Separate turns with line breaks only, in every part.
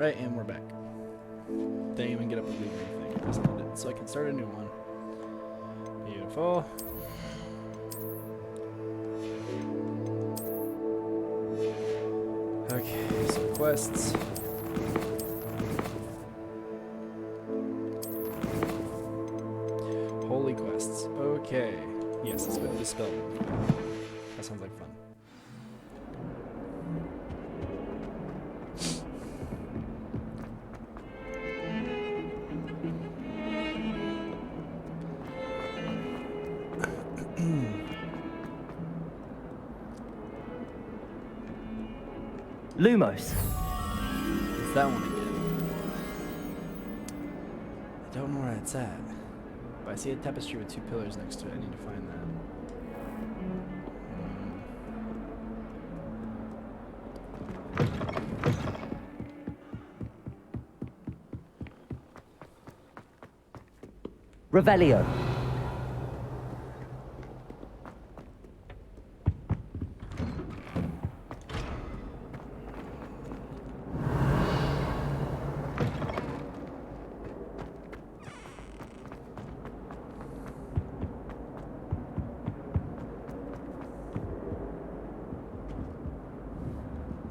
Right, and we're back. Didn't even get up and leave anything. Just ended it. So I can start a new one. Beautiful. Okay, so quests. Holy quests. Okay. Yes, it's been dispelled. That sounds like fun.
Lumos.
It's that one again. I don't know where it's at. But I see a tapestry with 2 pillars next to it. I need to find that.
Revelio.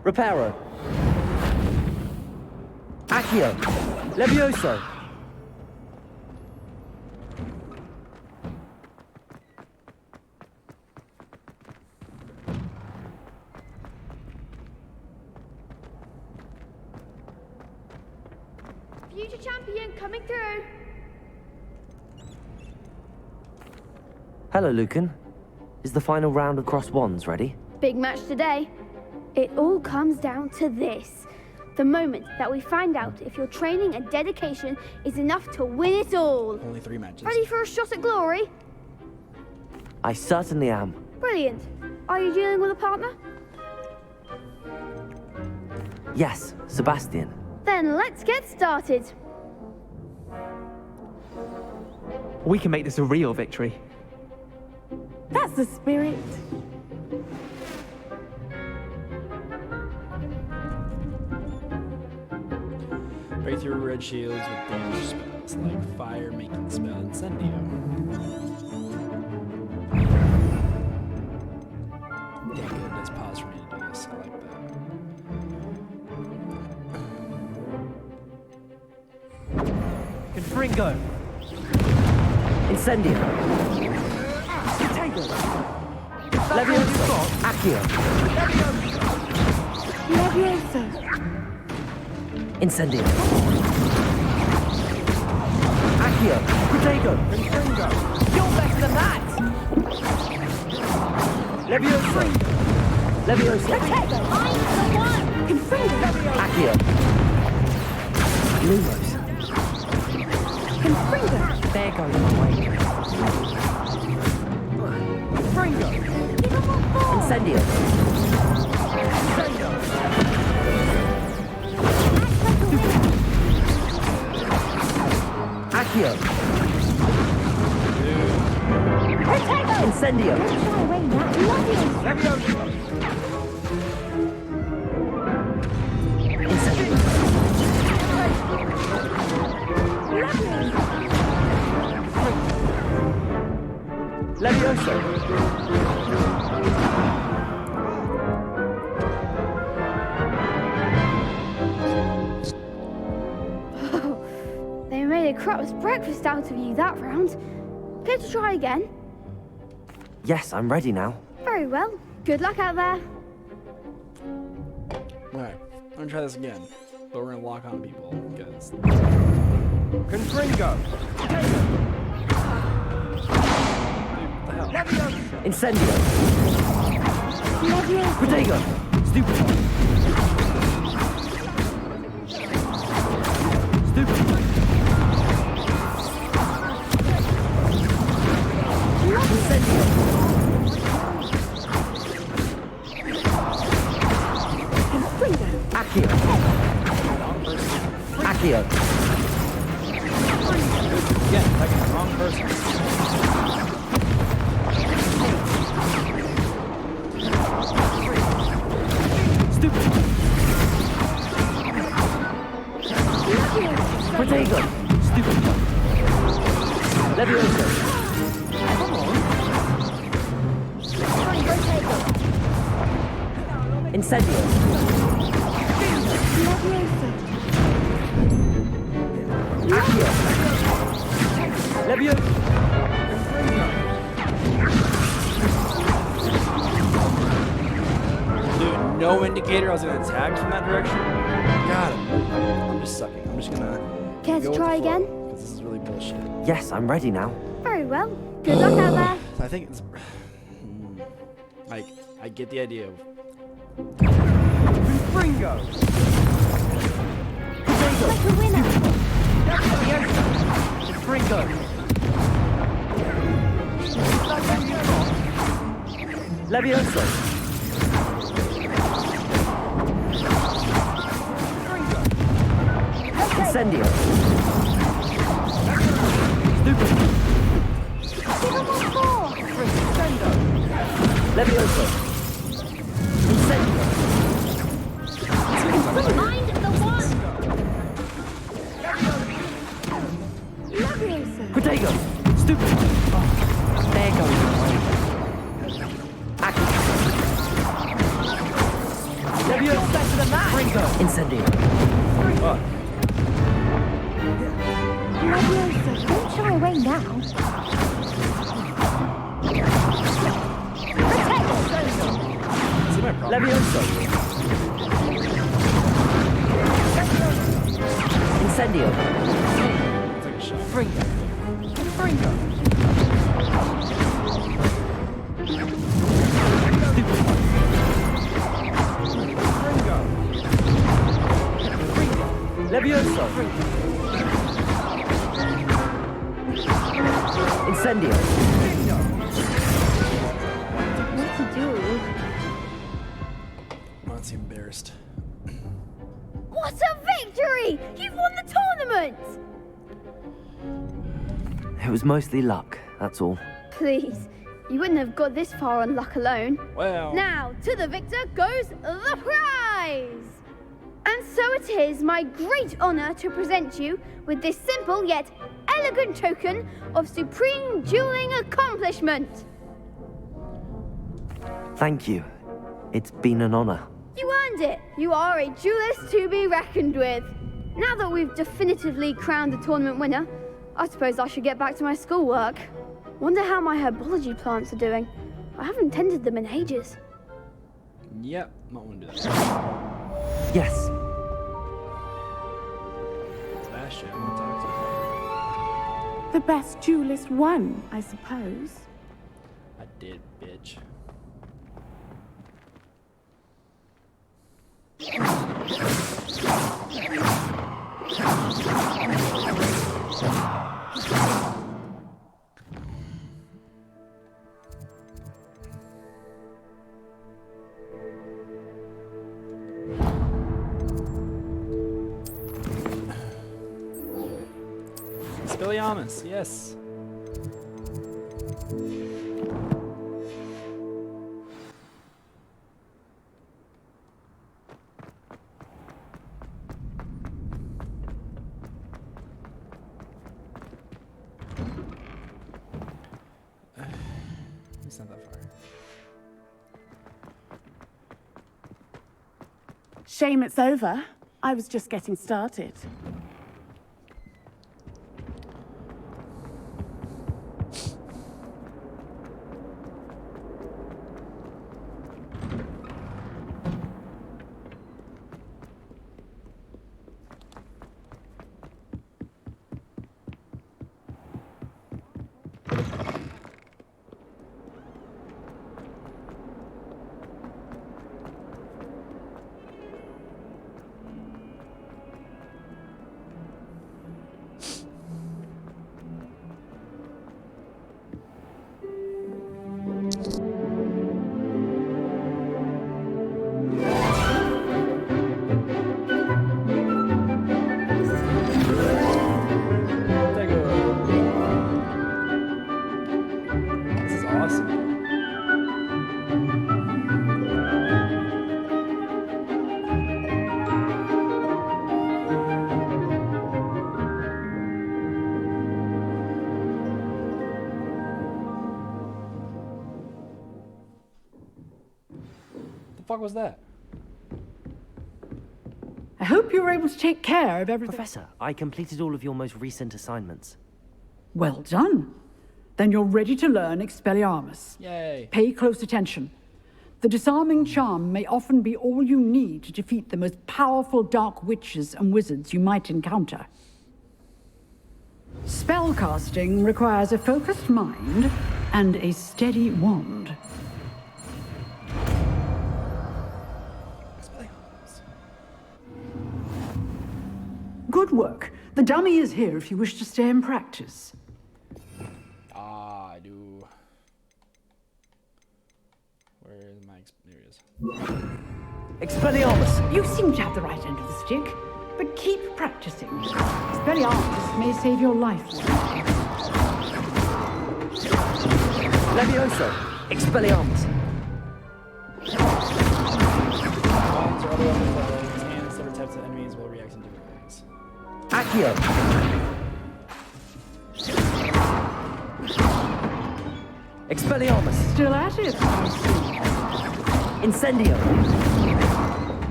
Reparo. Accio. Levioso.
Future champion coming through.
Hello, Lucan. Is the final round of Cross Wands ready?
Big match today. It all comes down to this. The moment that we find out if your training and dedication is enough to win it all.
Only 3 matches.
Ready for a shot at glory?
I certainly am.
Brilliant. Are you dealing with a partner?
Yes, Sebastian.
Then let's get started.
We can make this a real victory.
That's the spirit.
Break through red shields with damage spells, like fire making spell Incendio. Dang good, it does pause for me to do this. I like that.
Confringo!
Incendio. Levioso. Accio.
Levioso.
Incendio. Accio. Protego.
Confringo!
You're better than that! Levioso. Levioso.
I'm the one.
Confringo.
Accio. Lumos.
Confringo.
There goes my way. Confringo!
Give him a ball.
Incendio. Accio. Incendio.
Shy away now. Levioso.
Levioso!
Incendio. Levioso.
They made a crap's breakfast out of you that round. Care to try again?
Yes, I'm ready now.
Very well. Good luck out there.
Alright, I'm gonna try this again. But we're gonna lock on people, because...
Confringo!
What the hell?
Incendio. Protego. Stupid. Stupid. Incendio. Accio. Accio.
Yeah, like the wrong person.
Protego. Stupid. Levioso.
Come on.
Incendio.
Leviosa.
Accio. Levioso.
Dude, no indicator I was gonna attack from that direction. God, I'm just sucking. I'm just gonna.
Care to try again?
Because this is really bullshit.
Yes, I'm ready now.
Very well. Good luck out there.
I think it's. Like, I get the idea of.
Confringo.
Like a winner.
Confringo.
Levioso. Incendio. Stupid. Levioso. Incendio.
Mind the one.
Leviosa.
Protego. Stupid. Oh, there goes my way. Accio. Levioso. Back to the mat. Incendio.
Fuck.
Leviosa. Don't shy away now.
See my problem?
Levioso. Incendio.
Take a shot.
Confringo. Confringo.
Levioso. Incendio.
What to do?
I'm honestly embarrassed.
What a victory! You've won the tournament!
It was mostly luck, that's all.
Please, you wouldn't have got this far on luck alone.
Well.
Now, to the victor goes the prize! And so it is my great honor to present you with this simple yet elegant token of supreme dueling accomplishment.
Thank you. It's been an honor.
You earned it. You are a duelist to be reckoned with. Now that we've definitively crowned the tournament winner, I suppose I should get back to my schoolwork. Wonder how my herbology plants are doing. I haven't tended them in ages.
Yep, might want to do that.
Yes.
Sebastian, I want to talk to
The best duelist won, I suppose.
you. I did, bitch. Expelliarmus, yes. It's not that far.
Shame it's over. I was just getting started.
fuck was that?
I hope you were able to take care of everything.
Professor, I completed all of your most recent assignments.
Well done. Then you're ready to learn Expelliarmus.
Yay.
Pay close attention. The disarming charm may often be all you need to defeat the most powerful dark witches and wizards you might encounter. Spellcasting requires a focused mind and a steady wand. Good work. The dummy is here if you wish to stay and practice.
Ah, I do. Where is my... There he is.
Expelliarmus!
You seem to have the right end of the stick, but keep practicing. Expelliarmus may save your life.
Levioso! Expelliarmus!
Bombs or other weapons that are in his hands, different types of enemies will react in different ways.
Accio! Expelliarmus!
Still at it, I see.
Incendio!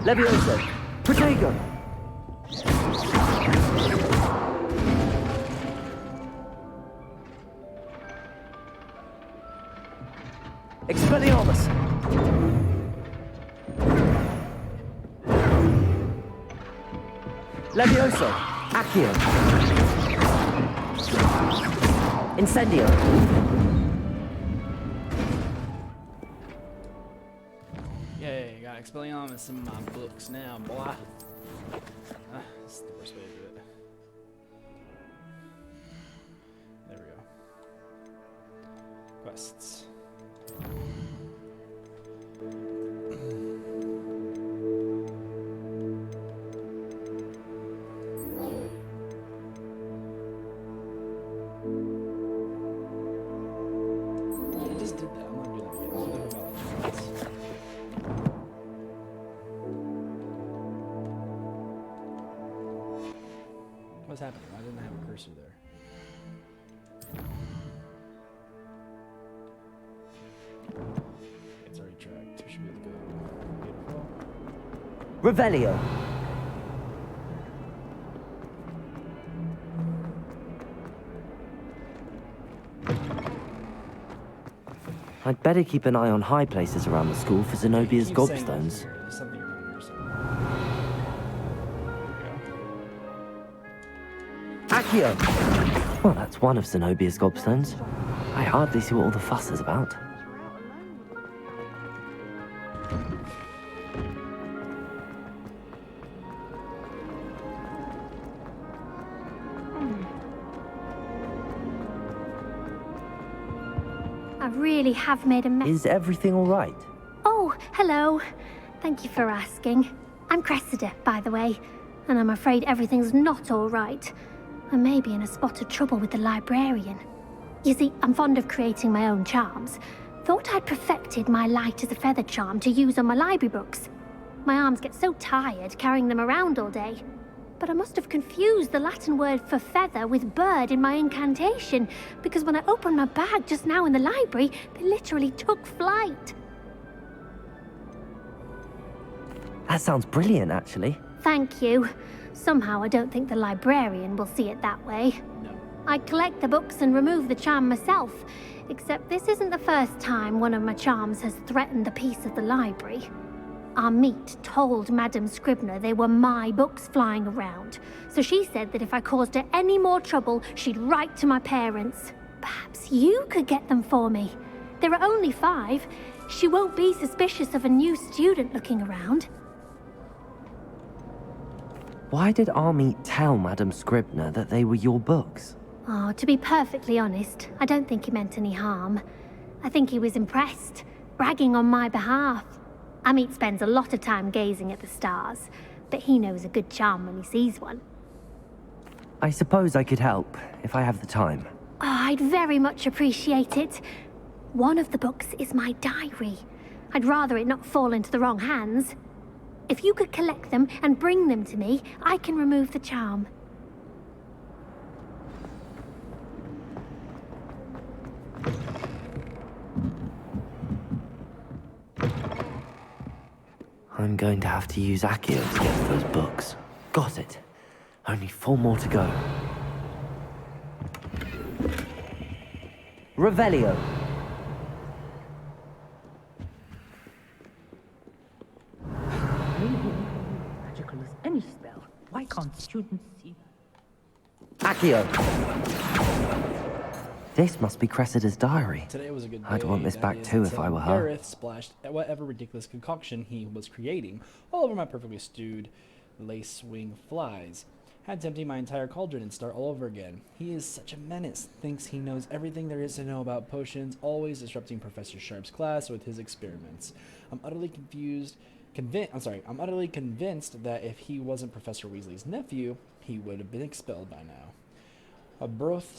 Levioso! Protego! Expelliarmus! Levioso! Accio! Incendio!
Yay, got Expelliarmus in my books now, boy. This is the worst way to do it. There we go. Quests. I just did that. I'm not doing that again. I'm talking about quests. What's happening? Why didn't I have a cursor there? It's already tracked. We should be able to go. Beautiful.
Revelio! I'd better keep an eye on high places around the school for Zenobia's
Keep saying that
gobstones.
here. There's something around here somewhere. There we go.
Accio! Well, that's one of Zenobia's gobstones. I hardly see what all the fuss is about.
I really have made a mess.
Is everything all right?
Oh, hello. Thank you for asking. I'm Cressida, by the way, and I'm afraid everything's not all right. I may be in a spot of trouble with the librarian. You see, I'm fond of creating my own charms. Thought I'd perfected my light as a feather charm to use on my library books. My arms get so tired carrying them around all day. But I must have confused the Latin word for feather with bird in my incantation, because when I opened my bag just now in the library, they literally took flight.
That sounds brilliant, actually.
Thank you. Somehow I don't think the librarian will see it that way.
No.
I collect the books and remove the charm myself, except this isn't the first time one of my charms has threatened the peace of the library. Our meet told Madame Scribner they were my books flying around, so she said that if I caused her any more trouble, she'd write to my parents. Perhaps you could get them for me. There are only 5. She won't be suspicious of a new student looking around.
Why did Army tell Madame Scribner that they were your books?
Oh, to be perfectly honest, I don't think he meant any harm. I think he was impressed, bragging on my behalf. Amit spends a lot of time gazing at the stars, but he knows a good charm when he sees one.
I suppose I could help, if I have the time.
Oh, I'd very much appreciate it. One of the books is my diary. I'd rather it not fall into the wrong hands. If you could collect them and bring them to me, I can remove the charm.
I'm going to have to use Accio to get to those books. Got it. Only 4 more to go. Revelio.
Magical as any spell. Why can't students see?
Accio. This must be Cressida's diary.
Today was a good day.
I'd want this
that
back
is,
too if
until
I were her.
Gareth splashed whatever ridiculous concoction he was creating all over my perfectly stewed lace-wing flies. Had to empty my entire cauldron and start all over again. He is such a menace. Thinks he knows everything there is to know about potions, always disrupting Professor Sharp's class with his experiments. I'm utterly convinced that if he wasn't Professor Weasley's nephew, he would have been expelled by now. A broth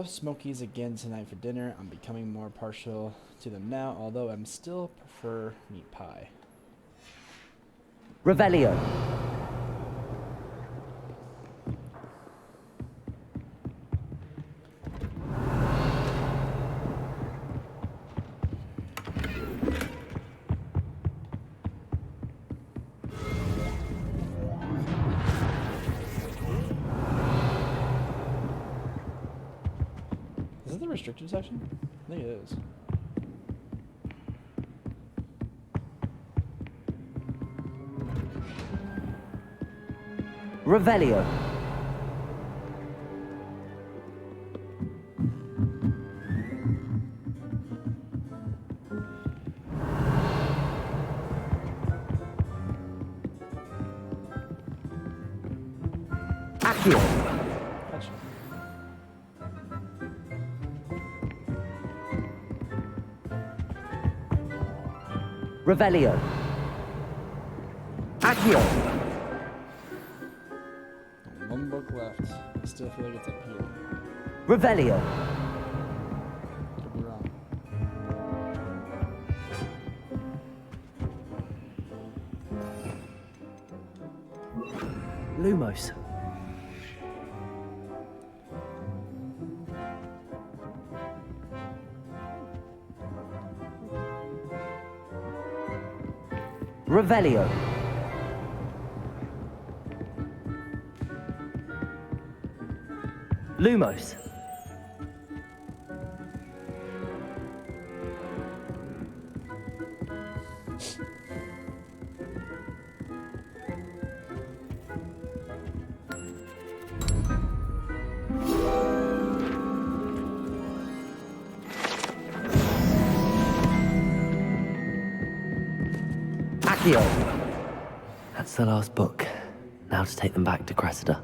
smokies again tonight for dinner. I'm becoming more partial to them now, although I'm still prefer meat pie.
Revelio.
Is it the restricted section? I think it is.
Revelio. Accio.
Gotcha.
Revelio. Accio.
Only one book left. I still feel like it's up here.
Revelio.
Could be wrong.
Lumos. Revelio. Lumos. Accio. That's the last book. Now to take them back to Cressida.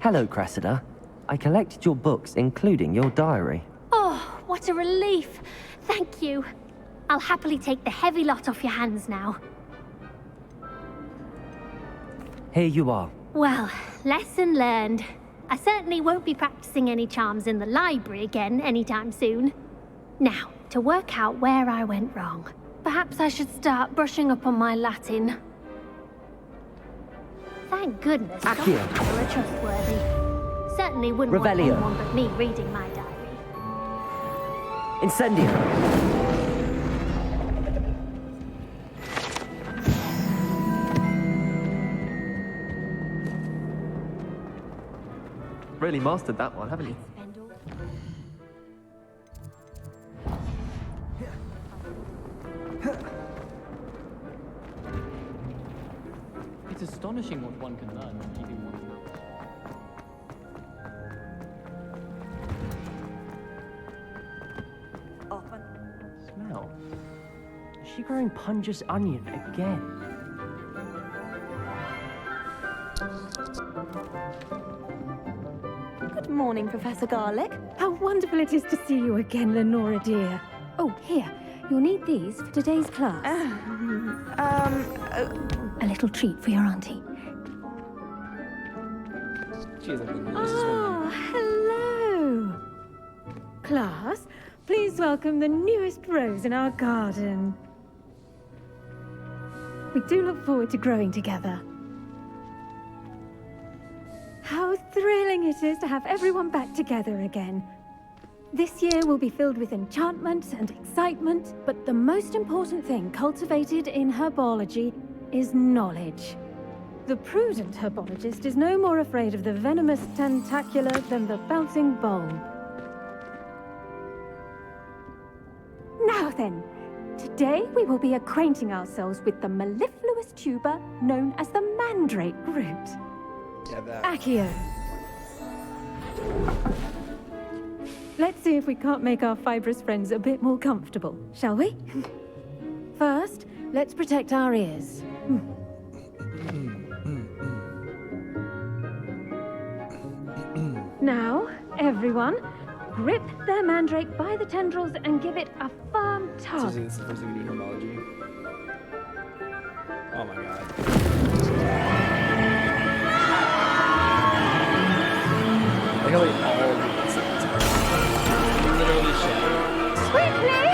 Hello, Cressida. I collected your books, including your diary.
Oh, what a relief. Thank you. I'll happily take the heavy lot off your hands now.
Here you are.
Well, lesson learned. I certainly won't be practicing any charms in the library again anytime soon. Now, to work out where I went wrong. Perhaps I should start brushing up on my Latin. Thank goodness
Accio.
doctors are trustworthy. Certainly wouldn't
Revelio.
want anyone but me reading my diary.
Incendio.
Really mastered that one, haven't you? It's astonishing what one can learn from keeping one's books.
Smell. Is she growing Punja's onion again?
Good morning, Professor Garlick. How wonderful it is to see you again, Lenora dear. Oh, here. You'll need these for today's class.
A little treat for your auntie.
She is like the nicest woman.
Ah, hello. Class, please welcome the newest rose in our garden. We do look forward to growing together. How thrilling it is to have everyone back together again. This year will be filled with enchantment and excitement, but the most important thing cultivated in herbology is knowledge. The prudent herbologist is no more afraid of the venomous tentacula than the bouncing bulb. Now then, today we will be acquainting ourselves with the mellifluous tuber known as the mandrake root.
Yeah, that.
Accio. Let's see if we can't make our fibrous friends a bit more comfortable, shall we? First, let's protect our ears. Now, everyone, grip their mandrake by the tendrils and give it a firm
So
tug.
this is the first thing we do in herbology. Oh my god. Like how they all do this at the same time. Literally shatter.
Quickly,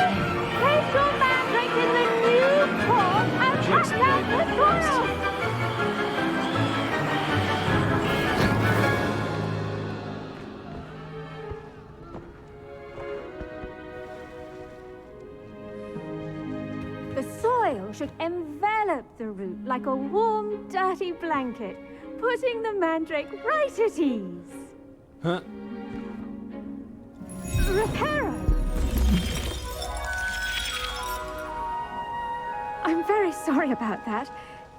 place your mandrake in the new pot and
Jinx,
cut out the soil. The soil should envelop the root like a warm, dirty blanket, putting the mandrake right at ease.
Huh?
Reparo! I'm very sorry about that.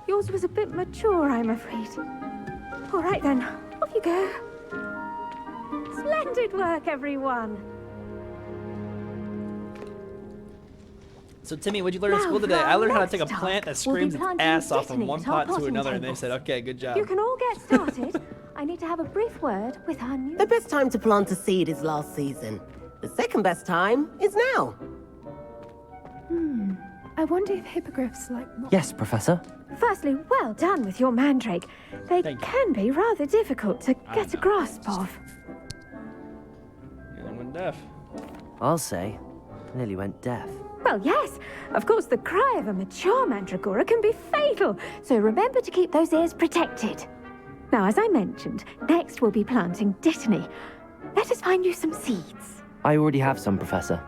Yours was a bit mature, I'm afraid. All right then, off you go. Splendid work, everyone.
So Timmy, what'd you learn at
Now
school today?
for
I
our
learned how to
next
take a
task,
plant that
we'll be
screams its
planting
ass off from
Destiny
one
to our
pot to
potting
another, and they
tables.
said, okay, good job.
You can all get started. I need to have a brief word with our new...
The best time to plant a seed is last season. The second best time is now.
I wonder if hippogriffs like...
Yes, Professor.
Firstly, well done with your mandrake. They
Thank you.
can be rather difficult to
I
get a
know.
grasp of.
And I went deaf.
I'll say. Nearly went deaf.
Well, yes. Of course, the cry of a mature mandragora can be fatal, so remember to keep those ears protected. Now, as I mentioned, next we'll be planting Dittany. Let us find you some seeds.
I already have some, Professor.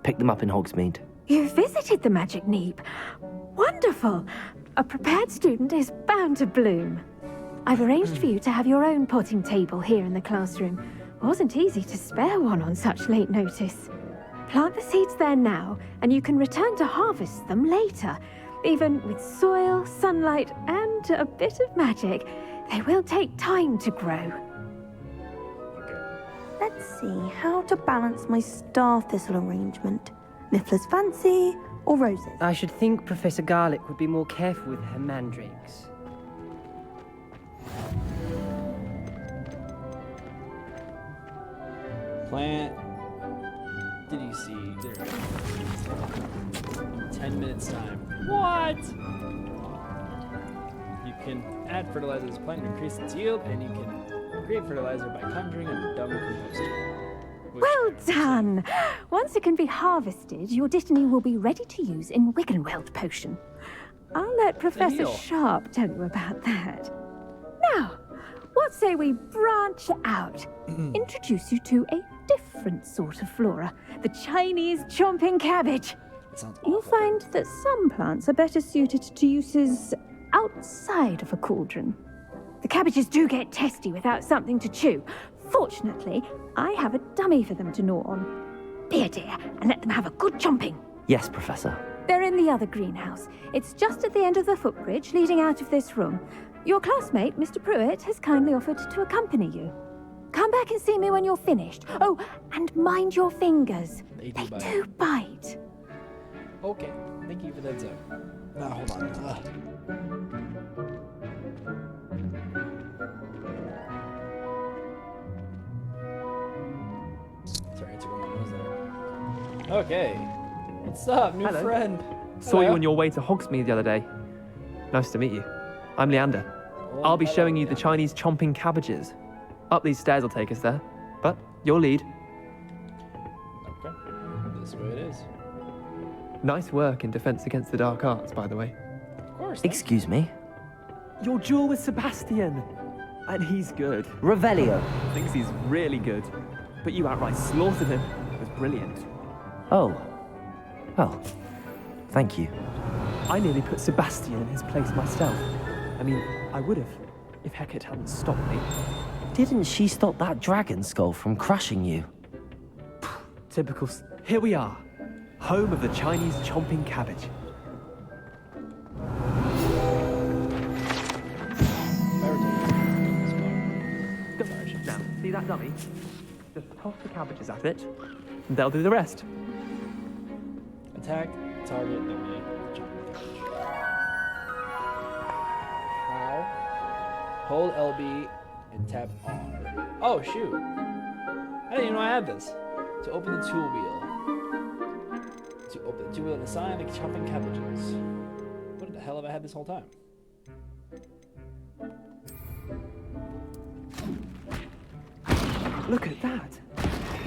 Picked them up in Hogsmeade.
You visited the Magic Neep. Wonderful. A prepared student is bound to bloom. I've arranged for you to have your own potting table here in the classroom. Wasn't easy to spare one on such late notice. Plant the seeds there now, and you can return to harvest them later. Even with soil, sunlight, and a bit of magic, they will take time to grow.
Let's see how to balance my star thistle arrangement. Niffler's fancy or roses?
I should think Professor Garlick would be more careful with her mandrakes.
Plant. Did you see? There we go. In 10 minutes time. What? You can add fertilizer to this plant to increase its yield, and you can create fertilizer by conjuring a dung composter. which-
Well done! Once it can be harvested, your Dittany will be ready to use in Wiggenweld potion. I'll let Professor
deal.
Sharp tell you about that. Now, what say we branch out? Introduce you to a different sort of flora, the Chinese chomping cabbage.
That sounds
You'll
awful.
find that some plants are better suited to uses outside of a cauldron. The cabbages do get testy without something to chew. Fortunately, I have a dummy for them to gnaw on. Be a dear and let them have a good chomping.
Yes, Professor.
They're in the other greenhouse. It's just at the end of the footbridge leading out of this room. Your classmate, Mr. Pruitt, has kindly offered to accompany you. Come back and see me when you're finished. Oh, and mind your fingers.
They
They
do bite.
do bite.
Okay, thank you for that, Zoe. Now, hold on. Sorry, I took one of my nose there. Okay. What's up, new
Hello.
friend?
Saw you
Hello.
on your way to Hogsmeade the other day. Nice to meet you. I'm Leander. I'll be showing you the Chinese chomping cabbages.
Up these stairs will take us there. But your lead.
Okay. This way it is.
Nice work in Defense Against the Dark Arts, by the way.
Of course.
Excuse me?
Your duel with Sebastian. And he's good.
Revelio.
Thinks he's really good. But you outright slaughtered him. It was brilliant.
Oh. Well, thank you.
I nearly put Sebastian in his place myself. I mean, I would have, if Hecate hadn't stopped me.
Didn't she stop that dragon skull from crushing you?
Typical. Here we are. Home of the Chinese chomping cabbage. Now, see that dummy? Just toss the cabbages at it, and they'll do the rest.
Attack, target, enemy, How? Hold LB and tap R. Oh, shoot. I didn't even know I had this. To open the tool wheel. To open the tool wheel and assign the chopping cabbages. What the hell have I had this whole time?
Look at that.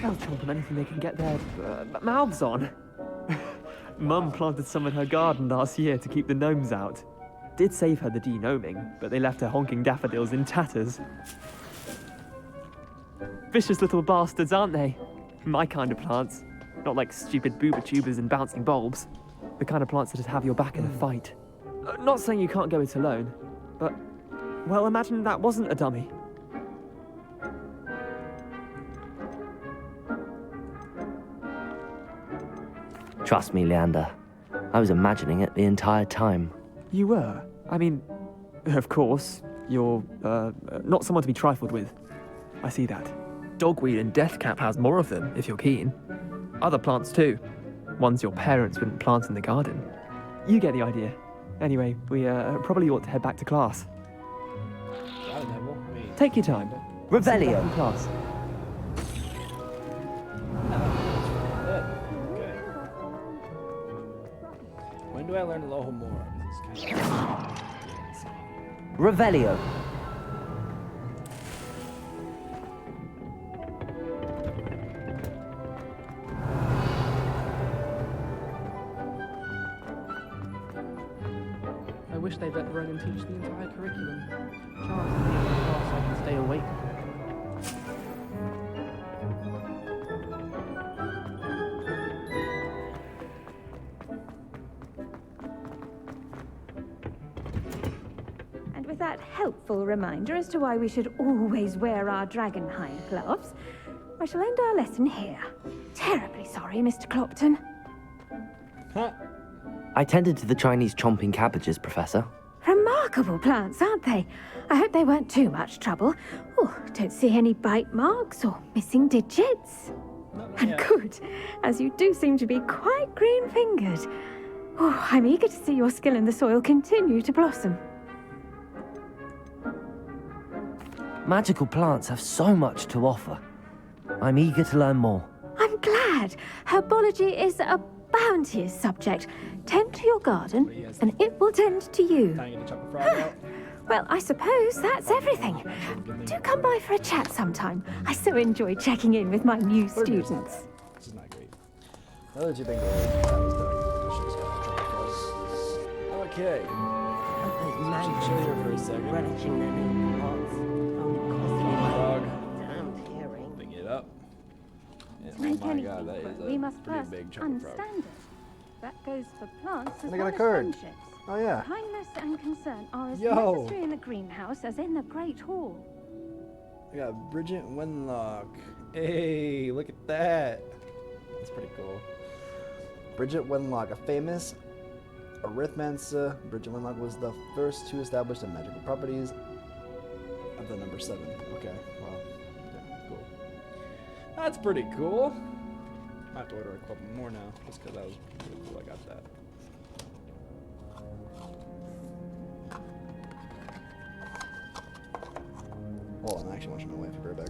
They'll chomp on anything they can get their mouths on. Mum planted some in her garden last year to keep the gnomes out. Did save her the de-gnoming, but they left her honking daffodils in tatters. Vicious little bastards, aren't they? My kind of plants. Not like stupid booba tubers and bouncing bulbs. The kind of plants that'd have your back in a fight. Not saying you can't go it alone, but, well, imagine that wasn't a dummy.
Trust me, Leander. I was imagining it the entire time.
You were? I mean, of course, you're, not someone to be trifled with. I see that. Dogweed and deathcap has more of them, if you're keen. Other plants too. Ones your parents wouldn't plant in the garden. You get the idea. Anyway, we, probably ought to head back to class.
Got it, Neville. I mean,
Take your time.
Revelio.
In class.
Okay. When do I learn Lohomora? This is kind of
Revelio.
I wish they'd let Rogan teach the entire curriculum. Charles in the other class I can stay awake.
And with that helpful reminder as to why we should always wear our dragonhide gloves, I shall end our lesson here. Terribly sorry, Mr. Clopton.
Huh.
I tended to the Chinese chomping cabbages, Professor.
Remarkable plants, aren't they? I hope they weren't too much trouble. Oh, don't see any bite marks or missing digits. And good, as you do seem to be quite green-fingered. Oh, I'm eager to see your skill in the soil continue to blossom.
Magical plants have so much to offer. I'm eager to learn more.
I'm glad. Herbology is a bounteous subject. Tend to your garden, and it will tend to you. Well, I suppose that's everything. Do come by for a chat sometime. I so enjoy checking in with my new students.
This is not great. The other two things that was done. Okay. Change her for a second. Dog. Opening it up. Yeah,
To make
oh my
any
god, that is
secret, we
a
must
pretty
first
big chunk of frog.
understand it. That goes for plants as
I got
well
a
as
card.
friendships.
Oh yeah.
Kindness and concern are as
Yo.
necessary in the greenhouse as in the Great Hall.
We got Bridget Wenlock. Hey, look at that. That's pretty cool. Bridget Wenlock, a famous arithmancer. Bridget Wenlock was the first to establish the magical properties of the number 7. Okay, well, yeah, cool. That's pretty cool. I have to order a couple more now, just because that was pretty cool. I got that. Hold on, I actually want you to know. Wait, I'll be right back.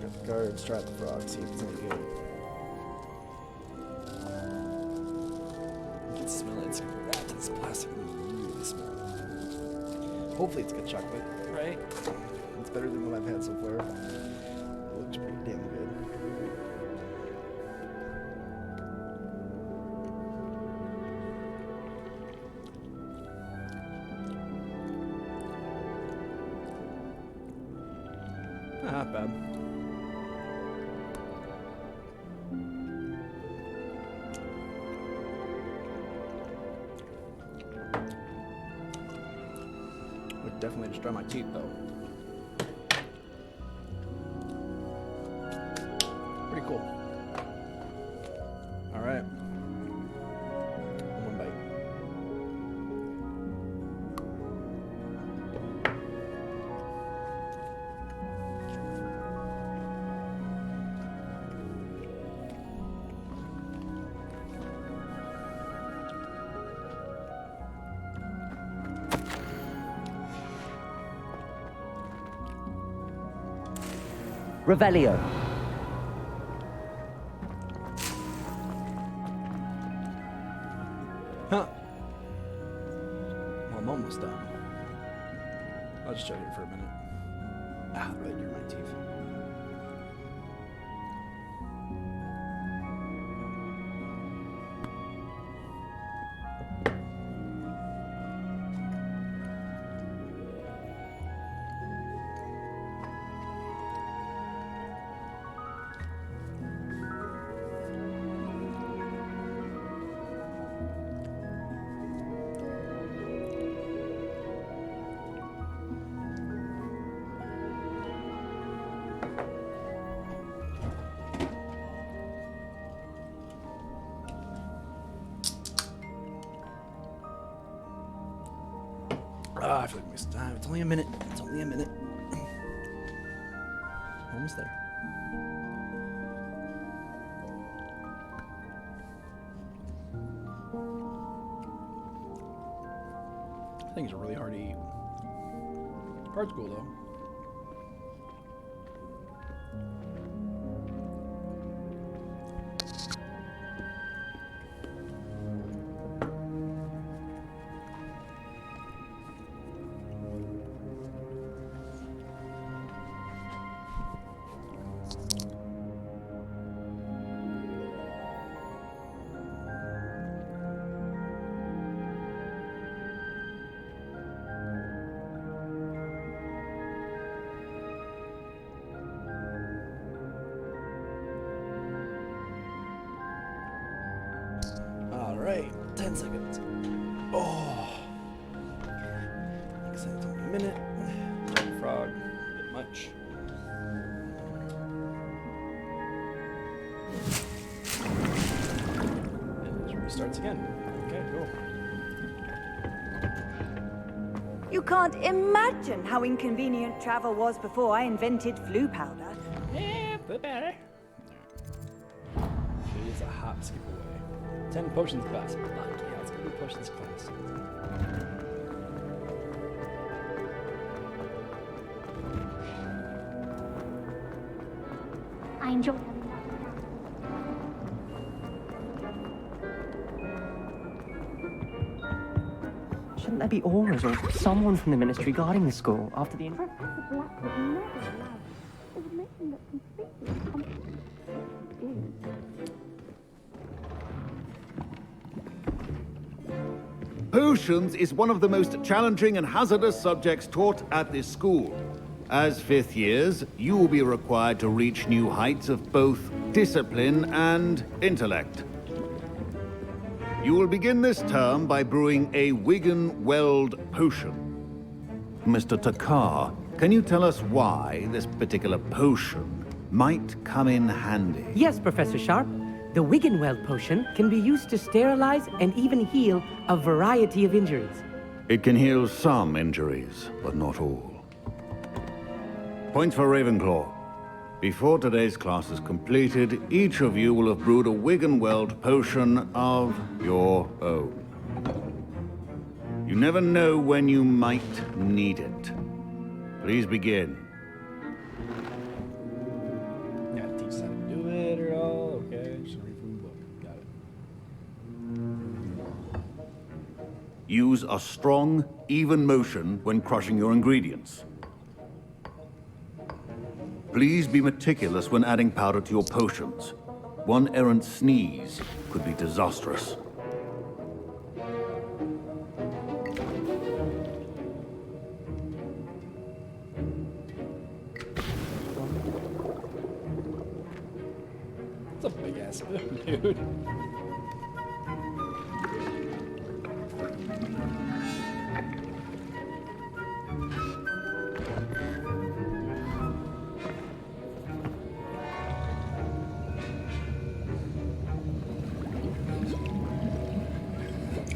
Strap the guard, strap the frog, see if it's any good. You can smell it. It's wrapped in this plastic. Really smell it. Hopefully it's good chocolate, right? It's better than what I've had so far. It looks pretty damn good. Not bad. Would definitely destroy my teeth though. Pretty cool. All right. One bite.
Revelio.
Huh. Well, I'm almost done. I'll just shut here for a minute. Ah, right near my teeth. I feel like I'm wasting time. It's only a minute. It's only a minute. Almost there. Things are really hard to eat. Card's cool though. Alright, 10 seconds. Oh. Like I said, it's only a minute. Giant frog, a bit much. And it restarts again. Okay, cool.
You can't imagine how inconvenient travel was before I invented flu powder.
Yeah, but better. It is a hop skip away. 10 potions class. Fuck yeah, let's go do potions class.
I enjoy.
Shouldn't there be auras or someone from the ministry guarding the school after the...
Professor Black would never allow it. It would make them look completely
Potions is one of the most challenging and hazardous subjects taught at this school. As fifth years, you will be required to reach new heights of both discipline and intellect. You will begin this term by brewing a Wigan-Weld potion. Mr. Takar, can you tell us why this particular potion might come in handy?
Yes, Professor Sharp. The Wigan-Weld potion can be used to sterilize and even heal a variety of injuries.
It can heal some injuries, but not all. Point for Ravenclaw. Before today's class is completed, each of you will have brewed a Wigan-Weld potion of your own. You never know when you might need it. Please begin. Use a strong, even motion when crushing your ingredients. Please be meticulous when adding powder to your potions. One errant sneeze could be disastrous.
It's a big ass spoon, dude.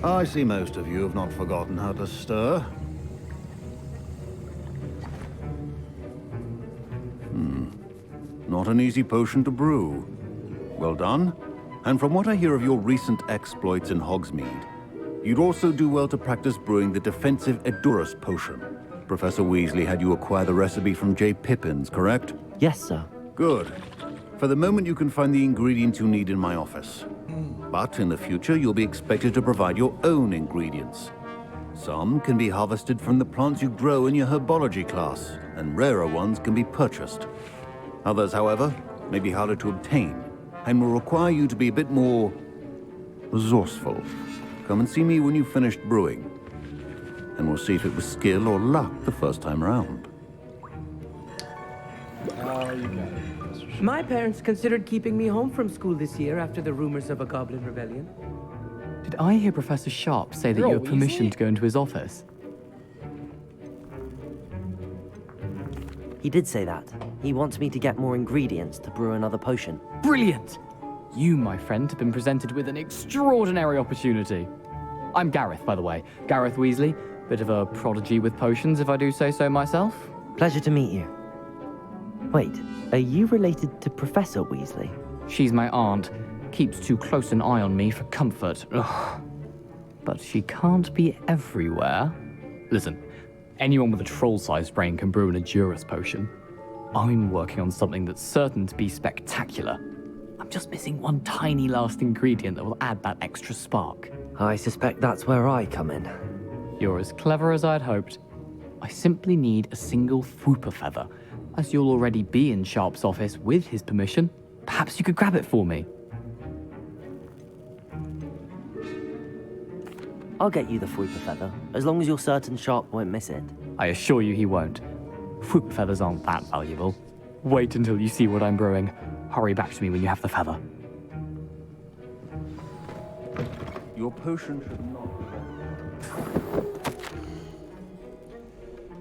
I see most of you have not forgotten how to stir. Not an easy potion to brew. Well done. And from what I hear of your recent exploits in Hogsmeade, you'd also do well to practice brewing the defensive Edurus potion. Professor Weasley had you acquire the recipe from J. Pippins, correct?
Yes, sir.
Good. For the moment, you can find the ingredients you need in my office. But in the future, you'll be expected to provide your own ingredients. Some can be harvested from the plants you grow in your herbology class, and rarer ones can be purchased. Others, however, may be harder to obtain, and will require you to be a bit more resourceful. Come and see me when you've finished brewing, and we'll see if it was skill or luck the first time around.
Oh, you got it.
My parents considered keeping me home from school this year after the rumors of a goblin rebellion.
Did I hear Professor Sharp say that you have permission to go into his office?
He did say that. He wants me to get more ingredients to brew another potion.
Brilliant! You, my friend, have been presented with an extraordinary opportunity. I'm Gareth, by the way. Gareth Weasley. Bit of a prodigy with potions, if I do say so myself.
Pleasure to meet you. Wait, are you related to Professor Weasley?
She's my aunt. Keeps too close an eye on me for comfort. Ugh. But she can't be everywhere. Listen, anyone with a troll-sized brain can brew an Edurus potion. I'm working on something that's certain to be spectacular. I'm just missing one tiny last ingredient that will add that extra spark.
I suspect that's where I come in.
You're as clever as I'd hoped. I simply need a single Fwooper feather. As you'll already be in Sharp's office with his permission, perhaps you could grab it for me.
I'll get you the Fwooper feather, as long as you're certain Sharp won't miss it.
I assure you he won't. Fwooper feathers aren't that valuable. Wait until you see what I'm brewing. Hurry back to me when you have the feather.
Your potion should not...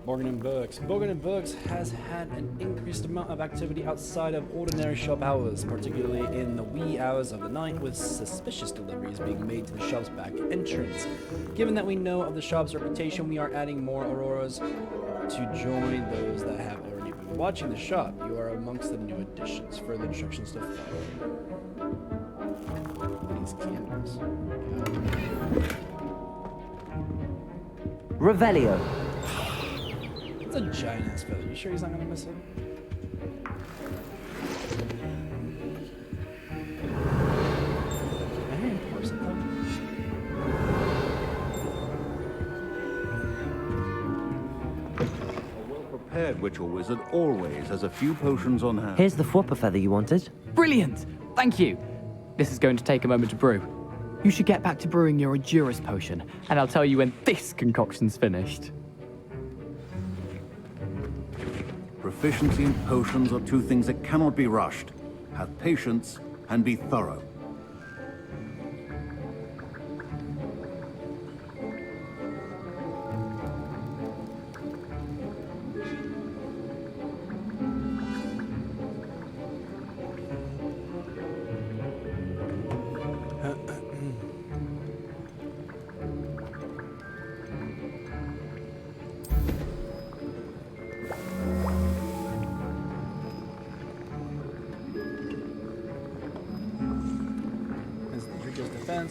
Morgan & Burks. Morgan & Burks has had an increased amount of activity outside of ordinary shop hours, particularly in the wee hours of the night, with suspicious deliveries being made to the shop's back entrance. Given that we know of the shop's reputation, we are adding more Auroras to join those that have already been watching the shop. You are amongst the new additions. Further instructions to follow. These candles.
Revelio.
It's a giant ass feather. You sure he's not gonna miss it? I hear him pour something.
A well-prepared witch or wizard always has a few potions on hand.
Here's the Fwooper feather you wanted.
Brilliant! Thank you! This is going to take a moment to brew. You should get back to brewing your Edurus potion, and I'll tell you when this concoction's finished.
Proficiency in potions are two things that cannot be rushed. Have patience and be thorough.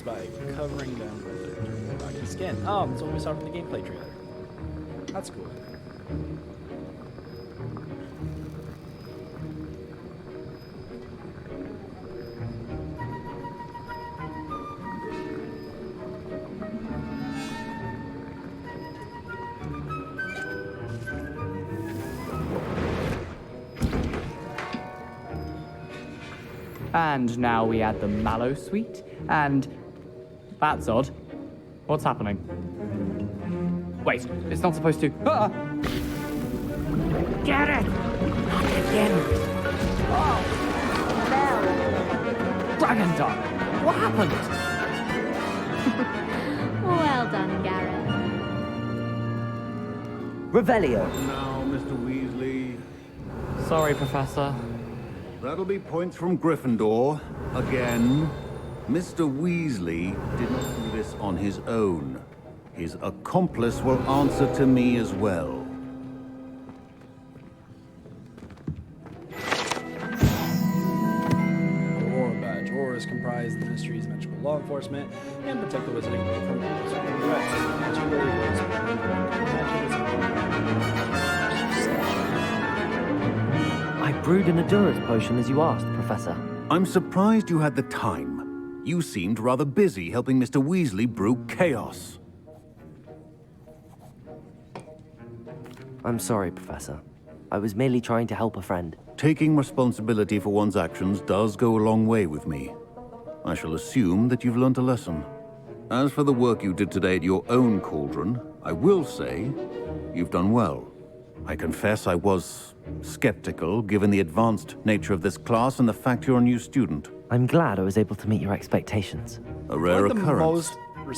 By covering them with their skin. Oh, that's what we saw from the gameplay trailer. That's cool.
And now we add the mallow sweet, and... That's odd. What's happening? Wait, it's not supposed to... Ah!
Get it! Again.
Dragon Duck! What happened?
Well done, Garrett.
Revelio.
Now, Mr. Weasley.
Sorry, Professor.
That'll be points from Gryffindor. Again. Mr. Weasley did not do this on his own. His accomplice will answer to me as well.
Aurora Badge. Auroras comprise the Ministry's magical law enforcement and protect the wizarding world from criminals who are threats. Magic really works.
I brewed an Adura's potion as you asked, Professor.
I'm surprised you had the time. You seemed rather busy helping Mr. Weasley brew chaos.
I'm sorry, Professor. I was merely trying to help a friend.
Taking responsibility for one's actions does go a long way with me. I shall assume that you've learnt a lesson. As for the work you did today at your own cauldron, I will say you've done well. I confess I was skeptical, given the advanced nature of this class and the fact you're a new student.
I'm glad I was able to meet your expectations.
A rare occurrence.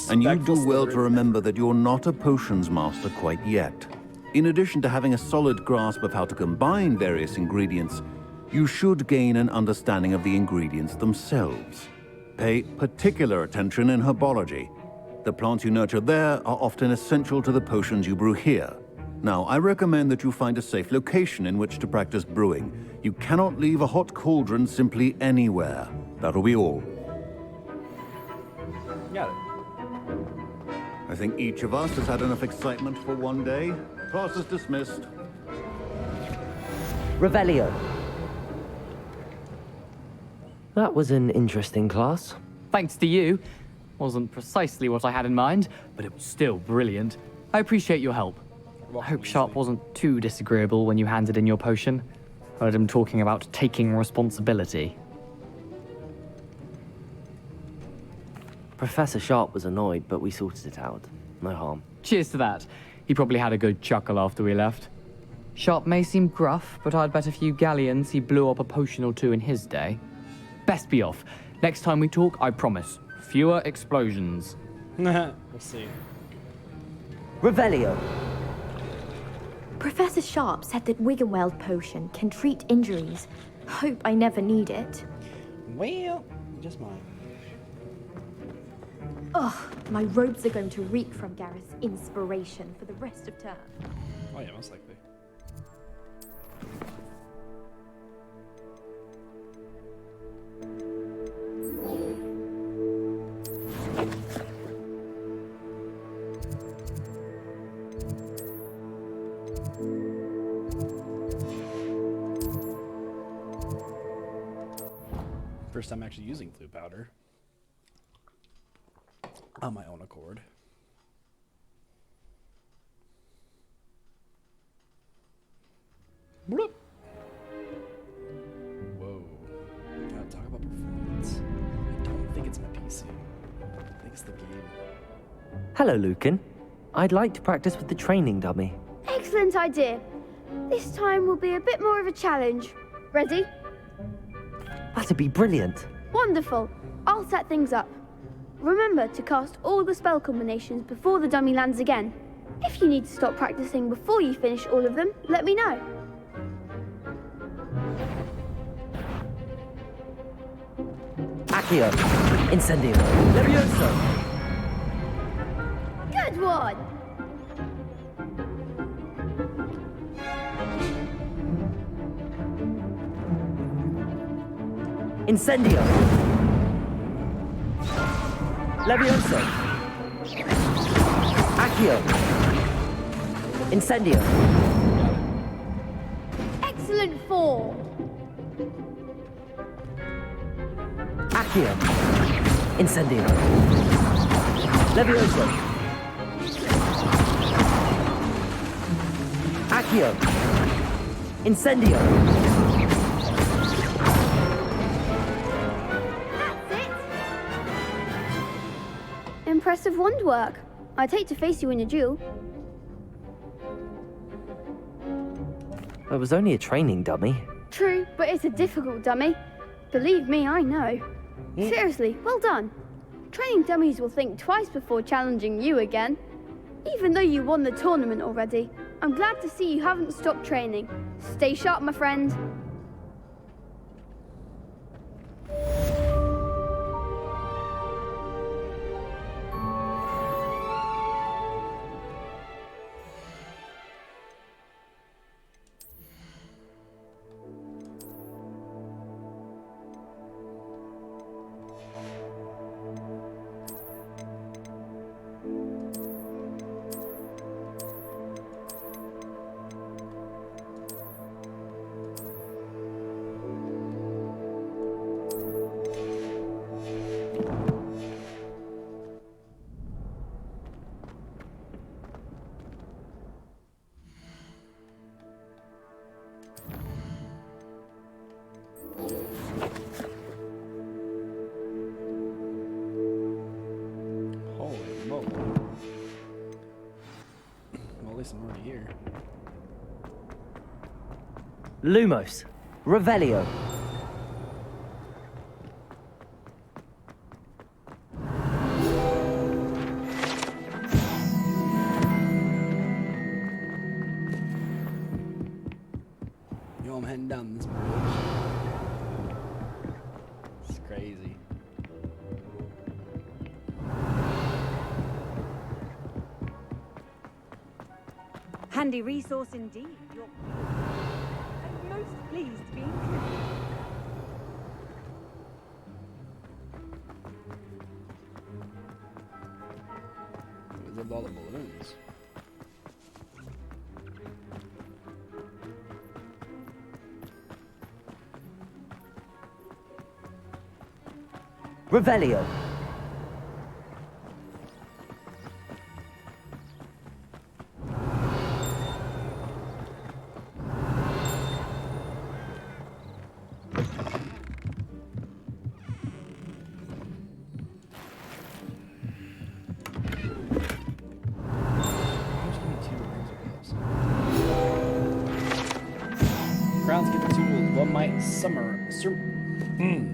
And you do well to remember that you're not a potions master quite yet. In addition to having a solid grasp of how to combine various ingredients, you should gain an understanding of the ingredients themselves. Pay particular attention in herbology. The plants you nurture there are often essential to the potions you brew here. Now, I recommend that you find a safe location in which to practice brewing. You cannot leave a hot cauldron simply anywhere. That'll be all.
Got it.
I think each of us has had enough excitement for one day. Class is dismissed.
Revelio. That was an interesting class.
Thanks to you. Wasn't precisely what I had in mind, but it was still brilliant. I appreciate your help. I hope Sharp wasn't too disagreeable when you handed in your potion. Heard him talking about taking responsibility.
Professor Sharp was annoyed, but we sorted it out. No harm.
Cheers to that. He probably had a good chuckle after we left. Sharp may seem gruff, but I'd bet a few galleons he blew up a potion or two in his day. Best be off. Next time we talk, I promise. Fewer explosions.
We'll see.
Revelio.
Professor Sharp said that Wiggenweld potion can treat injuries. Hope I never need it.
Well, just mine.
Ugh, my robes are going to reek from Gareth's inspiration for the rest of term.
Oh yeah, most likely. First time actually using blue powder on my own accord. Bloop. Whoa. Gotta talk about performance. I don't think it's my PC. I think it's the game.
Hello, Lucan. I'd like to practice with the training dummy.
Excellent idea. This time will be a bit more of a challenge. Ready?
That'd be brilliant.
Wonderful. I'll set things up. Remember to cast all the spell combinations before the dummy lands again. If you need to stop practicing before you finish all of them, let me know.
Accio. Incendio. Levioso.
Good one!
Incendio. Levioso. Accio. Incendio.
Excellent form!
Accio. Incendio. Levioso. Accio. Incendio.
impressive wand work. I'd hate to face you in a duel.
It was only a training dummy.
True, but it's a difficult dummy. Believe me, I know.
Yeah.
Seriously, well done. Training dummies will think twice before challenging you again. Even though you won the tournament already, I'm glad to see you haven't stopped training. Stay sharp, my friend.
Holy moly. Well, at least I'm already here.
Lumos. Revelio.
Yo, I'm heading down this bridge. It's crazy.
Handy resource indeed. I'm most pleased to be included.
With all the balloons.
Revelio.
Crowns get the tools. One might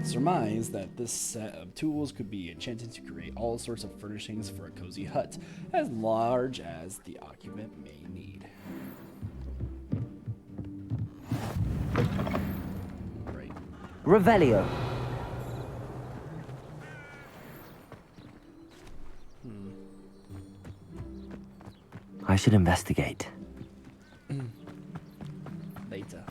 surmise that this set of tools could be enchanted to create all sorts of furnishings for a cozy hut, as large as the occupant may need. Right.
Revelio. I should investigate.
Later.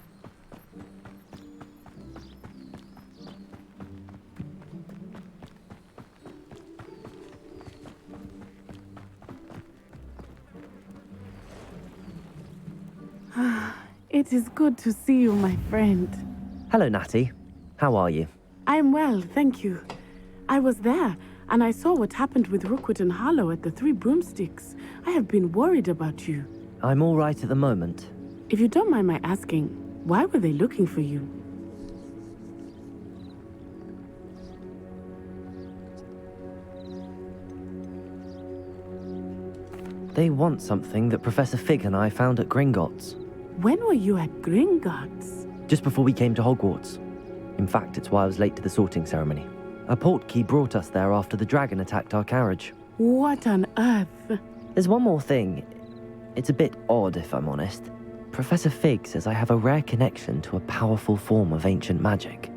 It is good to see you, my friend.
Hello, Natty. How are you?
I'm well, thank you. I was there, and I saw what happened with Rookwood and Harlow at the Three Broomsticks. I have been worried about you.
I'm all right at the moment.
If you don't mind my asking, why were they looking for you?
They want something that Professor Fig and I found at Gringotts.
When were you at Gringotts?
Just before we came to Hogwarts. In fact, it's why I was late to the sorting ceremony. A portkey brought us there after the dragon attacked our carriage.
What on earth?
There's one more thing. It's a bit odd, if I'm honest. Professor Fig says I have a rare connection to a powerful form of ancient magic.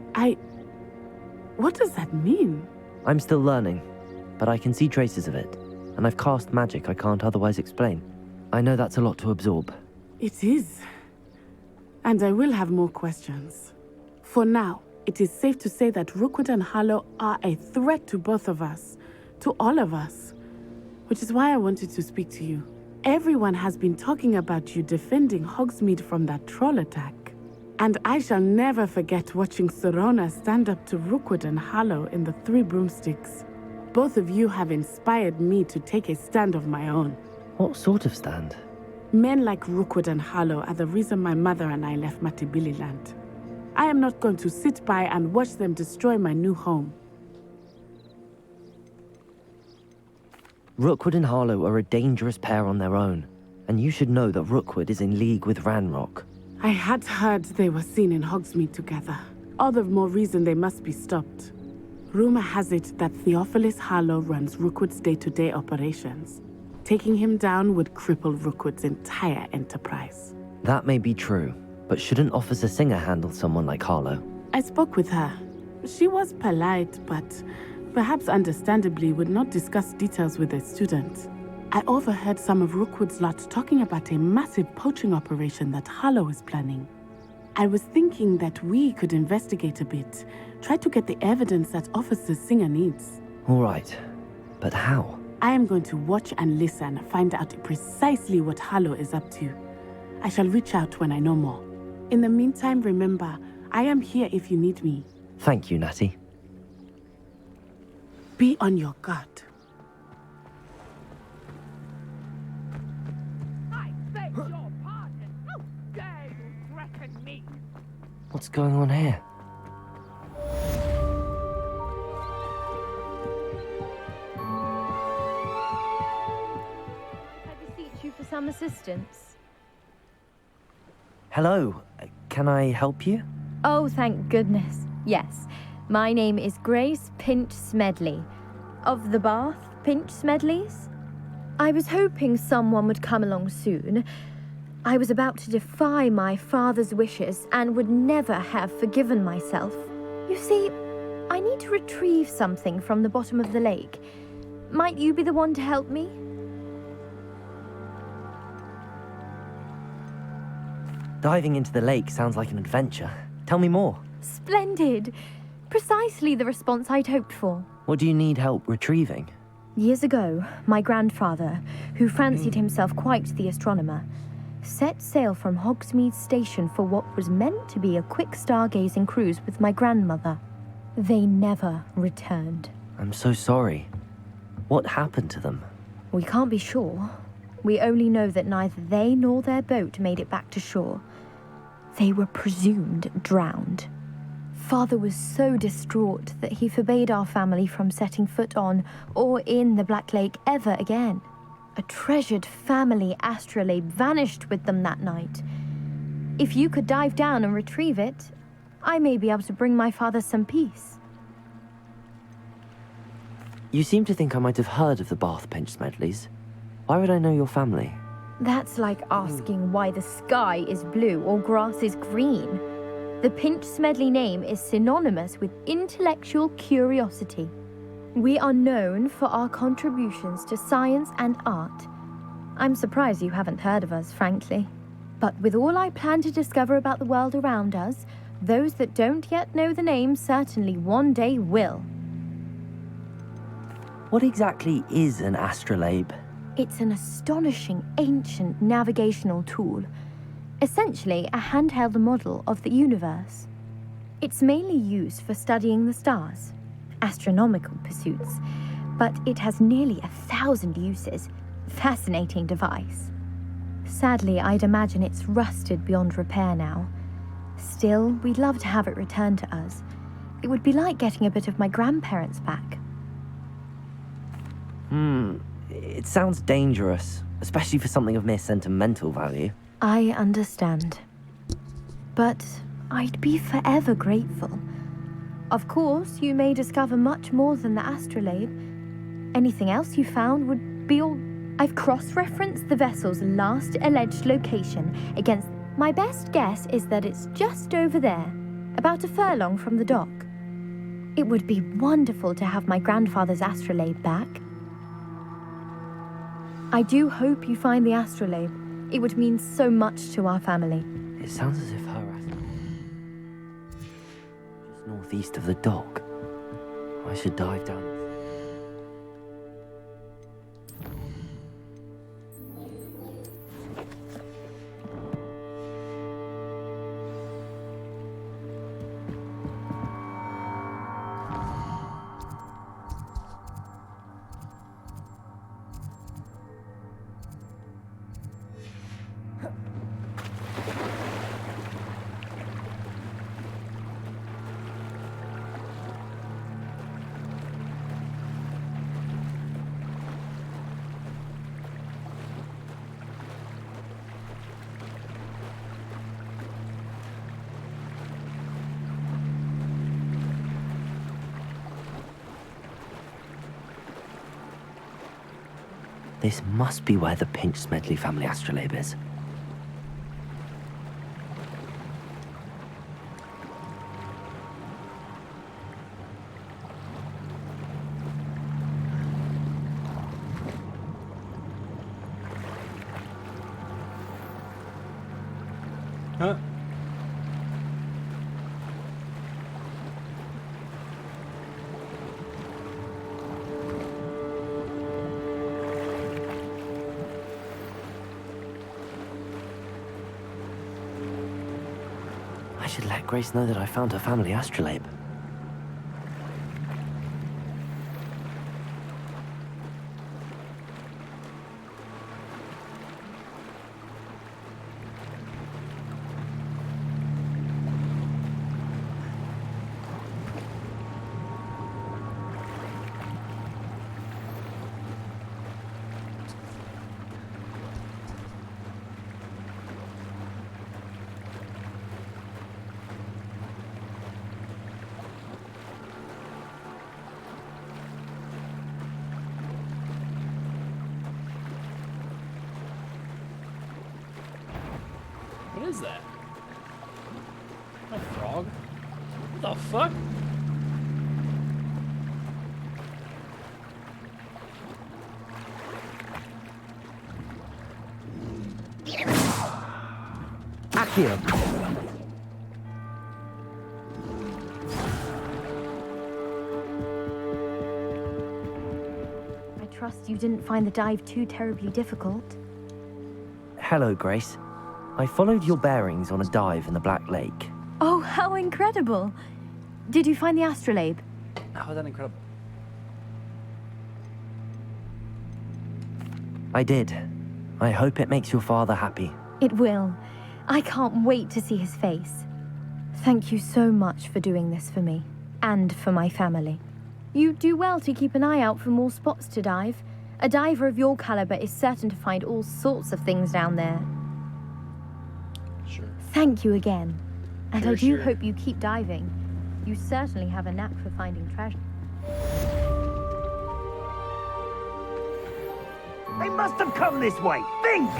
What does that mean?
I'm still learning, but I can see traces of it, and I've cast magic I can't otherwise explain. I know that's a lot to absorb.
It is. And I will have more questions. For now, it is safe to say that Rookwood and Harlow are a threat to both of us, to all of us, which is why I wanted to speak to you. Everyone has been talking about you defending Hogsmeade from that troll attack. And I shall never forget watching Sorona stand up to Rookwood and Harlow in the Three Broomsticks. Both of you have inspired me to take a stand of my own.
What sort of stand?
Men like Rookwood and Harlow are the reason my mother and I left Matabeleland. I am not going to sit by and watch them destroy my new home.
Rookwood and Harlow are a dangerous pair on their own, and you should know that Rookwood is in league with Ranrock.
I had heard they were seen in Hogsmeade together. All the more reason they must be stopped. Rumor has it that Theophilus Harlow runs Rookwood's day-to-day operations. Taking him down would cripple Rookwood's entire enterprise.
That may be true, but shouldn't Officer Singer handle someone like Harlow?
I spoke with her. She was polite, but perhaps understandably would not discuss details with a student. I overheard some of Rookwood's lot talking about a massive poaching operation that Harlow is planning. I was thinking that we could investigate a bit, try to get the evidence that Officer Singer needs.
All right, but how?
I am going to watch and listen, find out precisely what Harlow is up to. I shall reach out when I know more. In the meantime, remember, I am here if you need me.
Thank you, Natty.
Be on your guard.
I beg your pardon. How dare you threaten me?
What's going on here?
I beseech you for some assistance.
Hello, can I help you?
Oh, thank goodness. Yes. My name is Grace Pinch Smedley. Of the Bath Pinch Smedleys? I was hoping someone would come along soon. I was about to defy my father's wishes and would never have forgiven myself. You see, I need to retrieve something from the bottom of the lake. Might you be the one to help me?
Diving into the lake sounds like an adventure. Tell me more.
Splendid. Precisely the response I'd hoped for.
What do you need help retrieving?
Years ago, my grandfather, who fancied himself quite the astronomer, set sail from Hogsmeade Station for what was meant to be a quick stargazing cruise with my grandmother. They never returned.
I'm so sorry. What happened to them?
We can't be sure. We only know that neither they nor their boat made it back to shore. They were presumed drowned. Father was so distraught that he forbade our family from setting foot on or in the Black Lake ever again. A treasured family astrolabe vanished with them that night. If you could dive down and retrieve it, I may be able to bring my father some peace.
You seem to think I might have heard of the Bath Pinch Smedleys. Why would I know your family?
That's like asking why the sky is blue or grass is green. The Pinch Smedley name is synonymous with intellectual curiosity. We are known for our contributions to science and art. I'm surprised you haven't heard of us, frankly. But with all I plan to discover about the world around us, those that don't yet know the name certainly one day will.
What exactly is an astrolabe?
It's an astonishing ancient navigational tool. Essentially a handheld model of the universe. It's mainly used for studying the stars, astronomical pursuits, but it has nearly 1,000 uses. Fascinating device. Sadly, I'd imagine it's rusted beyond repair now. Still, we'd love to have it returned to us. It would be like getting a bit of my grandparents back.
It sounds dangerous, especially for something of mere sentimental value.
I understand. But I'd be forever grateful. Of course, you may discover much more than the astrolabe. Anything else you found would be all... I've cross-referenced the vessel's last alleged location against... My best guess is that it's just over there, about a furlong from the dock. It would be wonderful to have my grandfather's astrolabe back. I do hope you find the astrolabe. It would mean so much to our family.
It sounds as if her just northeast of the dock. I should dive down. This must be where the Pinch Smedley family astrolabe is.
Huh?
I should let Grace know that I found her family astrolabe.
What is that? A frog? What the fuck?
Accio!
I trust you didn't find the dive too terribly difficult.
Hello, Grace. I followed your bearings on a dive in the Black Lake.
Oh, how incredible! Did you find the astrolabe?
How is that incredible?
I did. I hope it makes your father happy.
It will. I can't wait to see his face. Thank you so much for doing this for me, and for my family. You do well to keep an eye out for more spots to dive. A diver of your caliber is certain to find all sorts of things down there.
Sure.
Thank you again. And
Sure,
I do
sure.
hope you keep diving. You certainly have a knack for finding treasure.
They must have come this way. Think!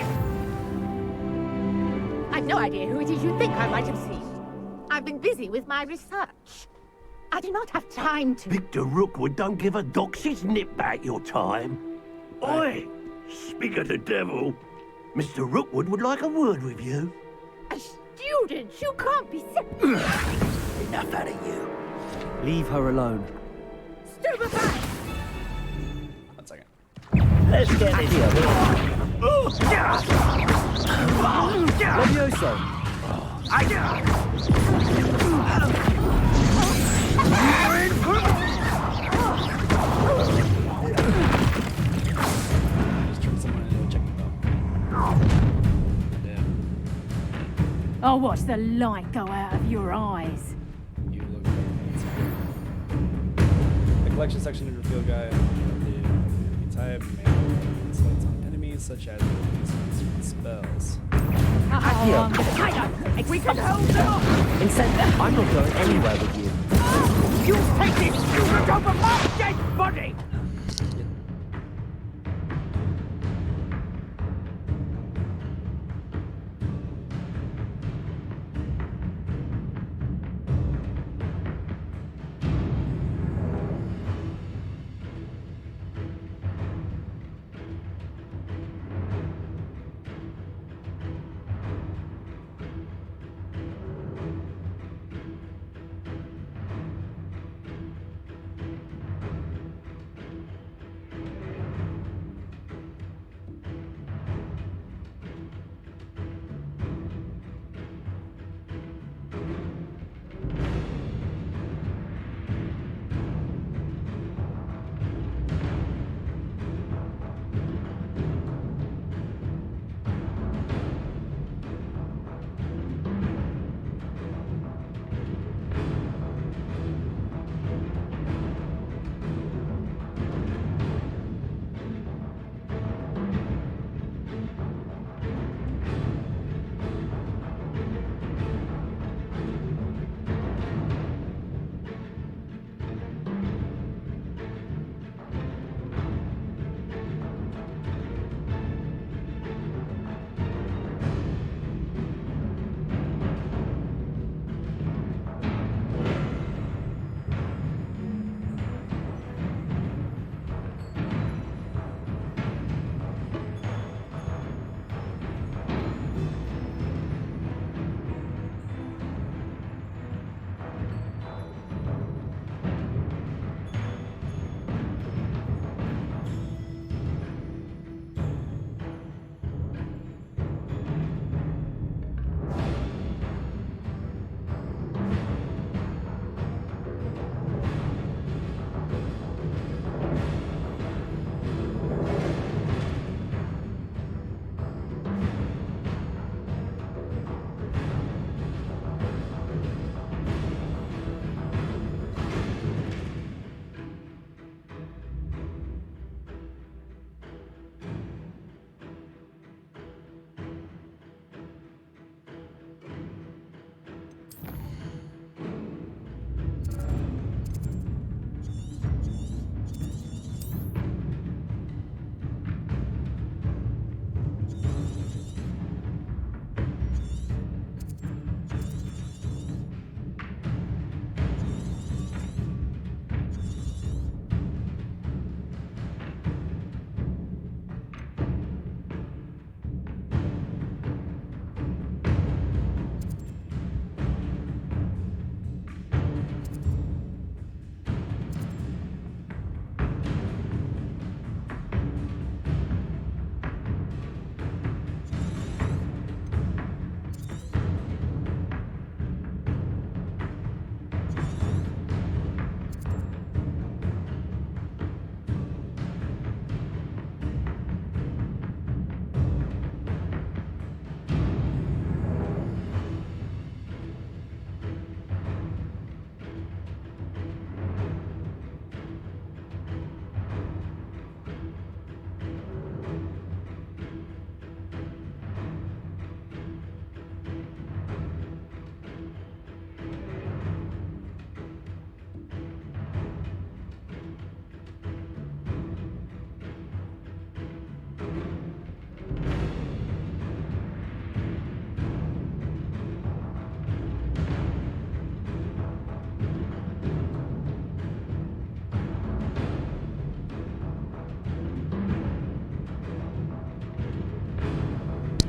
I've no idea who it is you think I might have seen. I've been busy with my research. I do not have time to...
Victor Rookwood don't give a doxy's nip back your time. Oi! Speak of the devil. Mr. Rookwood would like a word with you.
A student? You can't be...
Enough out of you.
Leave her alone.
Stupefy!
1 second.
Let's get this here.
Levioso!
Just turn someone into a checking bell. Damn.
I'll watch the light go out of your eyes.
You look like the collection section of your field guide. The type insights on enemies such as spells.
We can hold them off!
Instead, I'm not going anywhere with you.
You take this student over my dead body!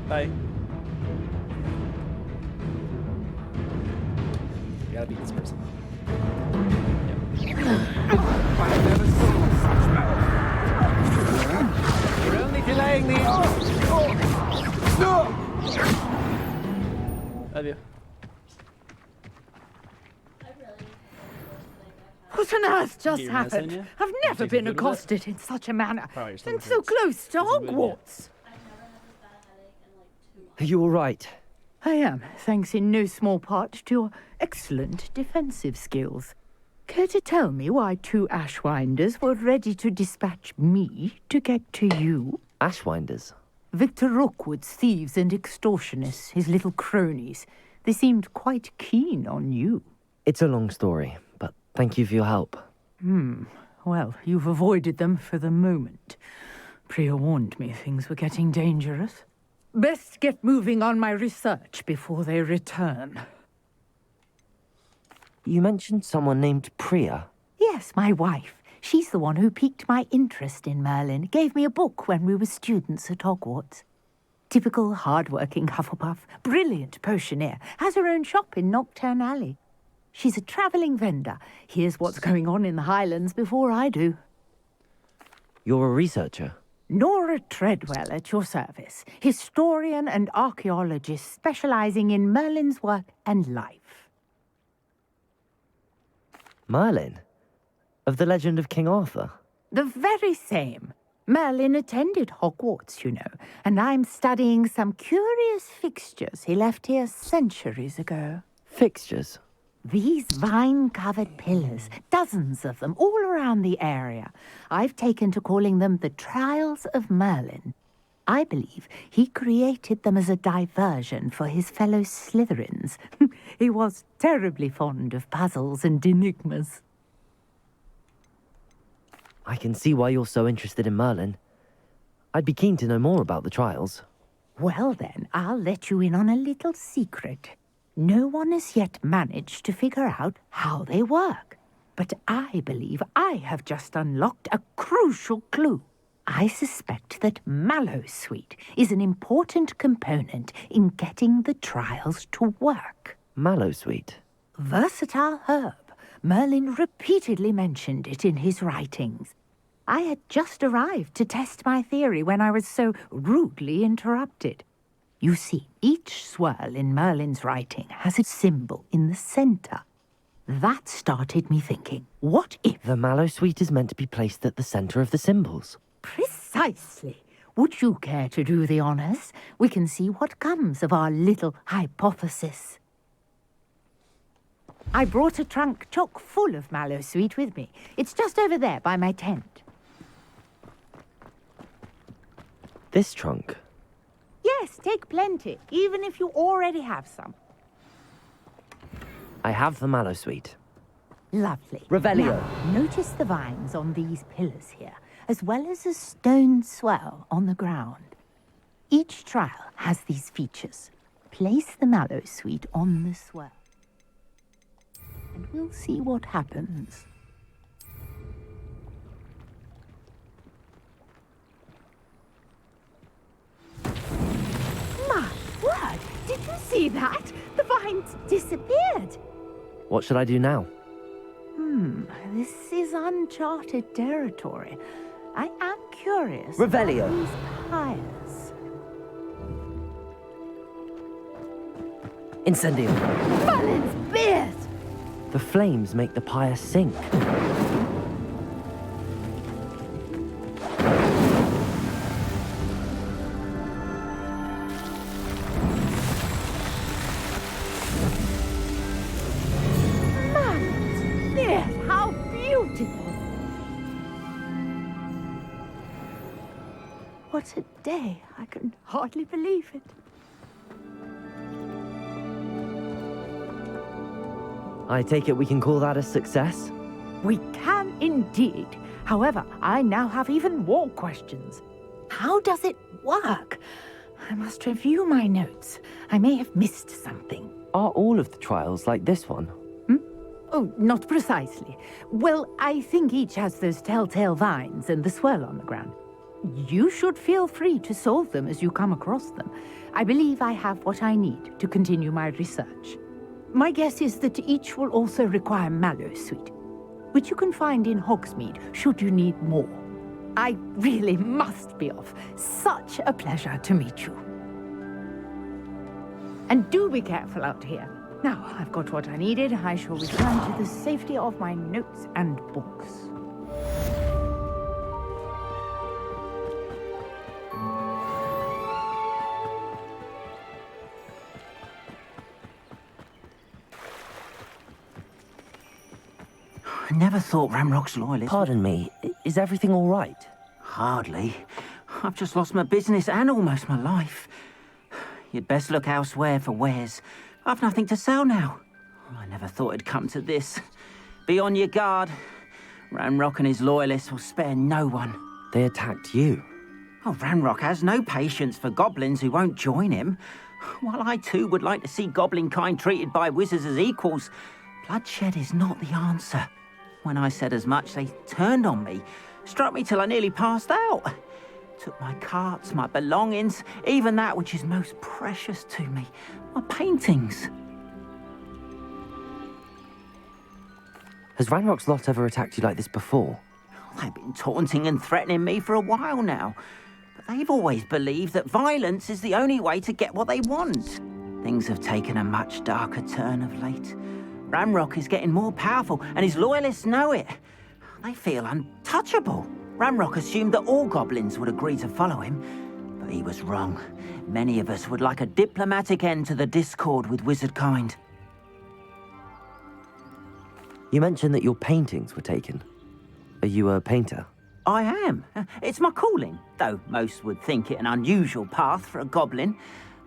Bye. You gotta beat this person.
You're only delaying the...
Love you.
What on earth just
Get your medicine,
happened?
yeah?
I've never
Take some
been
food with
accosted in such a manner.
Probably your
And
stomach
so
hurts.
close to
Get some food, yeah.
Hogwarts.
Are you all right?
I am, thanks in no small part to your excellent defensive skills. Care to tell me why 2 Ashwinders were ready to dispatch me to get to you?
Ashwinders?
Victor Rookwood's thieves and extortionists, his little cronies. They seemed quite keen on you.
It's a long story, but thank you for your help.
Well, you've avoided them for the moment. Priya warned me things were getting dangerous. Best get moving on my research before they return.
You mentioned someone named Priya.
Yes, my wife. She's the one who piqued my interest in Merlin. Gave me a book when we were students at Hogwarts. Typical hard-working Hufflepuff, brilliant potioneer, has her own shop in Nocturne Alley. She's a travelling vendor. Hears what's going on in the Highlands before I do.
You're a researcher?
Nora Treadwell at your service. Historian and archaeologist specialising in Merlin's work and life.
Merlin? Of the legend of King Arthur?
The very same. Merlin attended Hogwarts, you know, and I'm studying some curious fixtures he left here centuries ago.
Fixtures?
These vine-covered pillars, dozens of them, all around the area. I've taken to calling them the Trials of Merlin. I believe he created them as a diversion for his fellow Slytherins. He was terribly fond of puzzles and enigmas.
I can see why you're so interested in Merlin. I'd be keen to know more about the trials.
Well then, I'll let you in on a little secret. No one has yet managed to figure out how they work. But I believe I have just unlocked a crucial clue. I suspect that Mallowsweet is an important component in getting the trials to work.
Mallowsweet?
Versatile herb. Merlin repeatedly mentioned it in his writings. I had just arrived to test my theory when I was so rudely interrupted. You see, each swirl in Merlin's writing has a symbol in the center. That started me thinking, what if...
The Mallowsweet is meant to be placed at the center of the symbols.
Precisely. Would you care to do the honors? We can see what comes of our little hypothesis. I brought a trunk chock full of Mallowsweet with me. It's just over there by my tent.
This trunk?
Yes, take plenty, even if you already have some.
I have the Mallowsweet.
Lovely.
Revelio.
Now, notice the vines on these pillars here, as well as a stone swell on the ground. Each trial has these features. Place the Mallowsweet on the swell, and we'll see what happens. My word! Did you see that? The vines disappeared.
What should I do now?
This is uncharted territory. I am curious.
Revelio.
About these pyres.
Incendio.
Merlin's beard!
The flames make the pyre sink.
Merlin's beard! How beautiful! What a day! I can hardly believe it.
I take it we can call that a success?
We can indeed. However, I now have even more questions. How does it work? I must review my notes. I may have missed something.
Are all of the trials like this one?
Oh, not precisely. Well, I think each has those telltale vines and the swirl on the ground. You should feel free to solve them as you come across them. I believe I have what I need to continue my research. My guess is that each will also require mallowsweet, which you can find in Hogsmeade should you need more. I really must be off. Such a pleasure to meet you. And do be careful out here. Now, I've got what I needed. I shall return to the safety of my notes and books.
I never thought Ramrock's loyalist...
Pardon me, is everything all right?
Hardly. I've just lost my business and almost my life. You'd best look elsewhere for wares. I've nothing to sell now. I never thought it'd come to this. Be on your guard. Ramrock and his loyalists will spare no one.
They attacked you?
Oh, Ramrock has no patience for goblins who won't join him. While I too would like to see goblin kind treated by wizards as equals, bloodshed is not the answer. When I said as much, they turned on me, struck me till I nearly passed out. Took my carts, my belongings, even that which is most precious to me, my paintings.
Has Ranrock's lot ever attacked you like this before?
They've been taunting and threatening me for a while now. But they've always believed that violence is the only way to get what they want. Things have taken a much darker turn of late. Ramrock is getting more powerful, and his loyalists know it. They feel untouchable. Ramrock assumed that all goblins would agree to follow him, but he was wrong. Many of us would like a diplomatic end to the discord with wizard kind.
You mentioned that your paintings were taken. Are you a painter?
I am. It's my calling, though most would think it an unusual path for a goblin.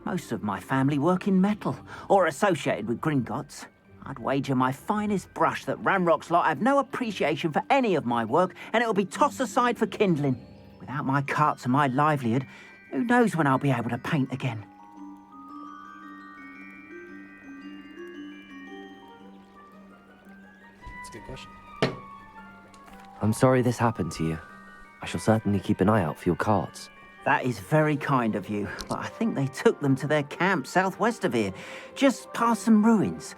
Most of my family work in metal, or associated with Gringotts. I'd wager my finest brush that Ramrock's lot have no appreciation for any of my work, and it'll be tossed aside for kindling. Without my carts and my livelihood, who knows when I'll be able to paint again?
That's a good question.
I'm sorry this happened to you. I shall certainly keep an eye out for your cards.
That is very kind of you, but I think they took them to their camp southwest of here, just past some ruins.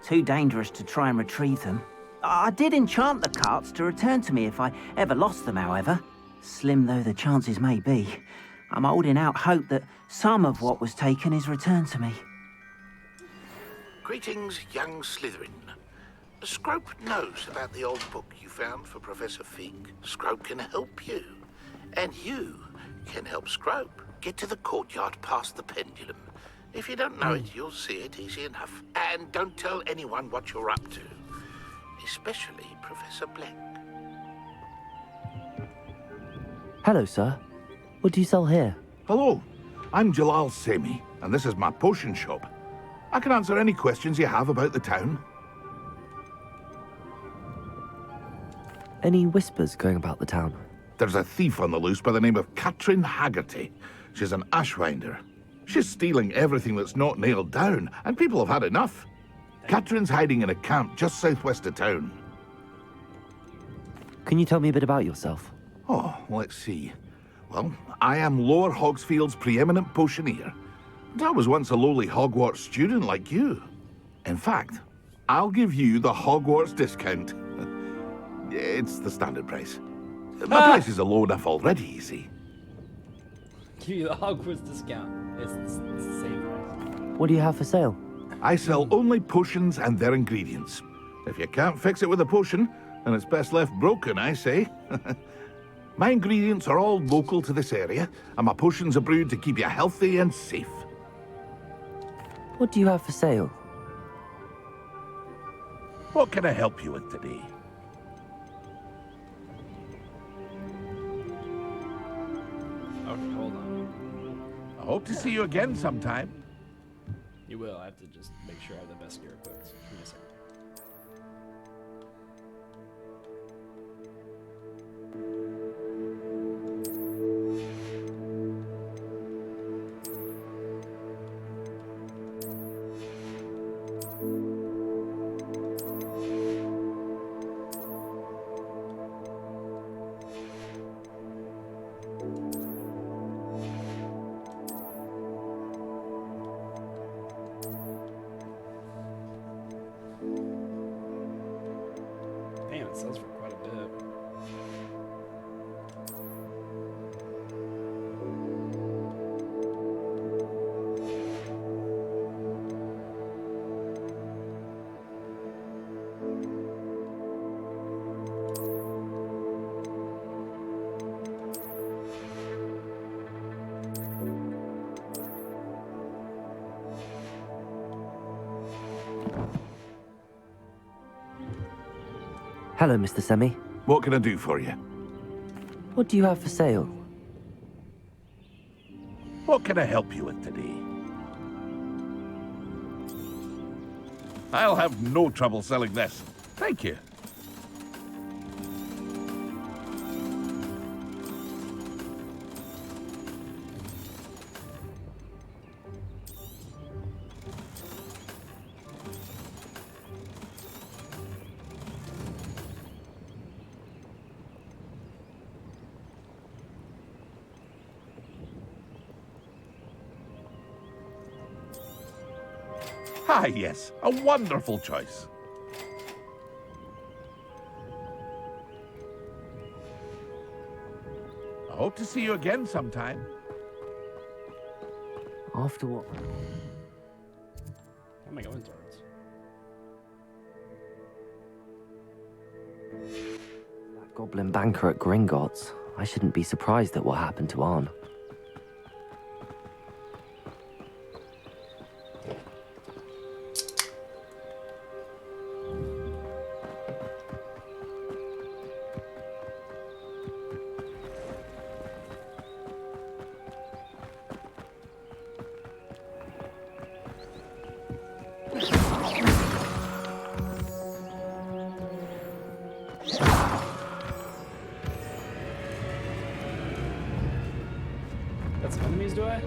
Too dangerous to try and retrieve them. I did enchant the carts to return to me if I ever lost them, however. Slim though the chances may be, I'm holding out hope that some of what was taken is returned to me.
Greetings, young Slytherin. Scrope knows about the old book you found for Professor Fig. Scrope can help you. And you can help Scrope get to the courtyard past the pendulum. If you don't know it, you'll see it easy enough. And don't tell anyone what you're up to. Especially Professor Black.
Hello, sir. What do you sell here?
Hello, I'm Jalal Semi, and this is my potion shop. I can answer any questions you have about the town.
Any whispers going about the town?
There's a thief on the loose by the name of Katrin Haggerty. She's an ashwinder. She's stealing everything that's not nailed down, and people have had enough. Katrin's hiding in a camp just southwest of town.
Can you tell me a bit about yourself?
Oh, let's see. Well, I am Lower Hogsfield's preeminent potioneer. And I was once a lowly Hogwarts student like you. In fact, I'll give you the Hogwarts discount. It's the standard price. My prices are low enough already, you see.
Give you the Hogwarts discount. It's the same price.
What do you have for sale?
I sell only potions and their ingredients. If you can't fix it with a potion, then it's best left broken, I say. My ingredients are all local to this area, and my potions are brewed to keep you healthy and safe.
What do you have for sale?
What can I help you with today?
Okay, hold on.
I hope to see you again sometime.
You will. I have to just make sure I have the best gear equipped. Give me a second. Damn, it sells for quite a bit.
Hello, Mr. Semi.
What can I do for you?
What do you have for sale?
What can I help you with today? I'll have no trouble selling this. Thank you. Ah, yes, a wonderful choice. I hope to see you again sometime.
After what?
What am I going towards?
That goblin banker at Gringotts. I shouldn't be surprised at what happened to Arn.
Got some enemies, do I?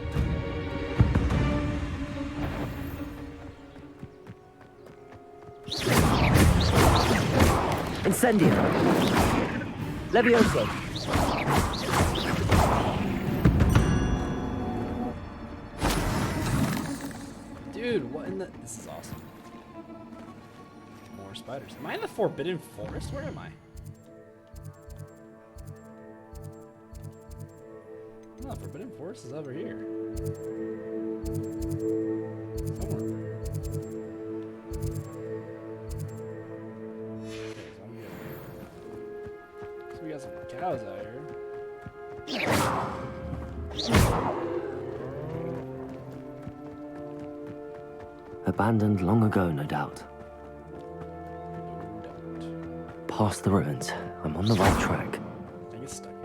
Incendio! Levioso!
Dude, what in the... This is awesome. More spiders. Am I in the Forbidden Forest? Where am I? No, Forbidden Forest is over here. Somewhere. Okay, so I'm good. So we got some cows out here.
Abandoned long ago, no doubt. Past the ruins. I'm on the right track.
I get stuck here.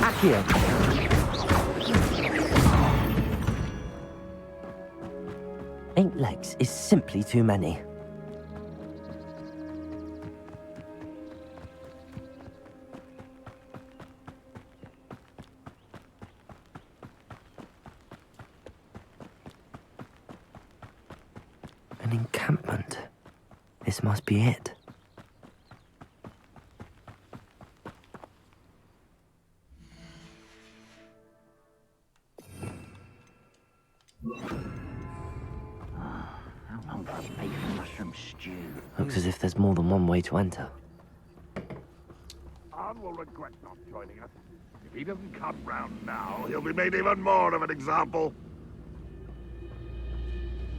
Accio! Eight legs is simply too many. An encampment. This must be it. Looks as if there's more than one way to enter.
Arn will regret not joining us. If he doesn't come round now, he'll be made even more of an example.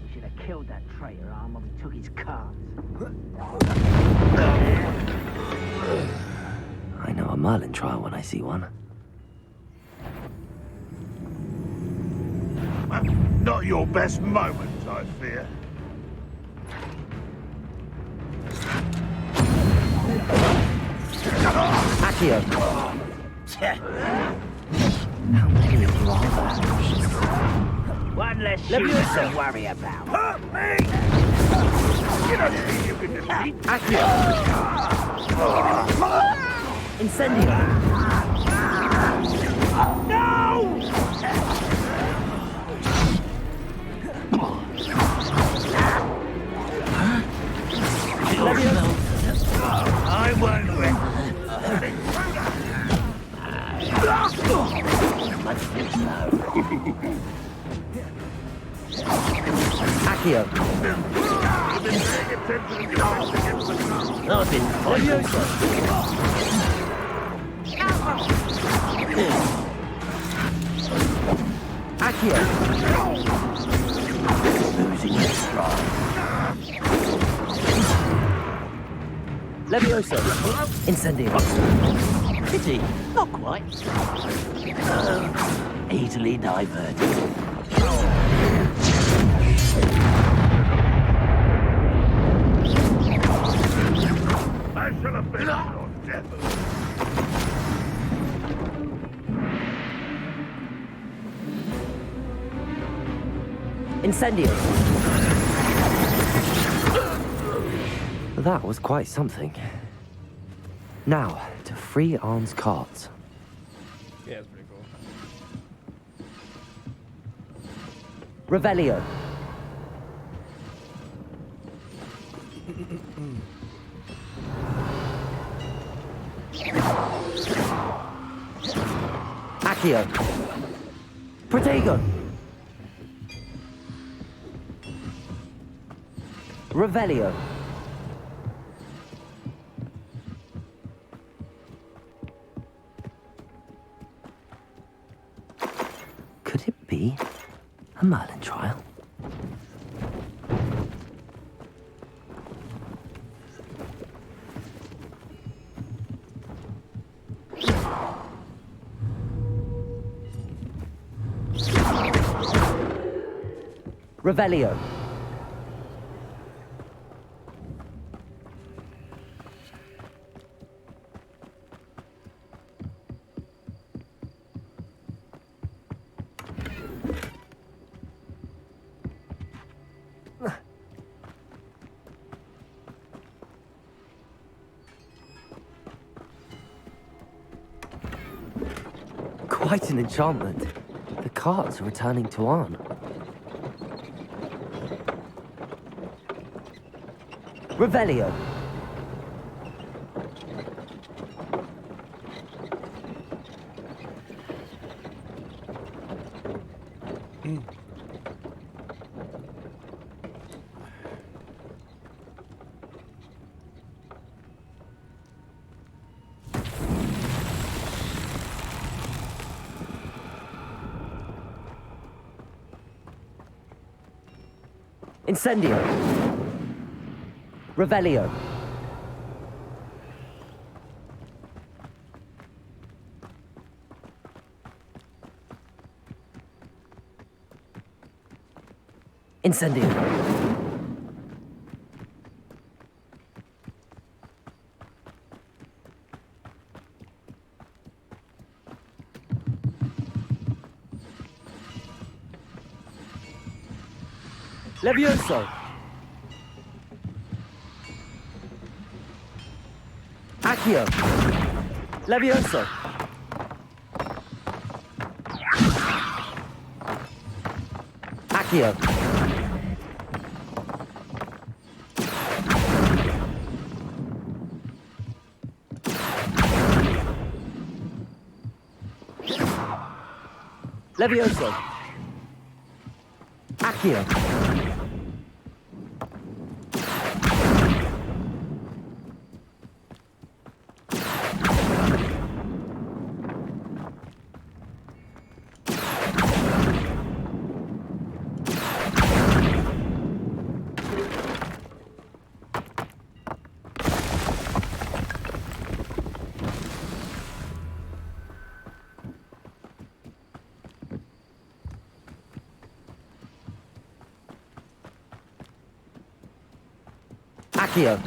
We should have killed that traitor, Arn, when we took his cards.
I know a Merlin trial when I see one.
Not your best moment, I fear.
Accio! How many of you are there?
One less shooter to worry about.
Hurt me! You don't think you can defeat
Accio! Incendio!
No!
Accio.
I've been
Levioso. Accio.
losing your stride.
Levioso. Incendio.
Pity, not quite. Easily diverted.
I shall have been your death.
Incendio. That was quite something. Now, to free Arn's cards.
Yeah, it's pretty cool.
Revelio. Accio. Protego. Revelio. Could it be a Merlin trial? Revelio. Quite an enchantment. The cards are returning to Arn. Revelio. Incendio. Revelio. Incendio. Levioso. Accio. Levioso. Accio. Levioso. Accio. Accio.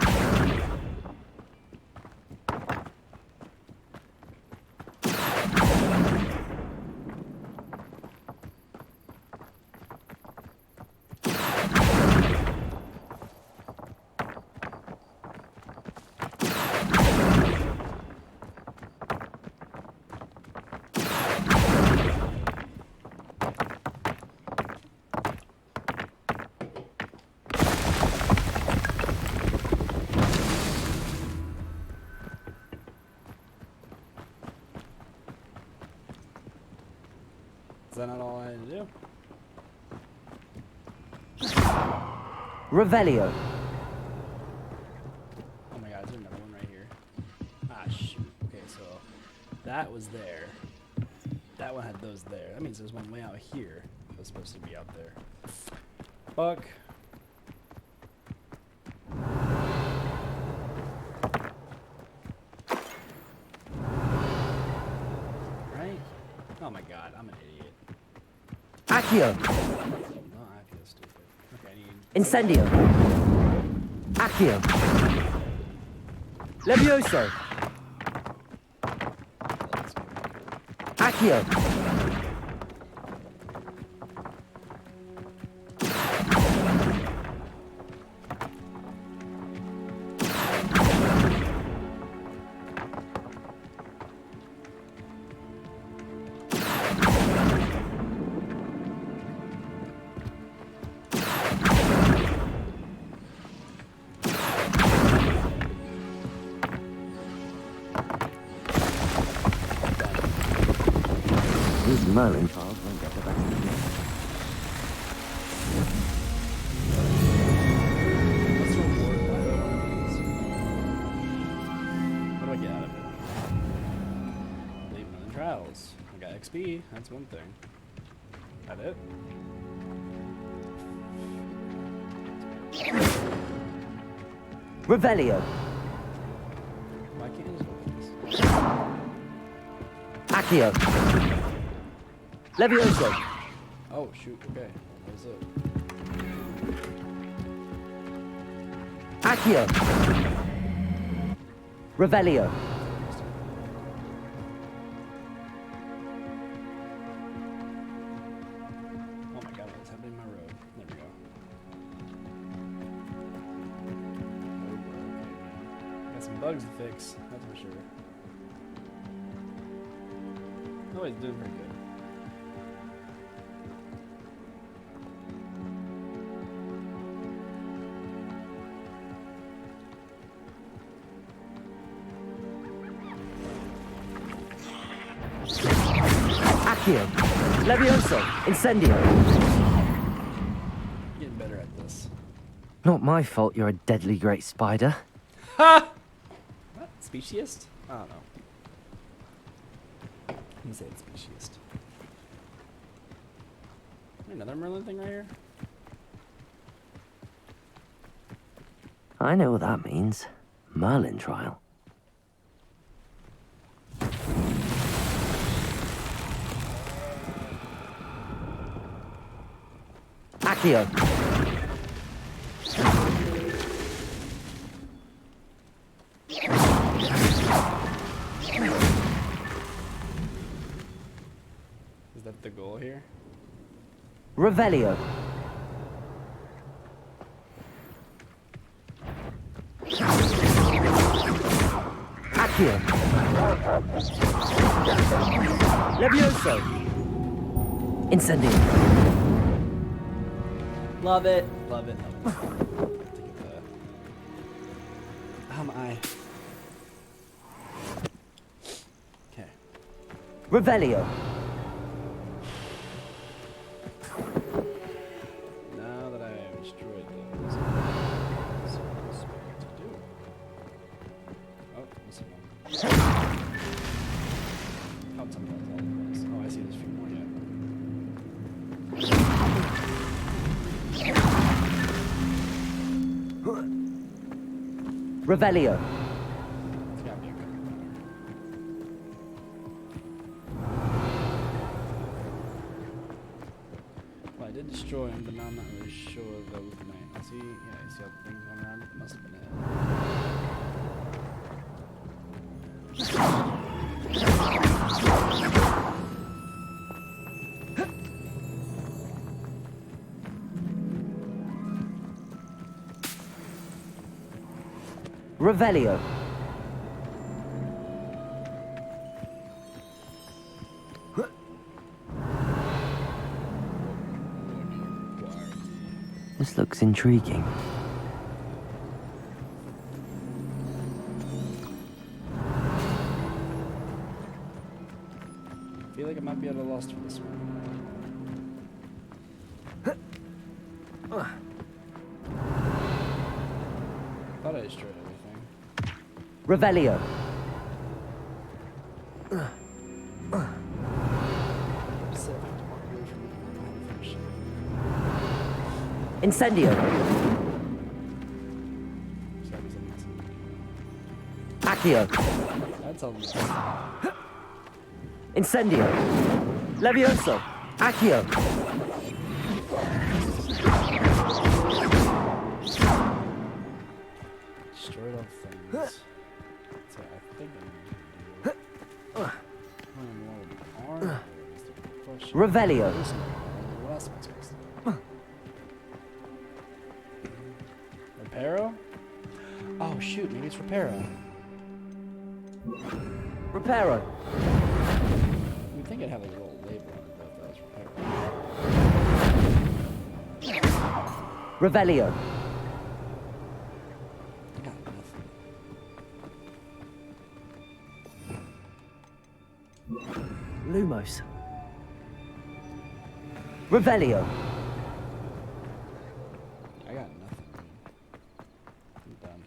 Is that not all I had to do?
Revelio.
Oh my god, is there another one right here? Ah, shoot. Okay, so that was there. That one had those there. That means there's one way out here that was supposed to be out there. Fuck. Right? Oh my god, I'm an idiot.
Accio.
No, I feel stupid. Okay, I need...
Incendio. Accio. Levioso. Accio. These Merlin files won't get the best of me.
What's the reward by one of these? What do I get out of it? Leave Merlin trials. I got XP. That's one thing. That it?
Revelio.
Why can't I just open this?
Accio. Levioso.
Oh shoot, okay. What is it?
Accio. Revelio.
Oh my god, what's happening in my road? There we go. Got some bugs to fix, that's for sure. Oh, he's doing pretty good.
Accio. Levioso. Incendio.
Getting better at this.
Not my fault you're a deadly great spider.
Ha! What? Speciest? I don't know. You say it's speciest. Another Merlin thing right here?
I know what that means. Merlin trial. Accio.
Is that the goal here?
Revelio. Accio. Levioso. Incendio.
Love it. Love it. Love it. How am I? Okay.
Revelio.
Now that I have destroyed those, what's supposed to do? Oh, this one. Oh, it's something else all over this. Oh, I see there's a few more yet.
Revelio.
It's gotta be a couple more. Well, I did destroy him, but now I'm not really sure if that was the night. I see, yeah, I see all the things going around. It must have been it.
Revelio. This looks intriguing.
I feel like I might be at a loss for this one. thought I destroyed everything.
Revelio. Incendio. Accio.
That's all.
Incendio. Levioso. Accio.
Destroyed all things. So I think I'm gonna do
Revelio.
What else am I supposed to do? Reparo? Oh shoot, maybe it's Reparo.
Reparo.
You'd think I'd have like a little label on it, but that was Reparo.
Revelio.
I got nothing.
Lumos. Revelio.
I got nothing, dude. I'm done.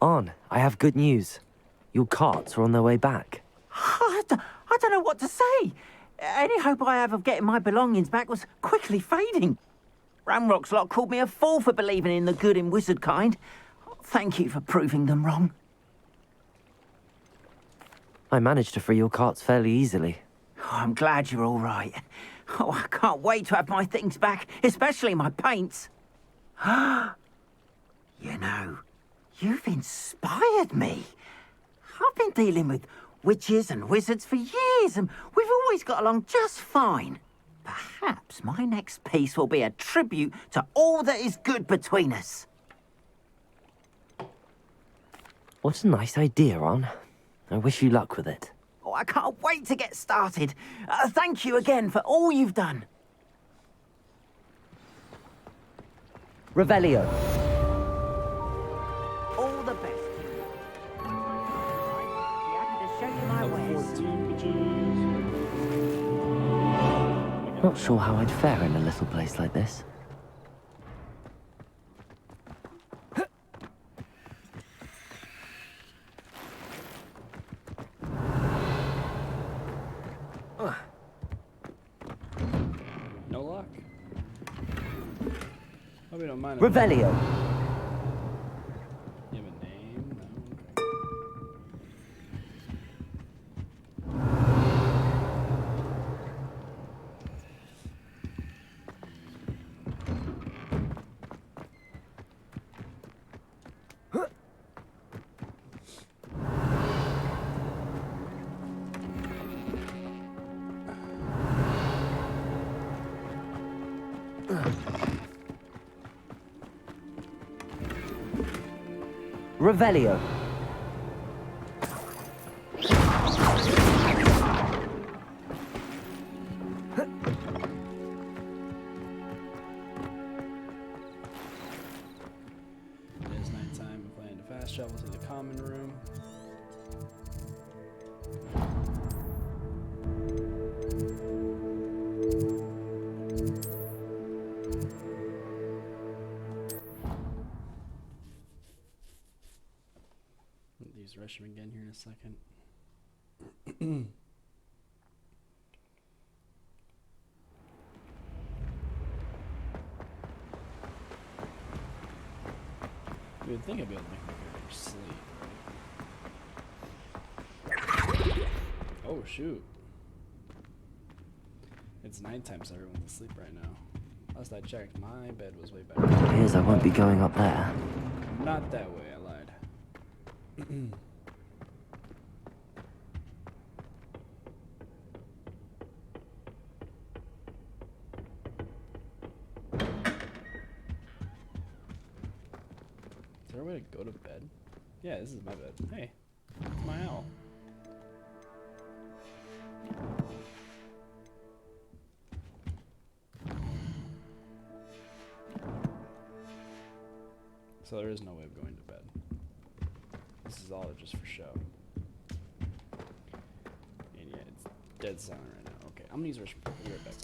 On, I have good news. Your carts are on their way back.
I don't know what to say. Any hope I have of getting my belongings back was quickly fading. Ramrock's lot called me a fool for believing in the good in wizard kind. Thank you for proving them wrong.
I managed to free your carts fairly easily.
Oh, I'm glad you're all right. Oh, I can't wait to have my things back, especially my paints. You know, you've inspired me. I've been dealing with witches and wizards for years, and we've always got along just fine. Perhaps my next piece will be a tribute to all that is good between us.
What a nice idea, On. I wish you luck with it.
Oh, I can't wait to get started. Thank you again for all you've done.
Revelio.
All the best. Be happy to show you my ways.
Not sure how I'd fare in a little place like this.
No luck. Hope you don't mind.
Revelio.
You have a name? No.
Revelio.
It is nighttime. I'm planning to fast travel to the common room. Use the restroom again here in a second. You would think I'd be able to make my character sleep, right? Oh, shoot. It's nighttime, so everyone's asleep right now. Last I checked, my bed was way better.
Appears I won't be going up there.
Not that way, I lied. Is there a way to go to bed? Yeah, this is my bed. Hey, it's my owl. So there is no way of going to bed. This is all just for show. And yeah, it's dead silent right now. Okay, I'm gonna use restroom. I'll be right back.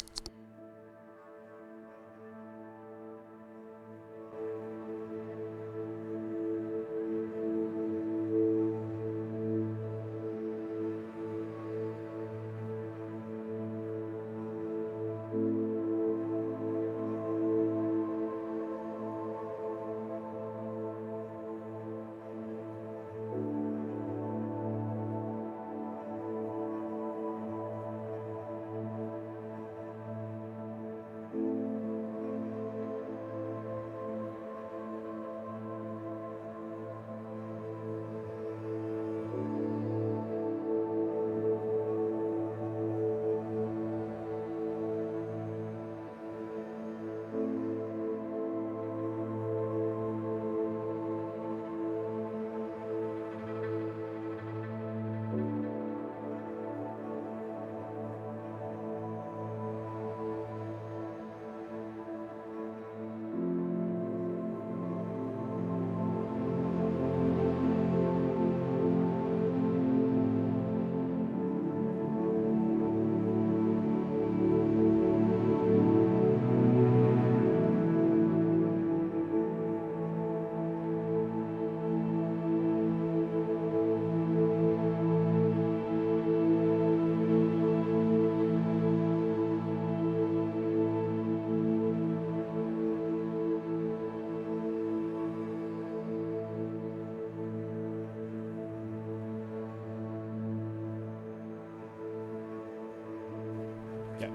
Okay.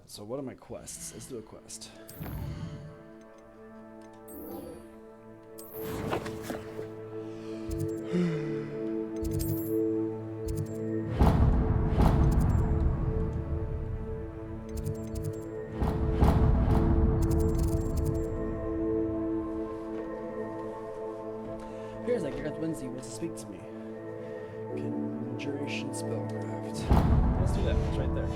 So what are my quests? Let's do a quest. Here's like Gareth Wednesday wants to speak to me. Conjuration spellcraft. Let's do that. It's right there.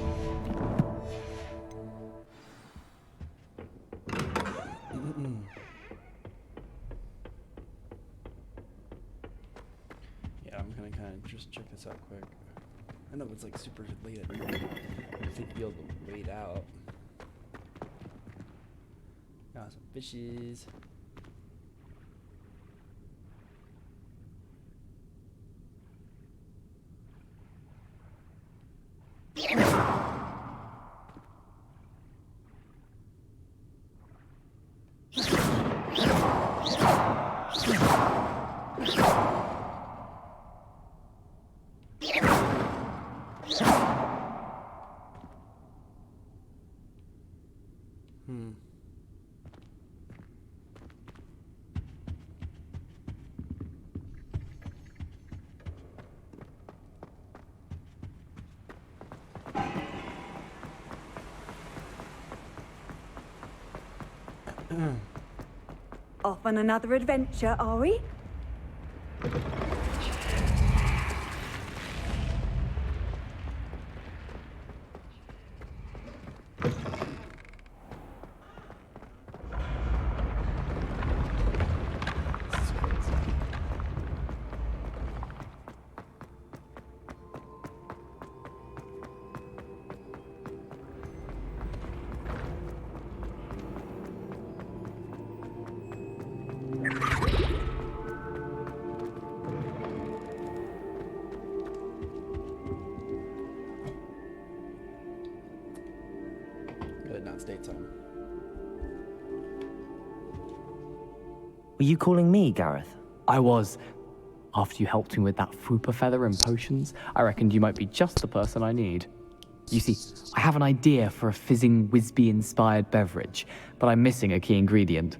Yeah, I'm gonna kind of just check this out quick. I know it's like super late at night. I think you'll be able to wait out. Got some fishes.
Off on another adventure, are we? Good, now it's daytime.
Were you calling me, Gareth?
I was. After you helped me with that fupa feather and potions, I reckoned you might be just the person I need. You see, I have an idea for a fizzing Whizbee-inspired beverage, but I'm missing a key ingredient.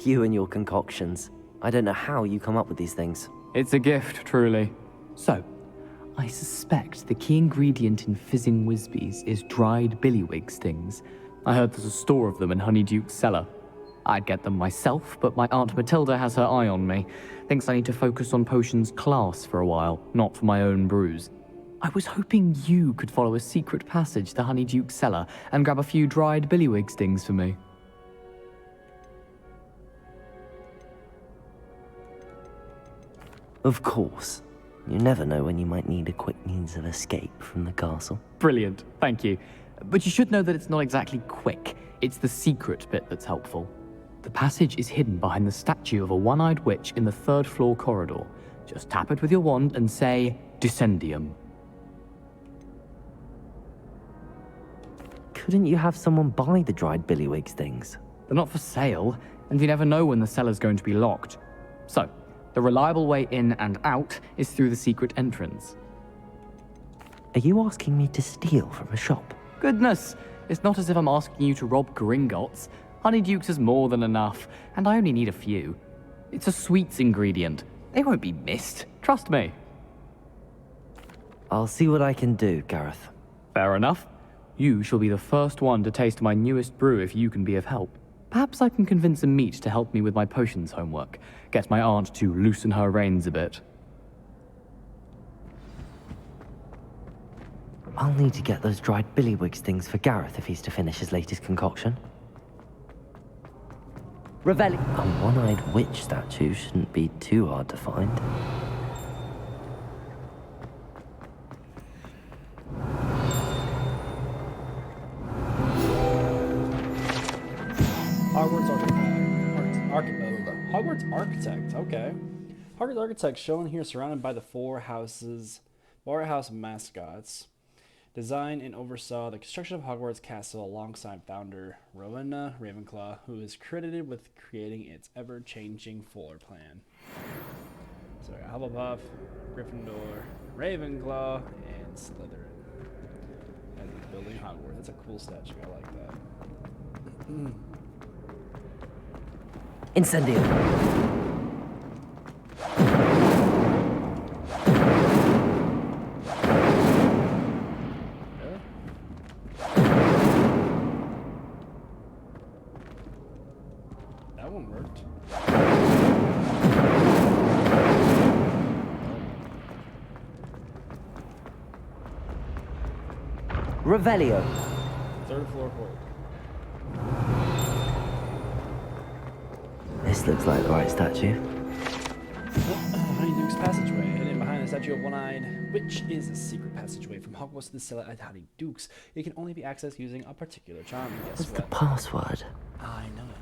You and your concoctions. I don't know how you come up with these things.
It's a gift, truly. So, I suspect the key ingredient in fizzing Whizbees is dried billywig stings. I heard there's a store of them in Honeyduke's cellar. I'd get them myself, but my Aunt Matilda has her eye on me. Thinks I need to focus on potions class for a while, not for my own brews. I was hoping you could follow a secret passage to Honeyduke's cellar and grab a few dried billywig stings for me.
Of course. You never know when you might need a quick means of escape from the castle.
Brilliant, thank you. But you should know that it's not exactly quick. It's the secret bit that's helpful. The passage is hidden behind the statue of a one-eyed witch in the third-floor corridor. Just tap it with your wand and say, Descendium.
Couldn't you have someone buy the dried billywig things?
They're not for sale, and you never know when the cellar's going to be locked. So, the reliable way in and out is through the secret entrance.
Are you asking me to steal from a shop?
Goodness, it's not as if I'm asking you to rob Gringotts. Honeyduke's is more than enough, and I only need a few. It's a sweets ingredient. They won't be missed, trust me.
I'll see what I can do, Gareth.
Fair enough. You shall be the first one to taste my newest brew if you can be of help. Perhaps I can convince a meat to help me with my potions homework. Get my aunt to loosen her reins a bit.
I'll need to get those dried billywig things for Gareth if he's to finish his latest concoction. A one-eyed witch statue shouldn't be too hard to find.
Hogwarts Architect, okay. Hogwarts Architect shown here surrounded by the four house mascots. Designed and oversaw the construction of Hogwarts Castle alongside founder Rowena Ravenclaw, who is credited with creating its ever-changing floor plan. So we got Hufflepuff, Gryffindor, Ravenclaw, and Slytherin. And building Hogwarts. That's a cool statue. I like that.
Incendium.
That one worked.
Revelio.
Third floor hold.
This looks like the right statue.
Honeyduke's passageway. Hidden behind the statue of one-eyed witch is a secret passageway from Hogwarts to the cellar at Honeyduke's. It can only be accessed using a particular charm. Guess
What's
what?
the password?
I know it.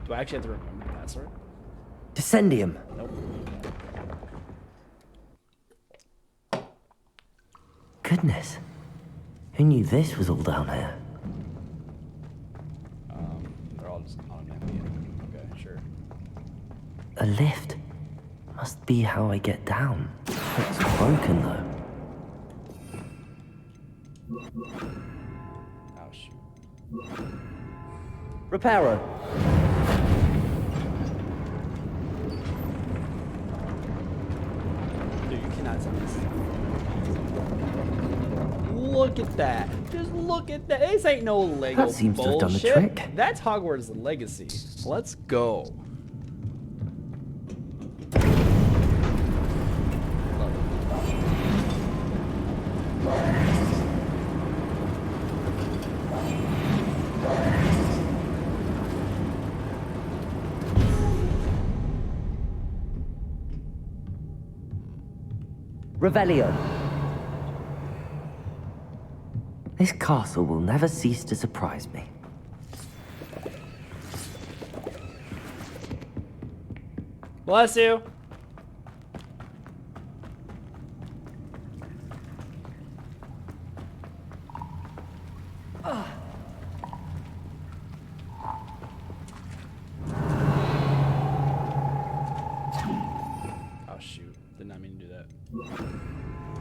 Do I actually have to remember the password?
Descendium.
Nope.
Goodness. Who knew this was all down here?
They're all just automatically in. Okay, sure.
A lift. Must be how I get down. It's broken though.
Oh shoot.
Reparo.
Dude, you cannot tell this. Look at that. Just look at that. This ain't no Lego
That seems to have done the
bullshit.
trick.
That's Hogwarts Legacy. Let's go.
Revelio. This castle will never cease to surprise me.
Bless you.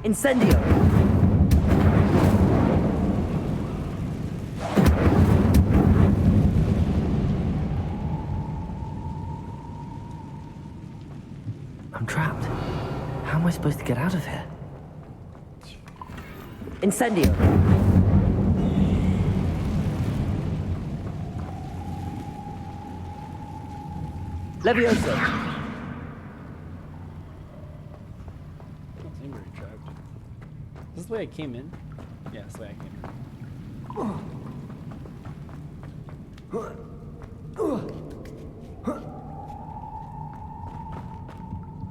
Incendio! I'm trapped. How am I supposed to get out of here? Incendio! Levioso!
Don't seem very trapped. Is this the way I came in? Yeah, this is the way I came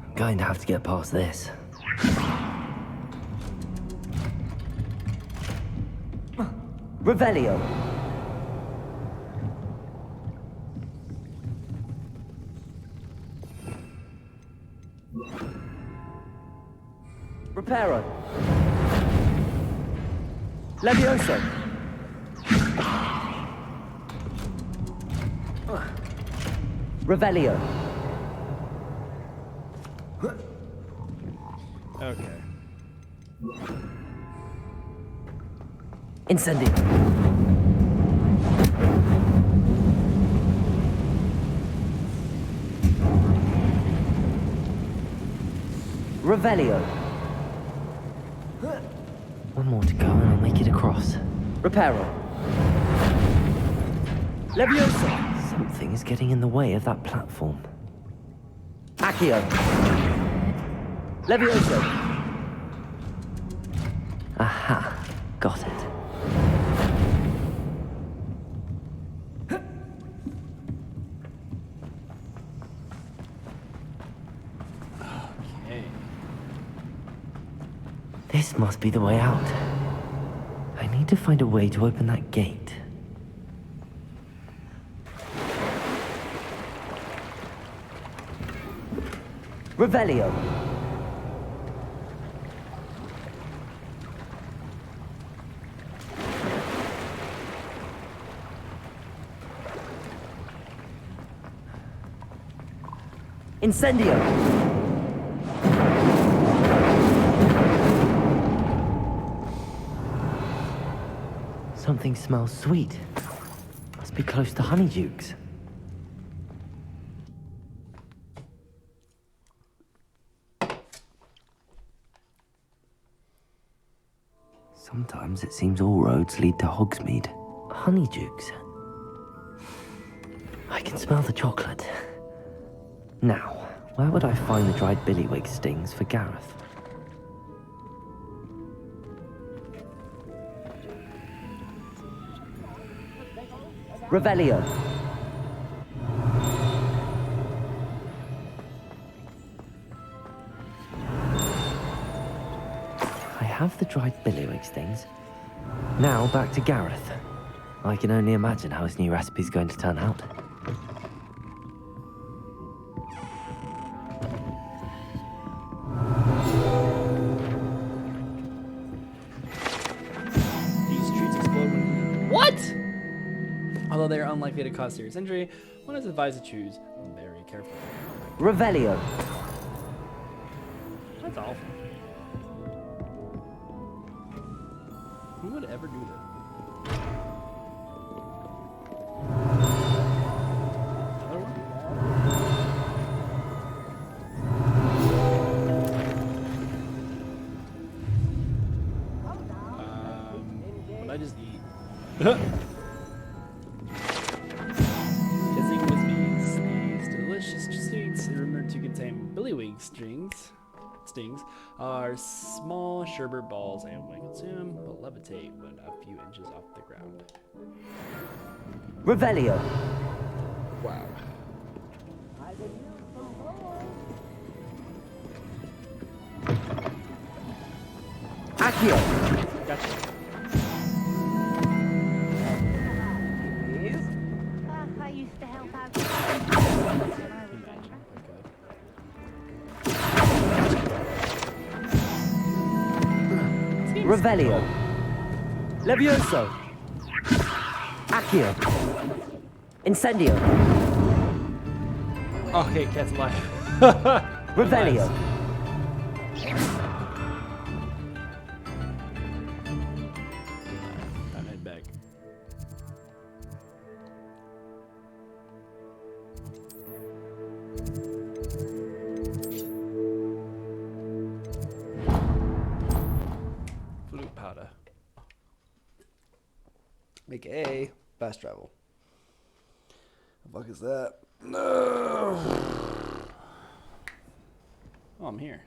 I'm going to have to get past this. Revelio! Reparo! Levioso! Revelio!
Okay.
Incendio! Revelio! One more to go and I'll make it across. Reparo! Leviosa! Something is getting in the way of that platform. Accio! Levioso! Aha! Got it.
Okay.
This must be the way out. I need to find a way to open that gate. Revelio! Incendio! Something smells sweet. Must be close to Honeydukes. Sometimes it seems all roads lead to Hogsmeade. Honeydukes. I can smell the chocolate. Now, where would I find the dried billywig stings for Gareth? Revelio! I have the dried billywig stings. Now back to Gareth. I can only imagine how his new recipe's going to turn out.
These treats explode when... What? Although they are unlikely to cause serious injury, one is advised to choose very carefully.
Revelio!
That's awful. Who would ever do that? What I just eat? Fizzing with bees. These delicious sweets, rumored to contain billywig stings, are small sherbet balls and when consumed will levitate when a few inches off the ground.
Revelio!
Wow.
Accio!
Gotcha.
I used to help out.
Revelio! Levioso! Accio! Incendio!
Okay, cat's alive.
Revelio!
Flute powder. AKA fast travel. The fuck is that? No. Oh, I'm here.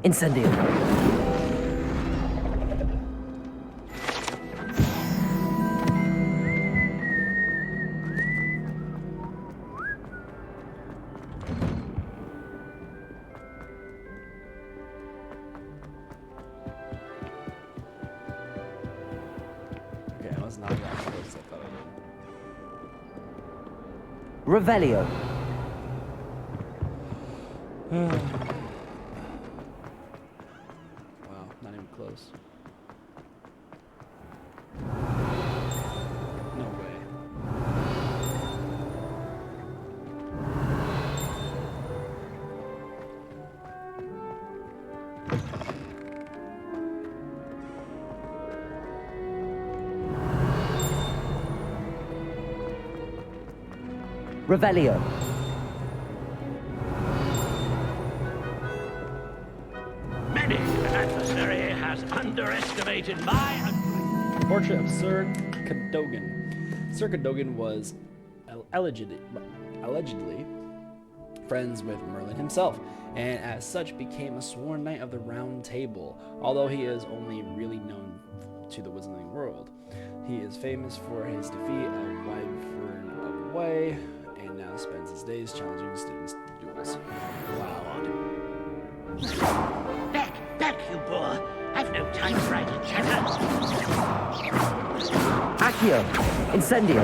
Incendio.
Okay, I was not that close as I thought I
Revelio.
would. Wow, not even close. No way.
Revelio.
Many an adversary has underestimated my...
Portrait of Sir Cadogan. Sir Cadogan was allegedly friends with Merlin himself, and as such became a sworn knight of the Round Table, although he is only really known to the wizarding world. He is famous for his defeat of Wyvern of Way, and now spends his days challenging students to duels. Wow.
Back, you boor! I've no time for idle chatter.
Accio. Incendio.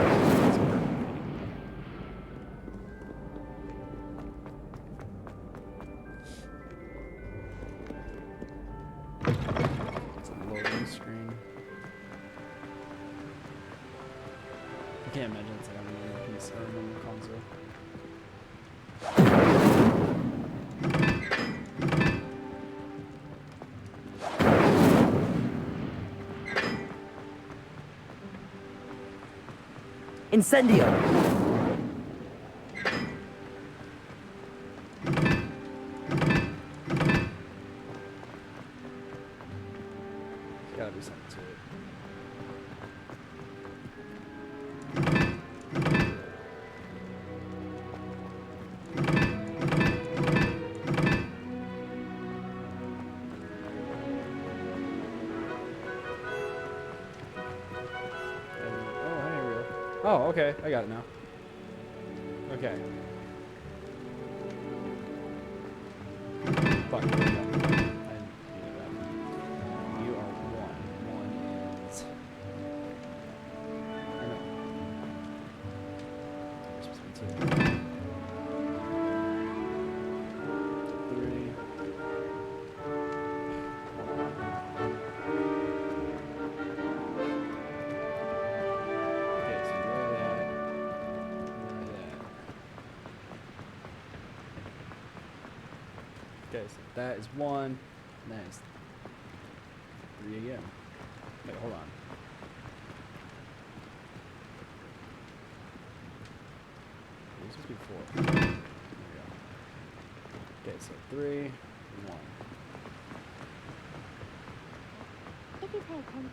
It's a loading screen. I can't imagine it's like on a piece or a console.
Incendio.
Gotta be something to it. Oh, okay. I got it now. Okay. Fuck. I didn't do that. You are one. One is... Or no. It's supposed to be two. 3. Okay, so where that? Where that? Okay, so that is 1, and that is 3 again. Wait, hold on. This supposed to be 4. There we go. Okay, so 3, 1.
If you pay attention.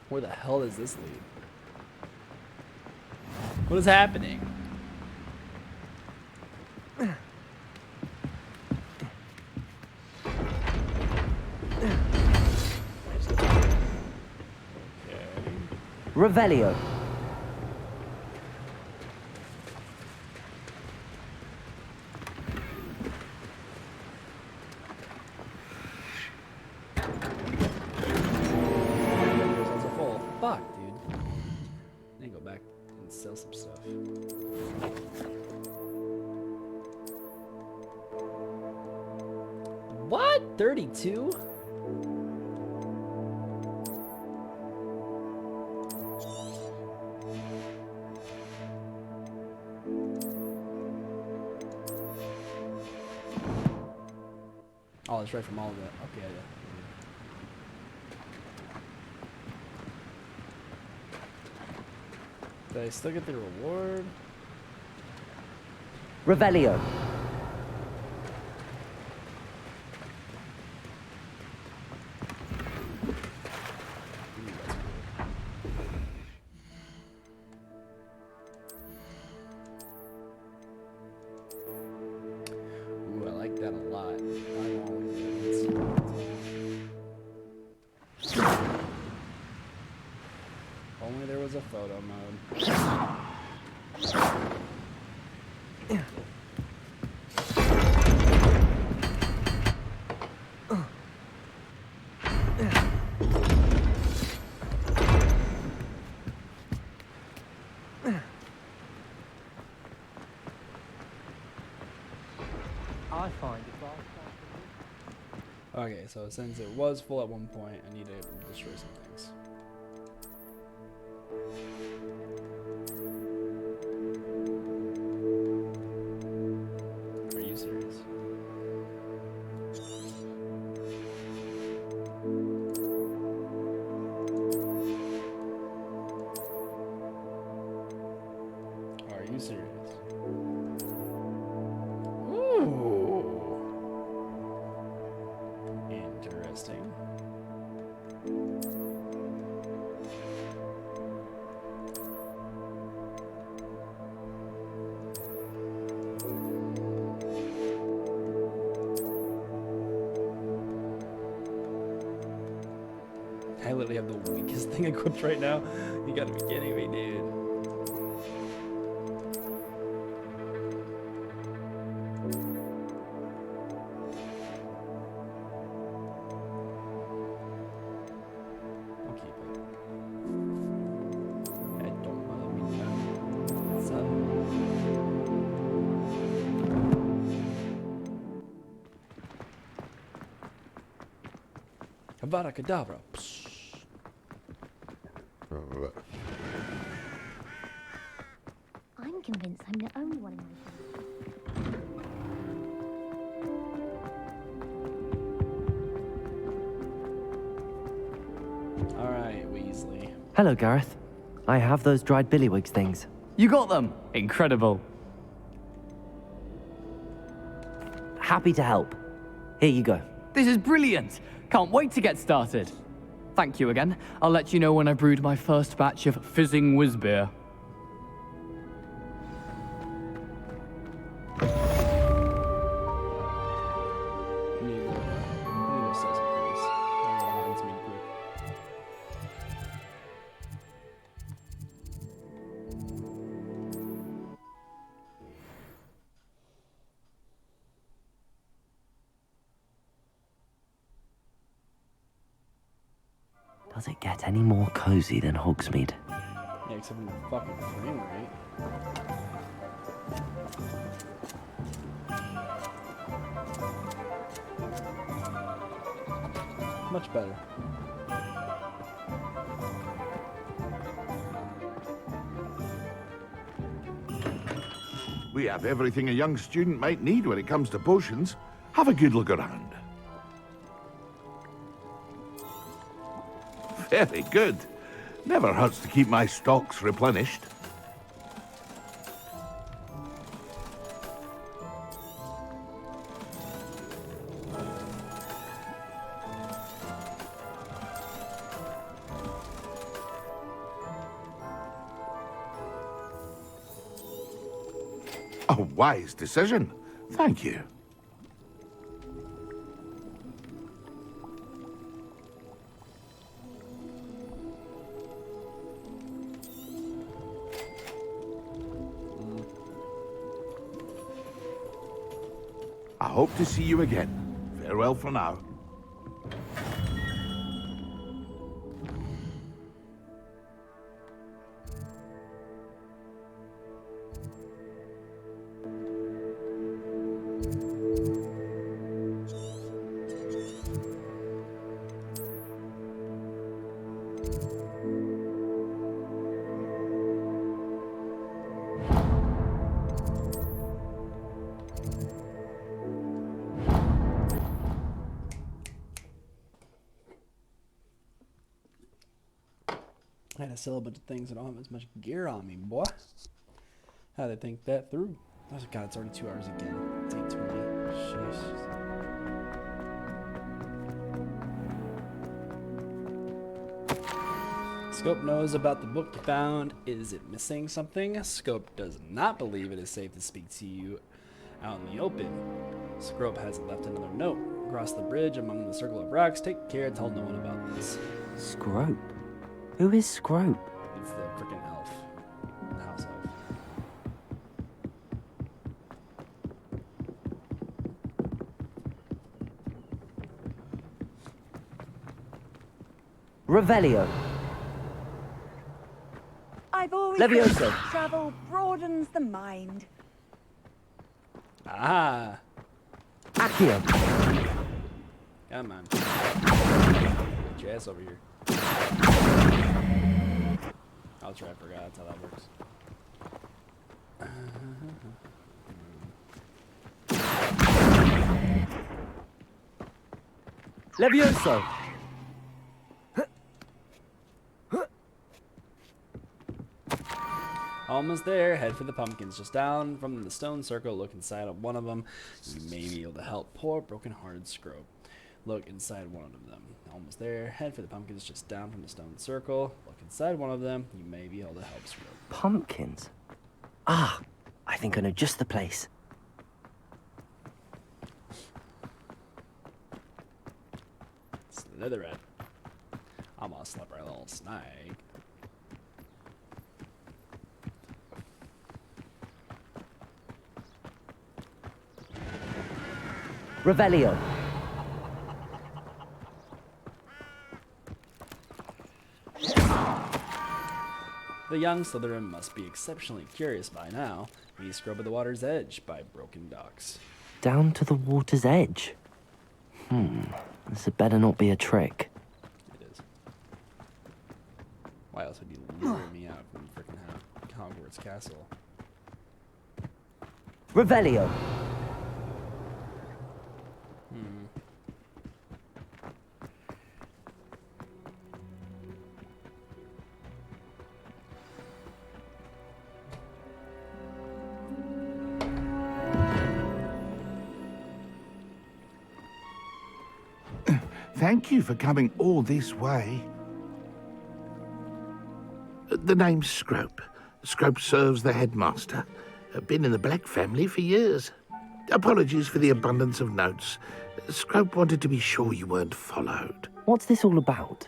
Where the hell does this lead? What is happening?
Revelio.
Those are full. Fuck, dude. I need to go back and sell some stuff. What? 32? Oh, it's right from all of it. Okay, yeah. Did I still get the reward?
Revelio.
Ooh, I like that a lot. Only there was a photo mode.
I find it
Okay, so since it was full at one point, I need to destroy some things. Are you serious? Are you serious? Ooh. Interesting. I literally have the weakest thing equipped right now. You gotta be kidding me, dude. I'll keep it. I don't want to be done. What's up? Avada Kedavra.
I'm convinced I'm the only one in my family.
Alright, Weasley.
Hello, Gareth. I have those dried billywigs things.
You got them! Incredible.
Happy to help. Here you go.
This is brilliant! Can't wait to get started. Thank you again. I'll let you know when I brewed my first batch of fizzing whiz beer.
Does it get any more cozy than Hogsmeade?
Yeah, except for the fucking frame rate. Much better.
We have everything a young student might need when it comes to potions. Have a good look around. Very good. Never hurts to keep my stocks replenished. A wise decision. Thank you. I hope to see you again. Farewell for now.
I had to sell a bunch of things. I don't have as much gear on me, boy. How did I think that through? Oh, God, it's already 2 hours again. It's 8:20. Jeez. Scope knows about the book you found. Is it missing something? Scope does not believe it is safe to speak to you out in the open. Scope has left another note. Across the bridge among the circle of rocks. Take care, tell no one about this.
Scrope? Who is Scrope?
It's the freaking elf. The house elf.
Revelio.
I've always
Levioso.
heard travel broadens the mind.
Ah.
Accio.
Come on. Get your ass over here. I'll try. I forgot. That's how that works.
Levioso.
Almost there. Head for the pumpkins. Just down from the stone circle. Look inside of one of them. You may be able to help poor broken-hearted Scrope. Look inside one of them. Almost there. Head for the pumpkins. Just down from the stone circle. Look inside one of them. You may be able to help Scrope.
Pumpkins? Ah, I think I know just the place.
Slytherin. I'm a slippery little snake.
Revelio.
The young Slytherin must be exceptionally curious by now. We scrub at the water's edge by broken docks.
Down to the water's edge. This had better not be a trick.
It is. Why else would you lure me out from freaking Hogwarts Castle?
Revelio.
Thank you for coming all this way. The name's Scrope. Scrope serves the headmaster. Been in the Black family for years. Apologies for the abundance of notes. Scrope wanted to be sure you weren't followed.
What's this all about?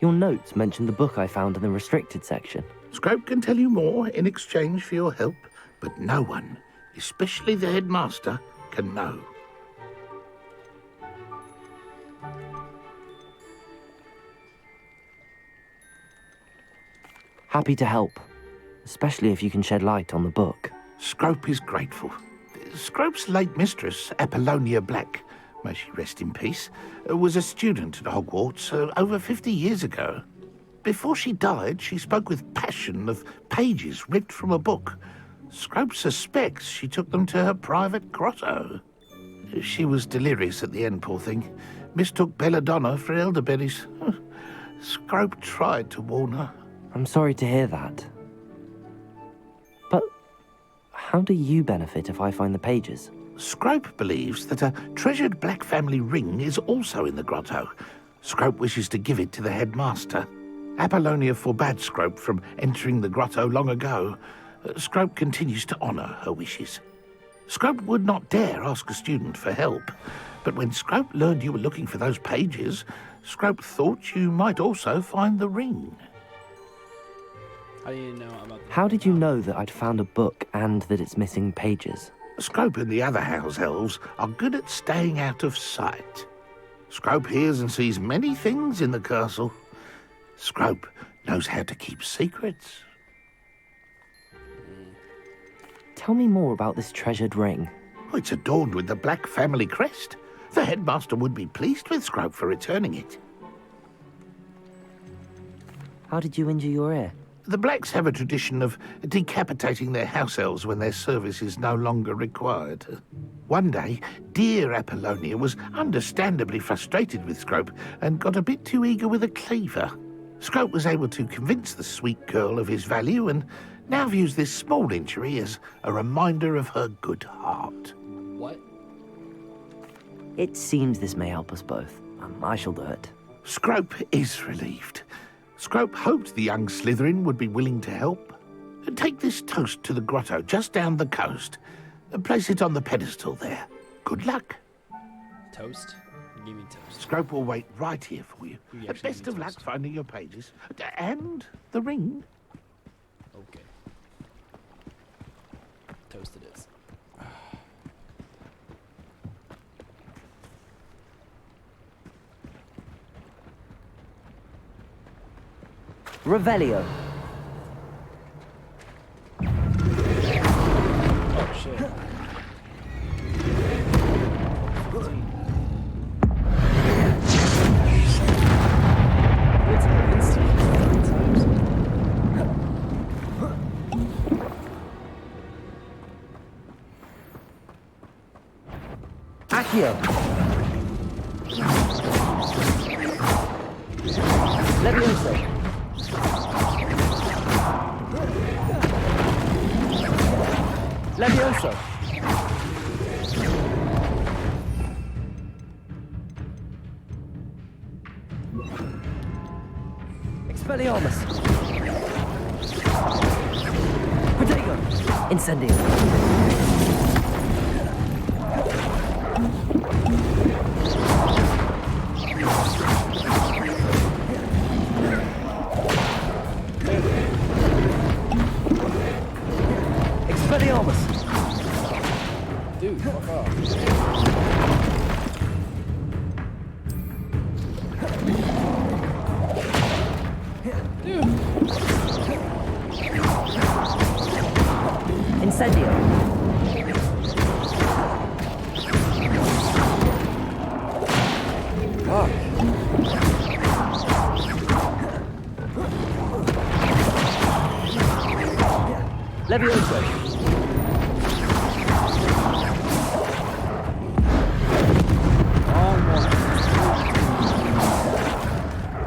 Your notes mentioned the book I found in the restricted section.
Scrope can tell you more in exchange for your help, but no one, especially the headmaster, can know.
Happy to help, especially if you can shed light on the book.
Scrope is grateful. Scrope's late mistress, Apollonia Black, may she rest in peace, was a student at Hogwarts over 50 years ago. Before she died, she spoke with passion of pages ripped from a book. Scrope suspects she took them to her private grotto. She was delirious at the end, poor thing. Mistook belladonna for elderberries. Scrope tried to warn her.
I'm sorry to hear that. But how do you benefit if I find the pages?
Scrope believes that a treasured Black family ring is also in the grotto. Scrope wishes to give it to the headmaster. Apollonia forbade Scrope from entering the grotto long ago. Scrope continues to honour her wishes. Scrope would not dare ask a student for help, but when Scrope learned you were looking for those pages, Scrope thought you might also find the ring.
How did you know that I'd found a book and that it's missing pages?
Scrope and the other house elves are good at staying out of sight. Scrope hears and sees many things in the castle. Scrope knows how to keep secrets.
Tell me more about this treasured ring.
It's adorned with the Black family crest. The headmaster would be pleased with Scrope for returning it.
How did you injure your ear?
The Blacks have a tradition of decapitating their house elves when their service is no longer required. One day, dear Apollonia was understandably frustrated with Scrope and got a bit too eager with a cleaver. Scrope was able to convince the sweet girl of his value and now views this small injury as a reminder of her good heart.
What?
It seems this may help us both. I shall do it.
Scrope is relieved. Scrope hoped the young Slytherin would be willing to help. Take this toast to the grotto just down the coast and place it on the pedestal there. Good luck.
Toast? Give me toast.
Scrope will wait right here for you. Best of luck finding your pages. And the ring.
Okay. Toast it is.
Revelio.
Oh, shit.
Accio. Levioso. Levioso. Expelliarmus. Protego. Incendio. Expelliarmus.
Dude, fuck off.
Incendio.
Fuck.
Levioso.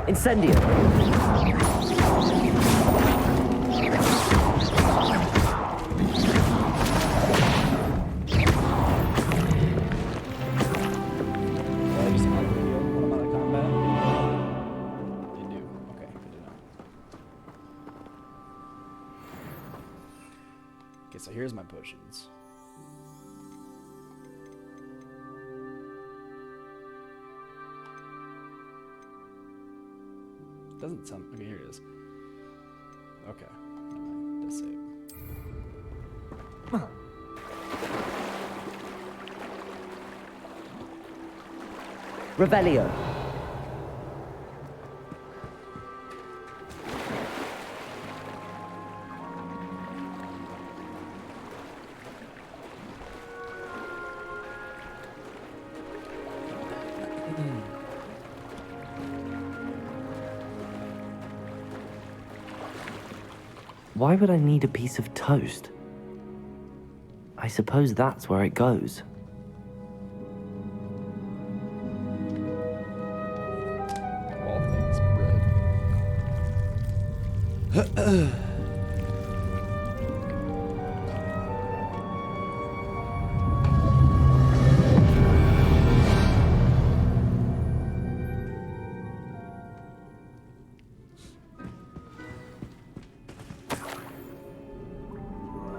Incendio.
Okay, so here's my potions. Doesn't sound okay. Here it is. Okay, never mind. Just save.
Revelio. Why would I need a piece of toast? I suppose that's where it goes.
All things bread.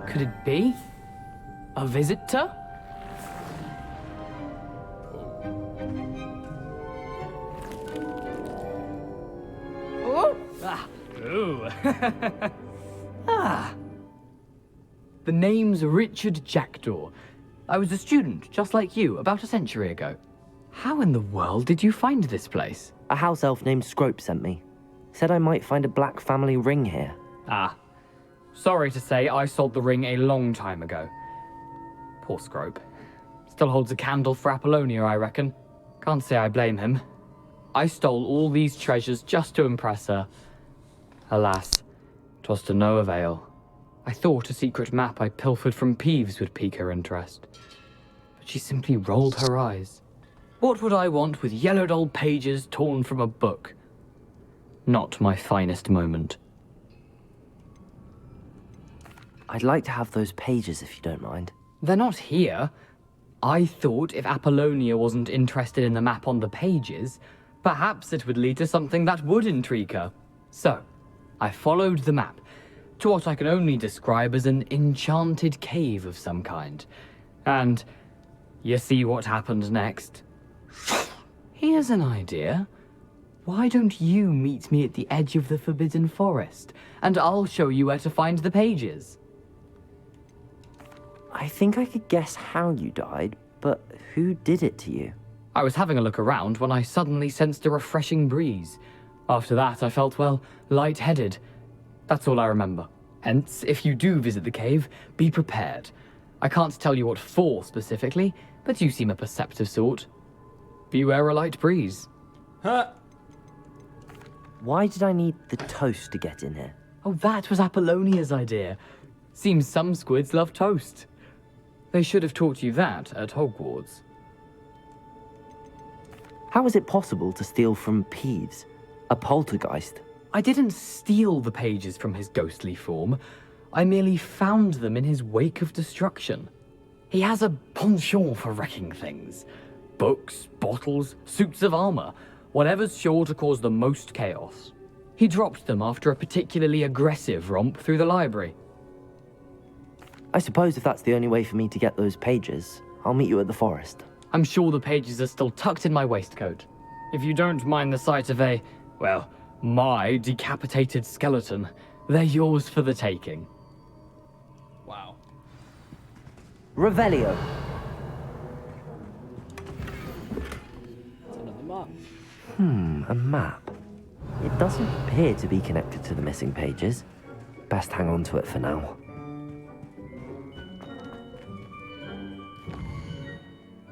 Could it be? A visitor? Oh! Ah! Ooh! Ah! The name's Richard Jackdaw. I was a student, just like you, about a century ago. How in the world did you find this place?
A house elf named Scrope sent me. Said I might find a black family ring here.
Ah. Sorry to say, I sold the ring a long time ago. Poor Scrope. Still holds a candle for Apollonia, I reckon. Can't say I blame him. I stole all these treasures just to impress her. Alas, 'twas to no avail. I thought a secret map I pilfered from Peeves would pique her interest. But she simply rolled her eyes. What would I want with yellowed old pages torn from a book? not my finest moment.
I'd like to have those pages if you don't mind.
They're not here. I thought if Apollonia wasn't interested in the map on the pages, perhaps it would lead to something that would intrigue her. So, I followed the map to what I can only describe as an enchanted cave of some kind. And you see what happened next? Here's an idea. Why don't you meet me at the edge of the Forbidden Forest, and I'll show you where to find the pages?
I think I could guess how you died, but who did it to you?
I was having a look around when I suddenly sensed a refreshing breeze. After that, I felt, well, lightheaded. That's all I remember. Hence, if you do visit the cave, be prepared. I can't tell you what for specifically, but you seem a perceptive sort. Beware a light breeze.
Huh?
Why did I need the toast to get in here?
Oh, that was Apollonia's idea. Seems some squids love toast. They should have taught you that at Hogwarts.
How is it possible to steal from Peeves, a poltergeist?
I didn't steal the pages from his ghostly form. I merely found them in his wake of destruction. He has a penchant for wrecking things. Books, bottles, suits of armor, whatever's sure to cause the most chaos. He dropped them after a particularly aggressive romp through the library.
I suppose if that's the only way for me to get those pages, I'll meet you at the forest.
I'm sure the pages are still tucked in my waistcoat. If you don't mind the sight of a, well, my decapitated skeleton, they're yours for the taking.
Wow.
Revelio.
That's another map.
A map. It doesn't appear to be connected to the missing pages. Best hang on to it for now.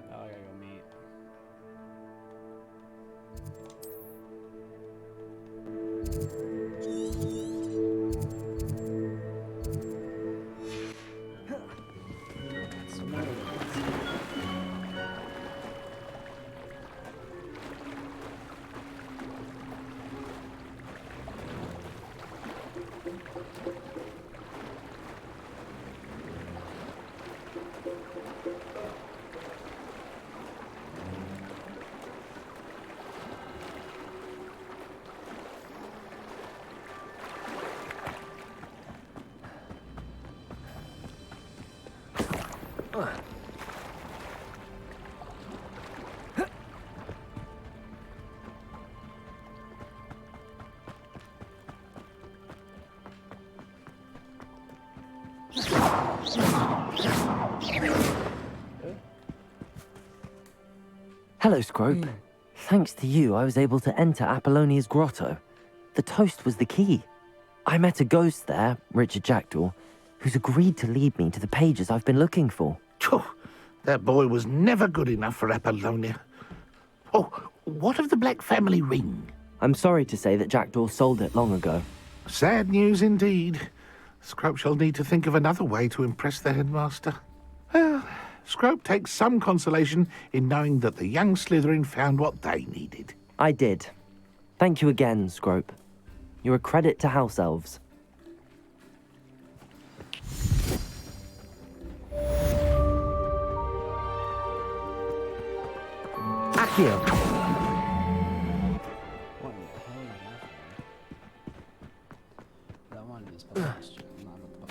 Oh, I gotta go meet. What's the matter with this?
Hello, Scrope. Thanks to you, I was able to enter Apollonia's grotto. The toast was the key. I met a ghost there, Richard Jackdaw, who's agreed to lead me to the pages I've been looking for.
Phew, that boy was never good enough for Apollonia. Oh, what of the Black family ring?
I'm sorry to say that Jackdaw sold it long ago.
Sad news indeed. Scrope shall need to think of another way to impress the headmaster. Well, Scrope takes some consolation in knowing that the young Slytherin found what they needed.
I did. Thank you again, Scrope. You're a credit to house elves. Accio.
What the hell is that for? That one is published. Not a book.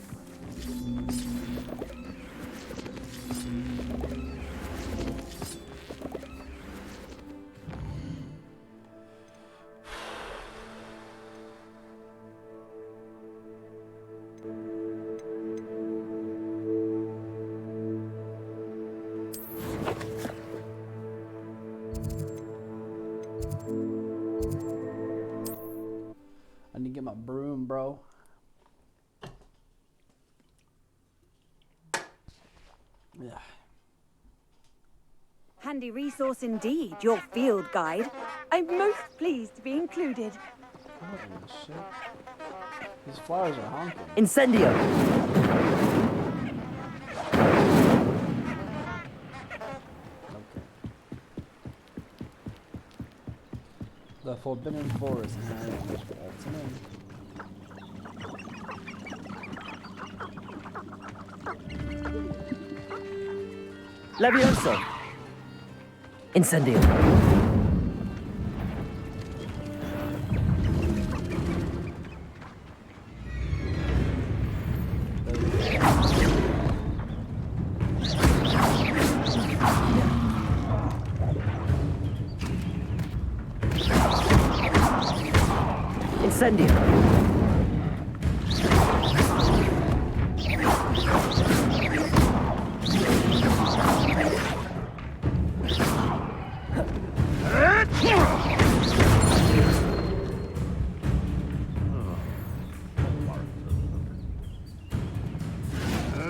I need to get my broom, bro. Yeah.
Handy resource indeed, your field guide. I'm most pleased to be included.
What in the shit? These flowers are honking.
Incendio.
The Forbidden Forest is my ultimate.
Levioso! Incendio! Incendio!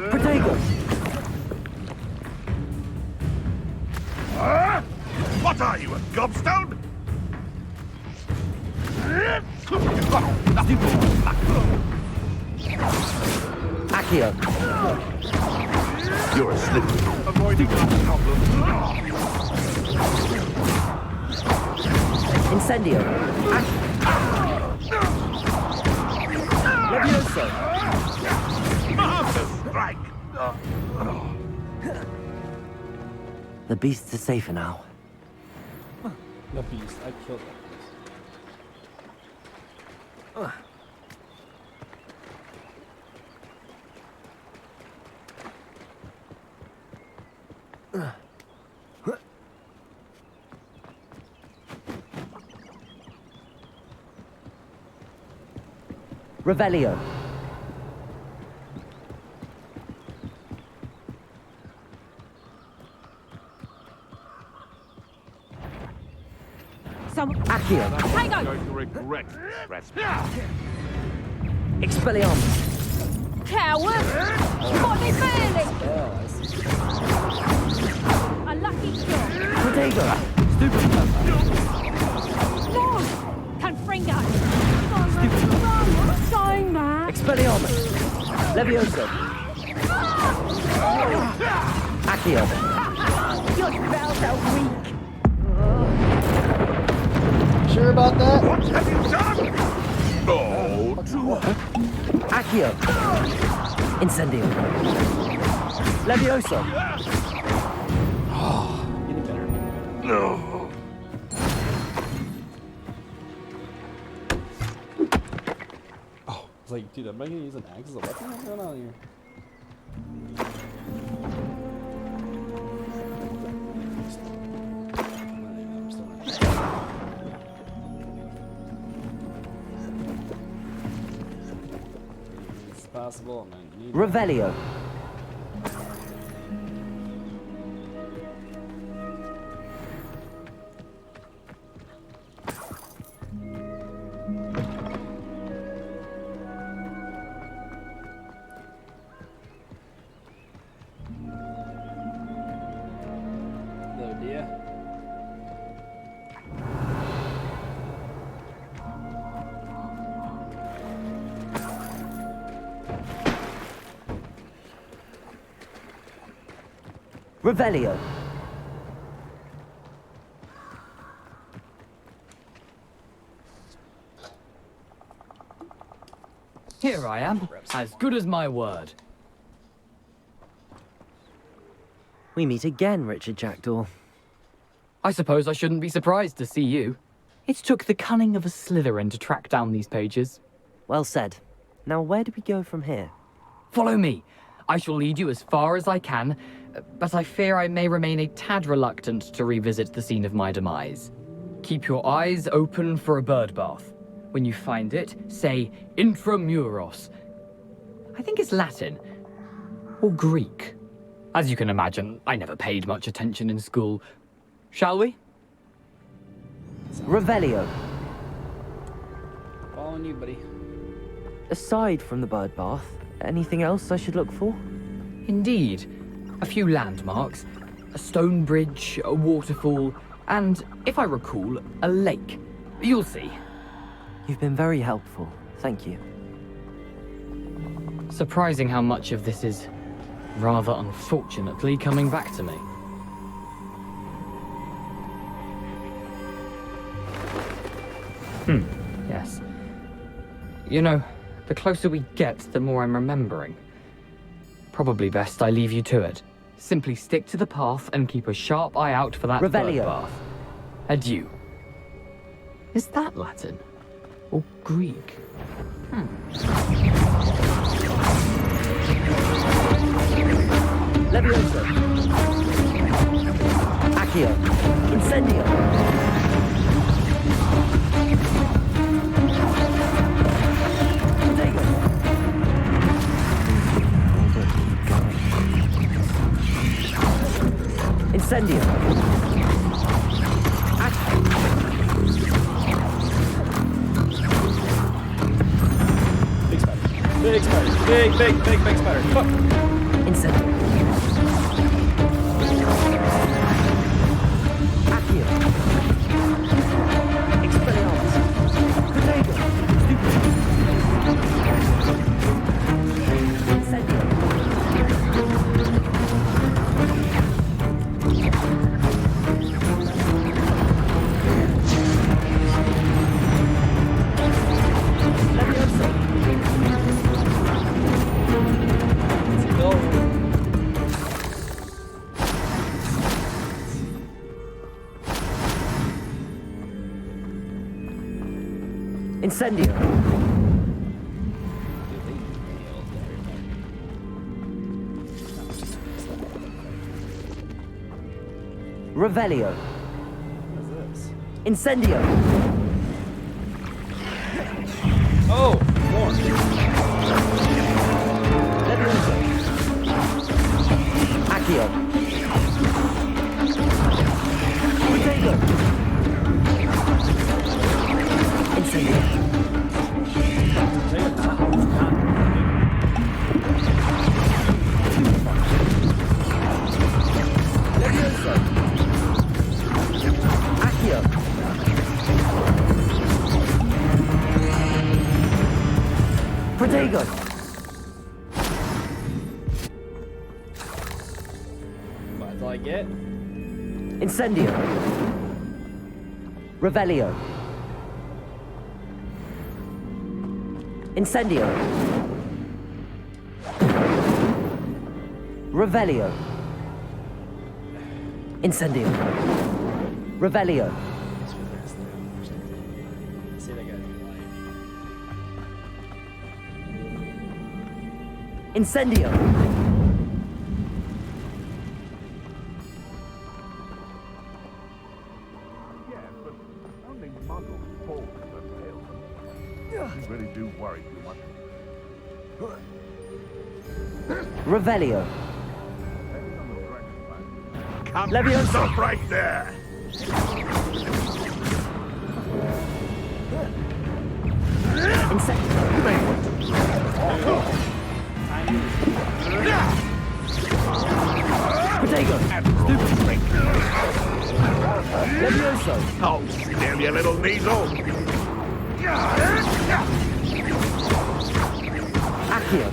Protego!
What are you, a gobstone?
Accio!
You're a Slytherin. Avoiding our problems.
Incendio! Levioso!
Master strike!
The beasts are safer now.
The beast. I killed that beast.
Revelio. Accio.
Going to regret this.
Expelliarmus.
Coward! What is failing? A lucky shot.
Protego.
Lord! Confringo! Dying man!
Expelliarmus. Levioso. Accio.
Your spells are weak.
Sure about that?
What have you done? Oh,
Accio. Incendio. Levioso.
Getting better.
no.
Oh, I was like, dude, am I gonna use an axe as a weapon? What's going on here? I'm still not sure. It's possible. I might need
Revelio.
Hello, dear.
Revelio.
Here I am, as good as my word.
We meet again, Richard Jackdaw.
I suppose I shouldn't be surprised to see you. It took the cunning of a Slytherin to track down these pages.
Well said. Now where do we go from here?
Follow me. I shall lead you as far as I can, but I fear I may remain a tad reluctant to revisit the scene of my demise. Keep your eyes open for a bird bath. When you find it, say intramuros. I think it's Latin. Or Greek. As you can imagine, I never paid much attention in school. Shall we?
Revelio.
Following you, buddy.
Aside from the bird bath, anything else I should look for?
Indeed. A few landmarks, a stone bridge, a waterfall, and, if I recall, a lake. You'll see.
You've been very helpful. Thank you.
Surprising how much of this is, rather unfortunately, coming back to me.
Yes. You know, the closer we get, the more I'm remembering. Probably best I leave you to it. Simply stick to the path and keep a sharp eye out for that bird
Revelio.
bath. Adieu. Is that Latin? Or Greek?
Levioso. Accio. Incendio. Protego. Incendio.
Big spider. Big spider. Fuck.
Incendio. Accio. Expelliarmus. Protego. Incendio. Levioso. Incendio. Revelio.
What is this?
Incendio.
Oh, more.
Levioso. Accio. Protego. Incendio. Levioso. Accio. Protego.
That's all I get.
Incendio. Revelio. Incendio. Revelio. Incendio. Revelio.
See that guy.
Incendio.
Only muggles fall to the tail. You really do worry too much.
Revelio.
Come
Levioso.
stop right there!
Protego. Levioso.
Oh, damn you little weasel!
Accio.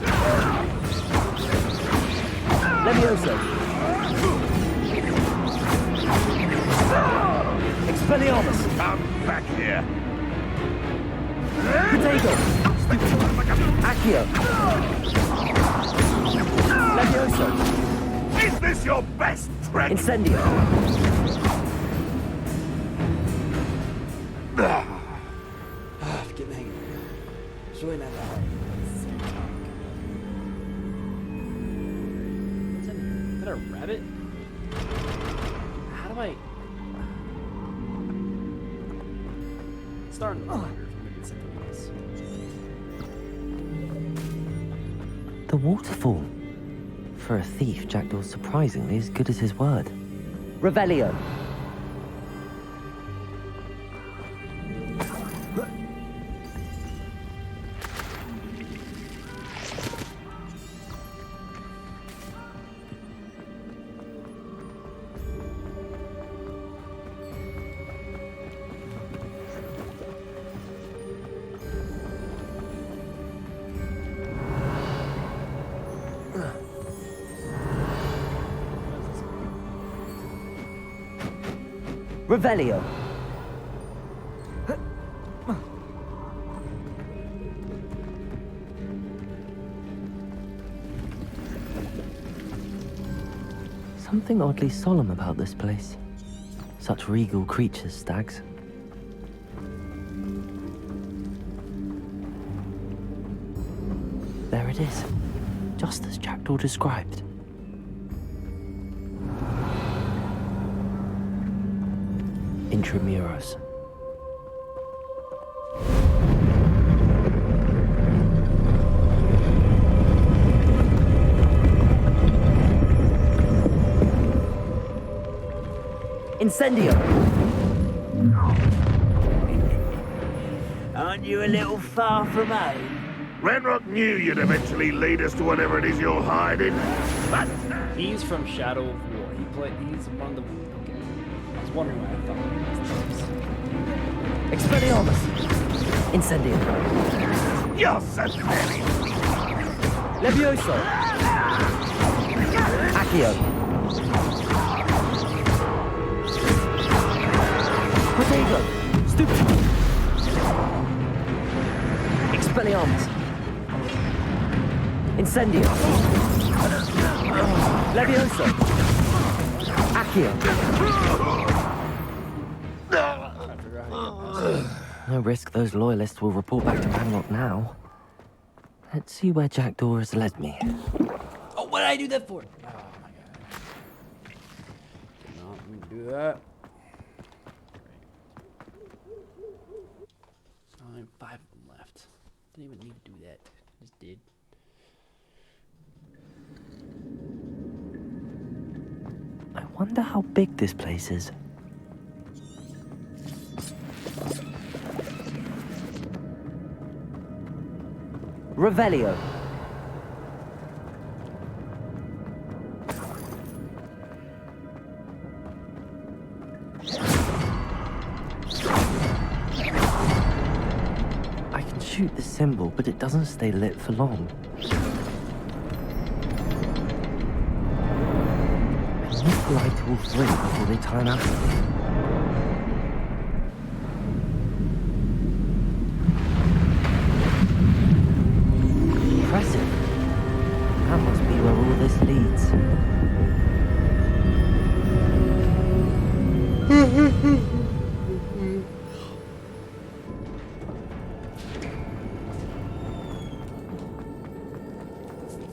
Levioso. Expelliarmus.
Come back here!
Protego. Accio. Levioso.
Is this your best trick?
Incendio.
Get the hang of it. It's really not that hard. Is that a rabbit? How do I... It's starting to wonder if maybe it's something else.
The waterfall. For a thief, Jackdaw's surprisingly as good as his word. Revelio. Revelio. something oddly solemn about this place. Such regal creatures, stags. There it is, just as Jackdaw described. Intramuros. Incendio!
Aren't you a little far from home?
Renrock knew you'd eventually lead us to whatever it is you're hiding. But
He's from Shadow of War. He's one of the... Okay. I was wondering why I thought he was
Expelliarmus! Incendio!
you're so very...
Levioso! Accio! Protego! Stupid! Expelliarmus! Incendio! Levioso! Accio! No risk those loyalists will report back to Ranrock now. Let's see where Jackdaw has led me.
Oh, what did I do that for? Oh my god. Did not mean to do that. Only 5 of them left. Didn't even need to do that. Just did.
I wonder how big this place is. Revelio. I can shoot the symbol, but it doesn't stay lit for long. I need to light all 3 before they time out. Impressive. That must be where all this leads.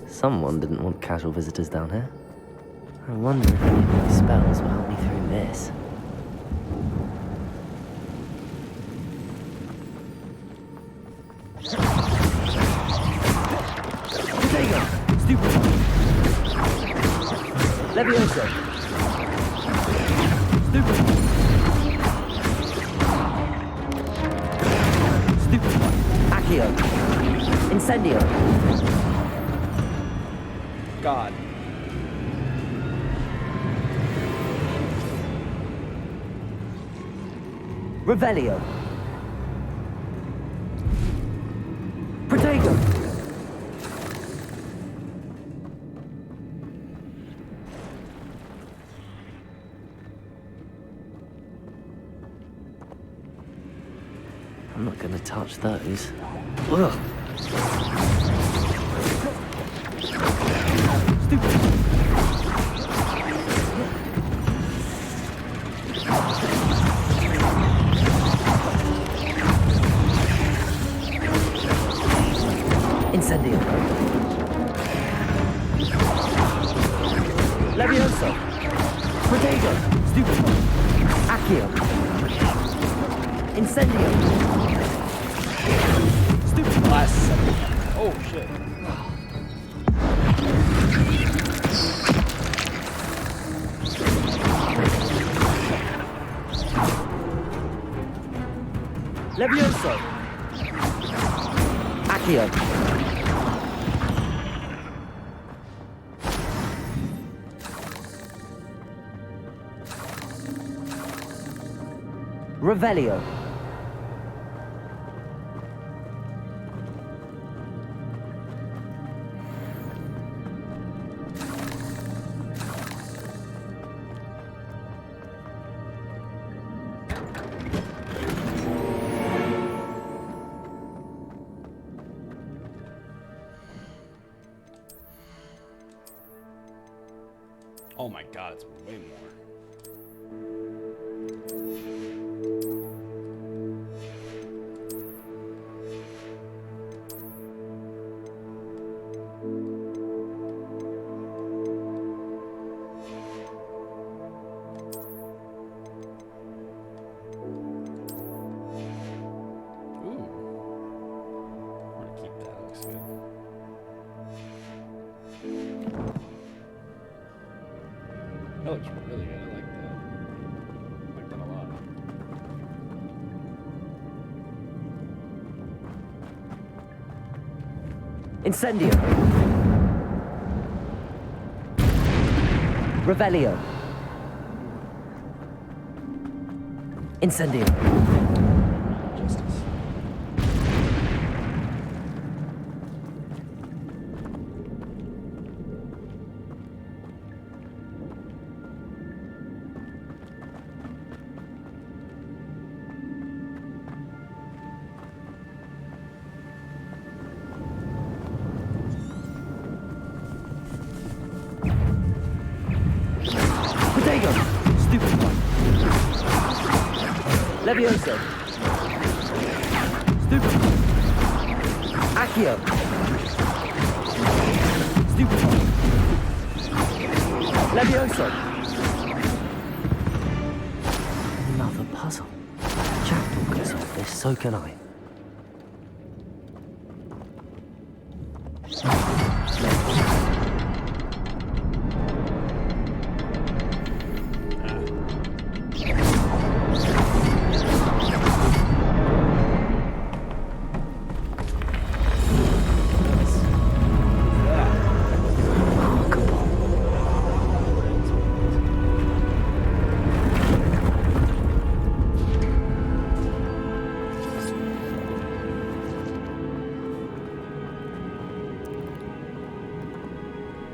Someone didn't want casual visitors down here. I wonder if any of my spells will help me through this. Protego! Stupid! Levioso! Stupid! Stupid! Accio! Incendio!
God.
Revelio! Protego! I'm not gonna touch those. Ugh. Incendio. Levioso. Protego. Stupid. Accio. Incendio. Stupid.
Last second. Oh shit.
Levioso. Accio. Revelio.
Oh my god, it's way more. That looks really good. I like that. I like that a lot.
Incendio. Revelio. Incendio.
Justice.
Protego. Stupid one. Levioso. Stupid one. Accio. Stupid one. Levioso. Another puzzle. Jackdaw can solve this, so can I.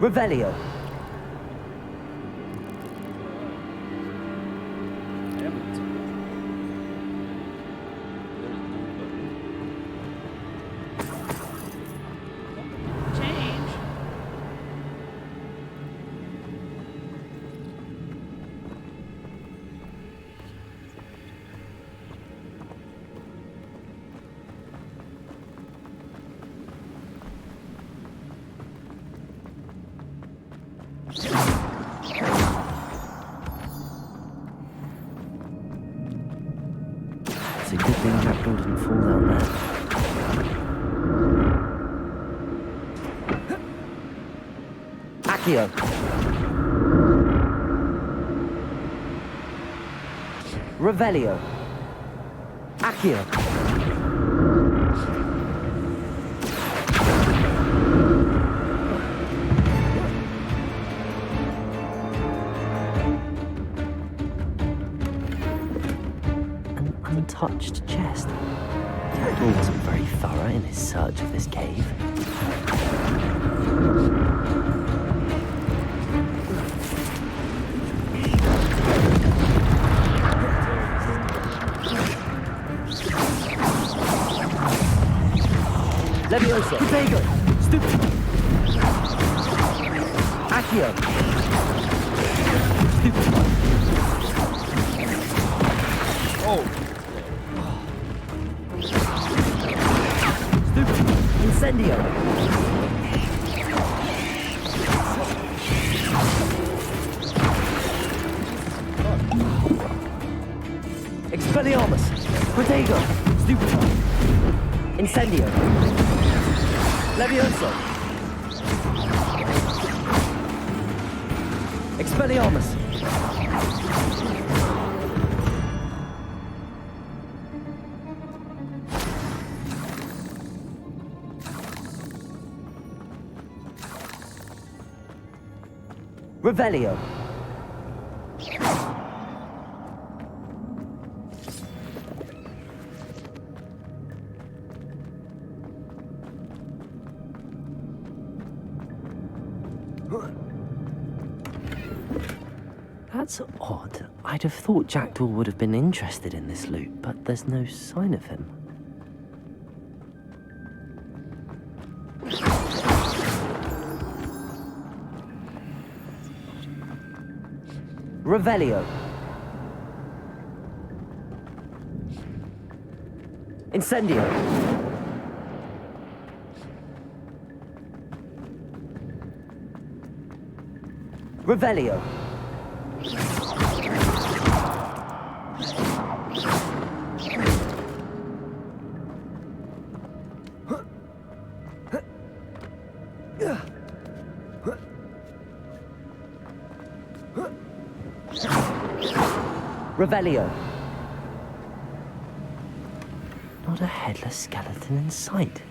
Revelio.
Change.
It's a good thing Jackdaw didn't fall down there. Accio. Revelio. Accio. Untouched chest. Jackdaw wasn't very thorough in his search of this cave. Levioso. Protego. Stupid. Accio. Stupid one.
Oh.
Incendio. Expelliarmus. Protego. Stupid one. Incendio. Levioso. Expelliarmus. Revelio. That's odd. I'd have thought Jackdaw would have been interested in this loot, but there's no sign of him. Revelio. Incendio. Revelio. Revelio. Not a headless skeleton in sight.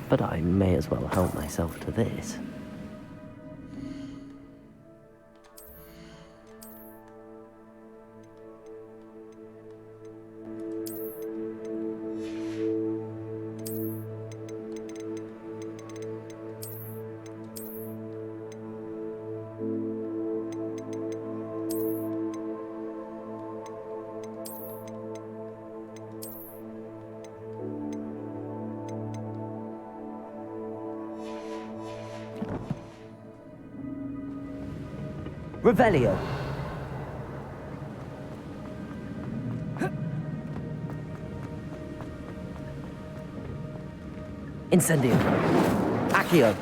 But I may as well help myself to this. Revelio. Incendio. Accio.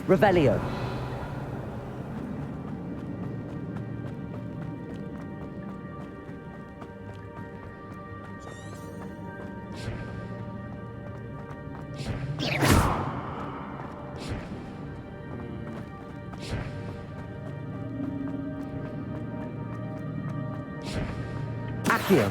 Revelio. Accio.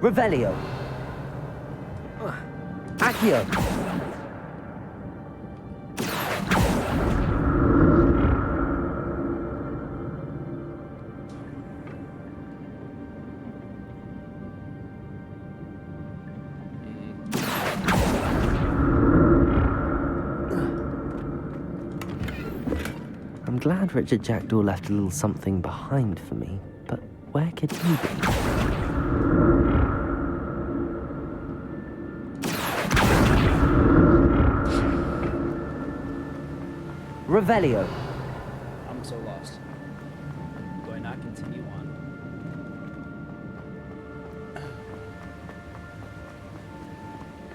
Revelio. Accio. I'm glad Richard Jackdaw left a little something behind for me, but where could he be? Revelio.
I'm so lost. Do I not continue on?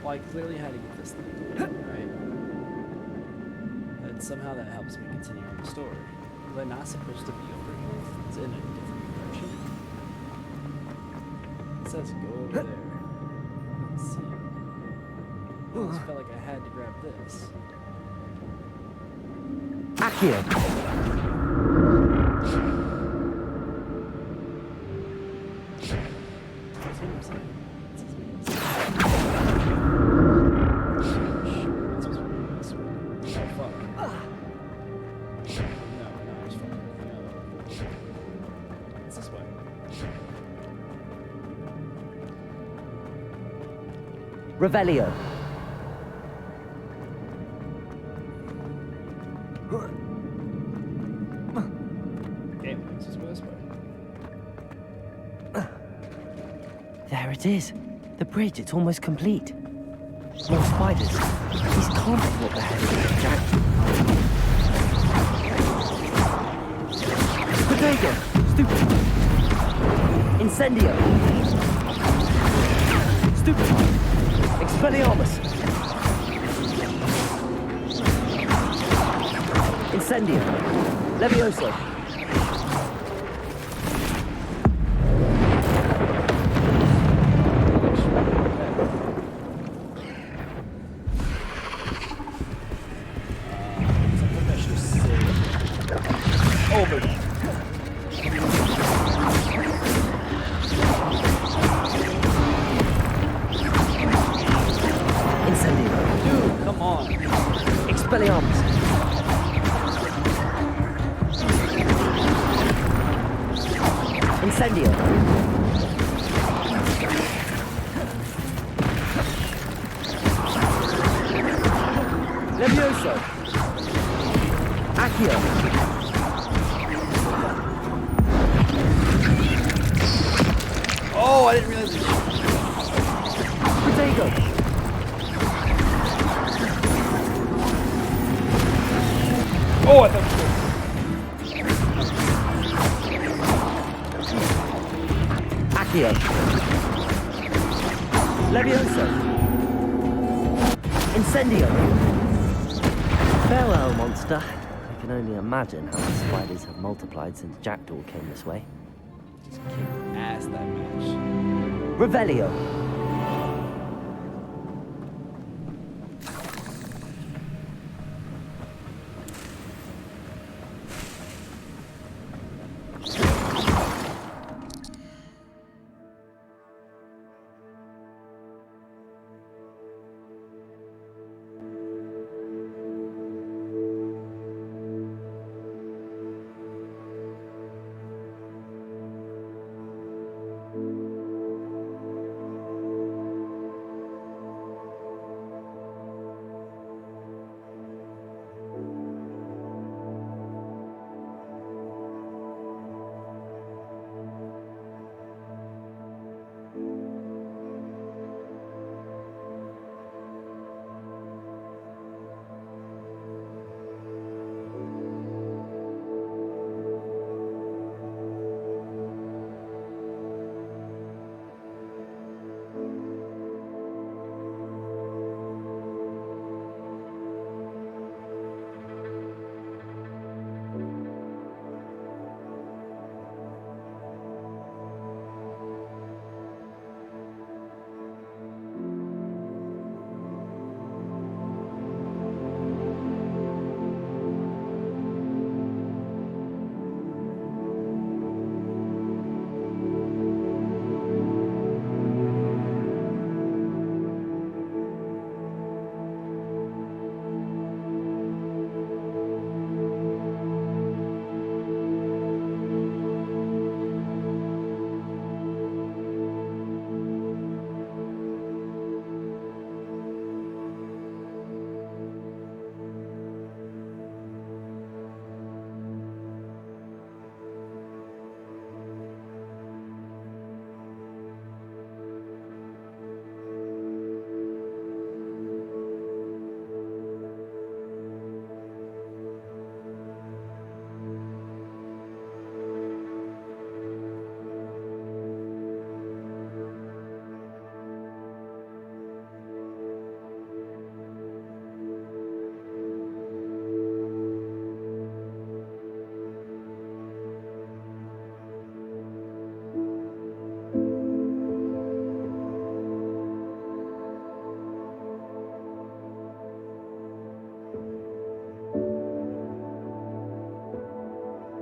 Well, I clearly had to get this thing, right? And somehow that helps me continue on the story. Was I not supposed to be over here? It's in a different direction. It says go over there. Let's see. I almost felt like I had to grab this.
Accio. Revelio. There it is. The bridge, it's almost complete. More spiders. These can't be what the hell is Jack. Bodega! Stupid! Incendio! Stupid! Expelliarmus! Incendio! Levioso! Incendio. Levioso. Accio.
Oh, I didn't realize it.
Protego.
Oh, I thought
Accio. Levioso. Incendio. Farewell, monster. I can only imagine how the spiders have multiplied since Jackdaw came this way.
just kicked ass that match.
Revelio.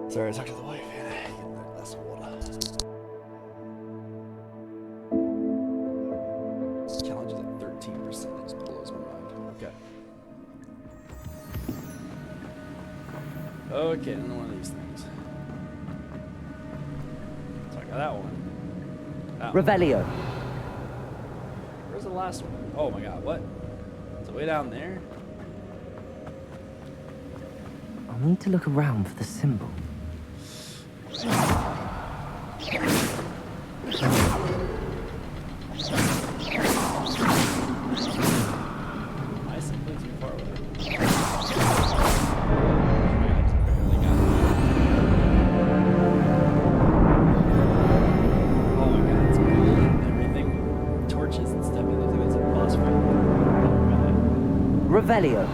Sorry, I talked to the wife. Get a glass of water. Challenge is at 13%. It just blows my mind. Okay. Okay, another one of these things. So I got that one. That
Revelio.
one. Where's the last one? Oh my god, what? Is it way down there?
I'll need to look around for the symbol.
I simply too far away. Oh my god, it's blue. Everything, torches and stuff. It looks like it's a boss fight.
Revelio.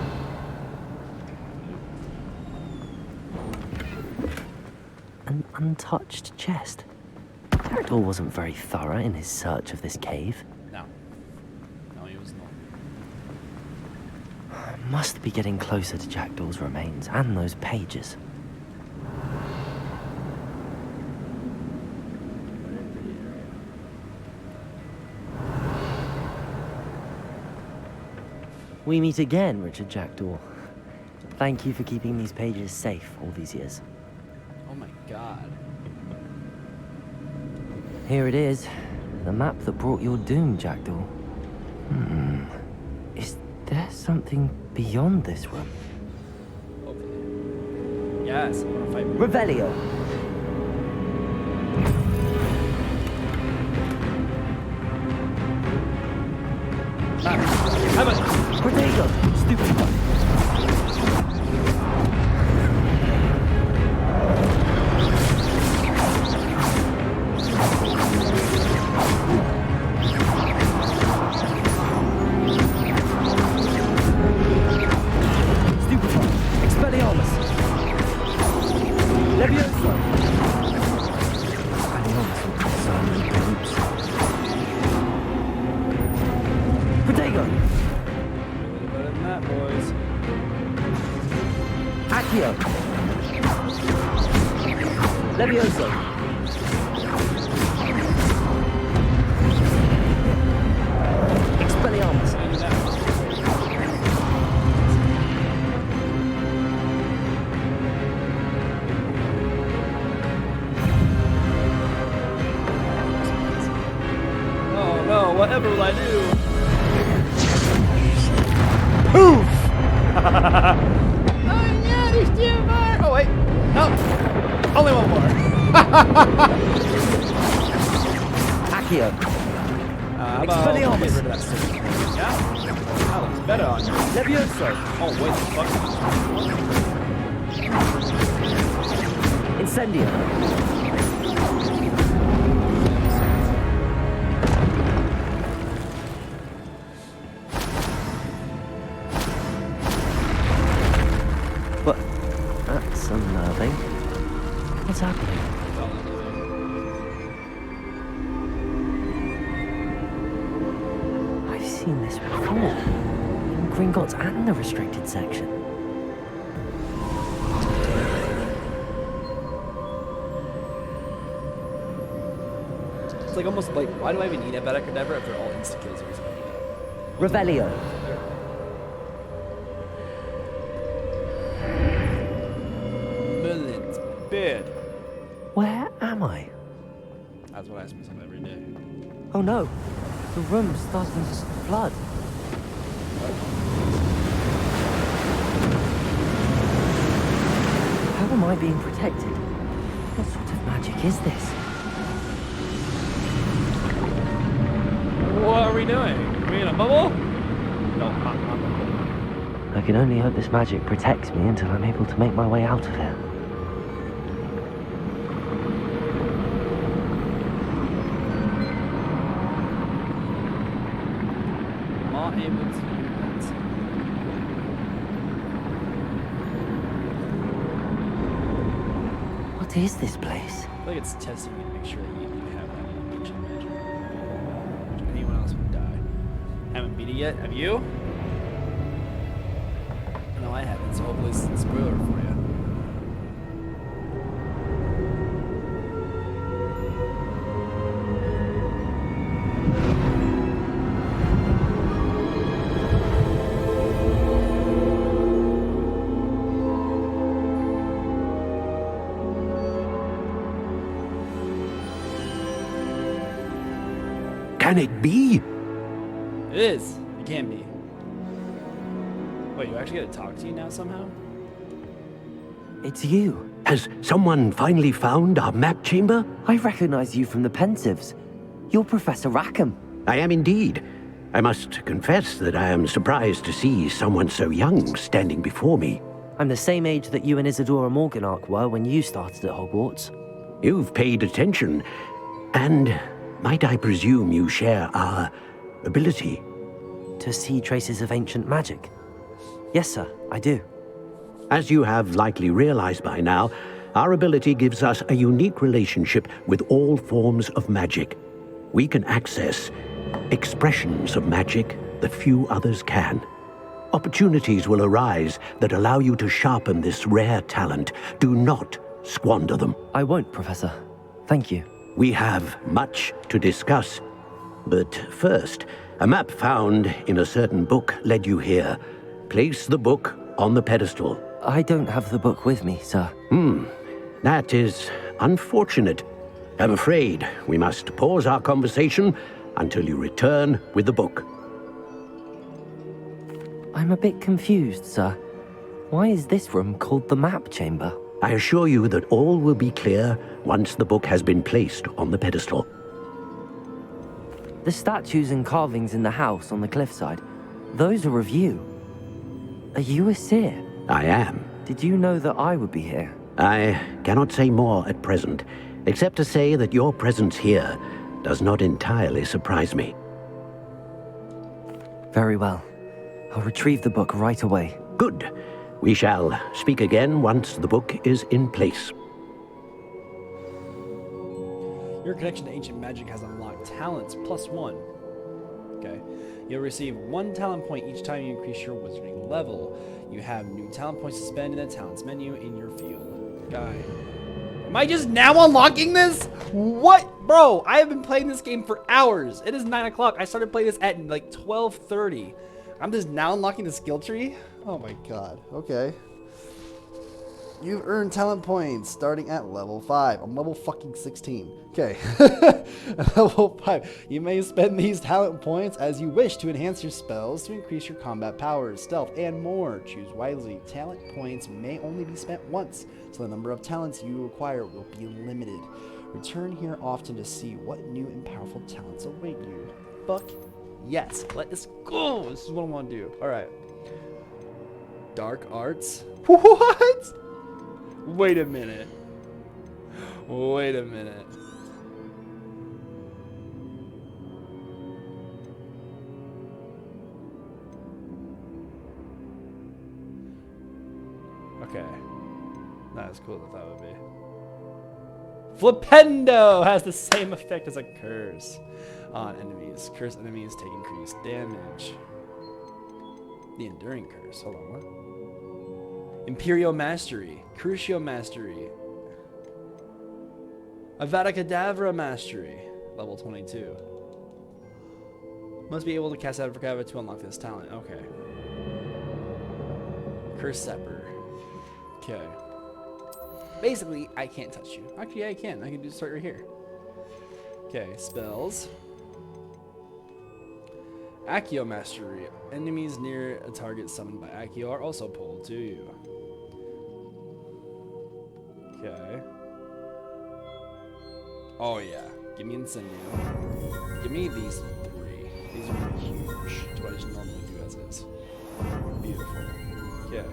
An untouched chest. Jackdaw wasn't very thorough in his search of this cave.
No. No, he was not.
Must be getting closer to Jackdaw's remains and those pages. We meet again, Richard Jackdaw. Thank you for keeping these pages safe all these years.
Oh my god.
Here it is. The map that brought your doom, Jackdaw. Is there something beyond this room?
Yes, I want to fight.
Revelio!
Have it!
Protego! Stupid one. Levioso. Expelliarmus.
Oh no, whatever will I do? Poof! Oh yeah, there's two more! Oh wait, no! Only one more.
Accio.
How about get rid of that stick? Yeah? That looks better on you.
Levioso.
Oh wait, fuck.
Incendio. But that's unnerving. What's happening? I've seen this before. In Gringotts and the restricted section.
It's like almost like, why do I even need a Bedeck or Never if they're all insta kills or something?
Revelio.
Millions. Bid.
Where am I?
That's what I ask myself every day.
Oh no. The room's starting to flood. How am I being protected? What sort of magic is this?
What are we doing? Are we in a bubble? No,
I can only hope this magic protects me until I'm able to make my way out of here.
Not able to do that.
What is this place?
I feel like it's testing you to make sure that you have that ancient magic. Anyone else would die. Haven't beat it yet, have you? No, I haven't, so hopefully it's a spoiler for you.
Can it be?
It is. It can be. Wait, you actually get to talk to you now somehow?
It's you.
Has someone finally found our map chamber?
I recognize you from the Pensives. You're Professor Rackham.
I am indeed. I must confess that I am surprised to see someone so young standing before me.
I'm the same age that you and Isadora Morganach were when you started at Hogwarts.
You've paid attention, and might I presume you share our ability?
To see traces of ancient magic? Yes, sir, I do.
As you have likely realized by now, our ability gives us a unique relationship with all forms of magic. We can access expressions of magic that few others can. Opportunities will arise that allow you to sharpen this rare talent. Do not squander them.
I won't, Professor. Thank you.
We have much to discuss. But first, a map found in a certain book led you here. Place the book on the pedestal.
I don't have the book with me, sir.
That is unfortunate. I'm afraid we must pause our conversation until you return with the book.
I'm a bit confused, sir. Why is this room called the map chamber?
I assure you that all will be clear once the book has been placed on the pedestal.
The statues and carvings in the house on the cliffside, those are of you. Are you a seer?
I am.
Did you know that I would be here?
I cannot say more at present, except to say that your presence here does not entirely surprise me.
Very well. I'll retrieve the book right away.
Good. We shall speak again once the book is in place.
Your connection to ancient magic has unlocked talents +1. Okay. You'll receive 1 talent point each time you increase your wizarding level. You have new talent points to spend in the talents menu in your field guide. Am I just now unlocking this? What? Bro, I have been playing this game for hours. It is 9 o'clock. I started playing this at like 12:30. I'm just now unlocking the skill tree? Oh my god. Okay. You've earned talent points starting at level 5. I'm level fucking 16. Okay. Level 5. You may spend these talent points as you wish to enhance your spells, to increase your combat powers, stealth, and more. Choose wisely. Talent points may only be spent once, so the number of talents you acquire will be limited. Return here often to see what new and powerful talents await you. Fuck yes. Let's go. This is what I want to do. Alright. Dark arts? What? Wait a minute. Wait a minute. Okay. Not as cool as I thought it would be. Flipendo has the same effect as a curse on enemies. Cursed enemies take increased damage. The enduring curse. Hold on, what? Imperial Mastery, Crucio Mastery, Avada Kedavra Mastery, level 22. Must be able to cast Avada Kedavra to unlock this talent. Okay. Curse Scepter. Okay. Basically, I can't touch you. Actually, I can. I can just start right here. Okay, spells. Accio Mastery. Enemies near a target summoned by Accio are also pulled to you. Okay. Oh yeah. Give me Incendio. Give me these 3. These are really huge to what I just normally do as is. Beautiful. Okay.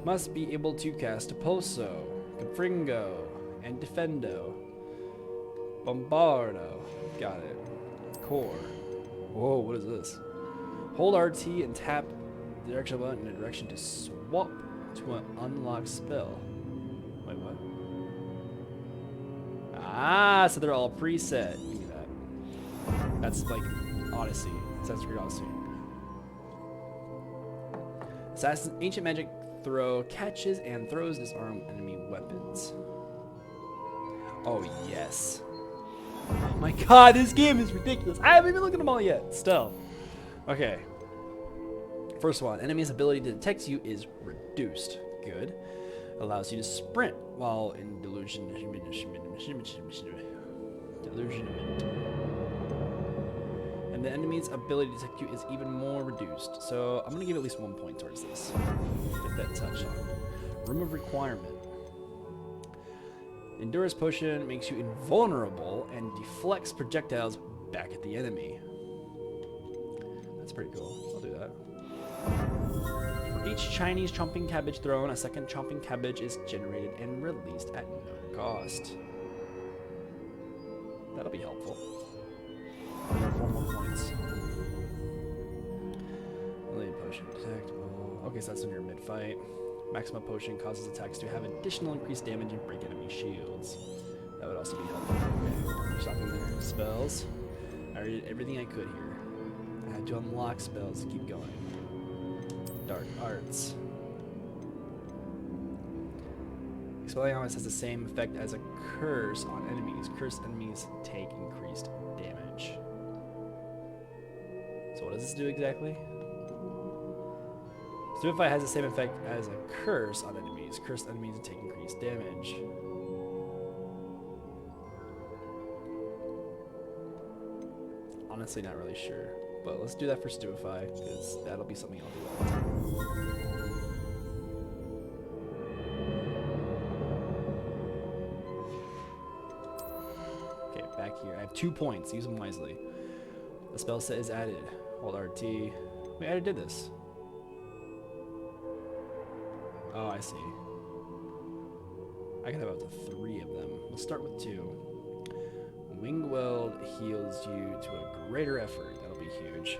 Must be able to cast Poso, Confringo, and Defendo. Bombardo. Got it. Core. Whoa, what is this? Hold RT and tap the direction button in a direction to swap to an unlocked spell. Wait, what? Ah, so they're all preset. Give me that. That's like Odyssey. Assassin's Creed Odyssey. Assassin's Ancient Magic throw catches and throws disarm enemy weapons. Oh, yes. Oh my god, this game is ridiculous. I haven't even looked at them all yet. Still. Okay. First one, enemy's ability to detect you is reduced. Good. Allows you to sprint while in delusionment. And the enemy's ability to detect you is even more reduced. So I'm gonna give at least 1 point towards this. Get that touch on. Room of Requirement. Endurance Potion makes you invulnerable and deflects projectiles back at the enemy. That's pretty cool. I'll do that. For each Chinese chomping cabbage thrown, a second chomping cabbage is generated and released at no cost. That'll be helpful. 4 more points. Lane Potion detectable. Okay, so that's when you're mid-fight. Maxima Potion causes attacks to have additional increased damage and break enemy shields. That would also be helpful. Okay, stopping there. Spells. I read everything I could here. I had to unlock spells to keep going. Dark Arts. Expelliarmus has the same effect as a curse on enemies. Cursed enemies take increased damage. So what does this do exactly? Stupefy has the same effect as a curse on enemies. Cursed enemies take increased damage. honestly not really sure. But let's do that for Stupefy, because that'll be something I'll do all the time. Okay, back here. I have 2 points. Use them wisely. The spell set is added. Hold RT. Wait, I already did this. Oh, I see. I can have up to 3 of them. Let's start with 2. Winged Weld heals you to a greater effort. That'll be huge.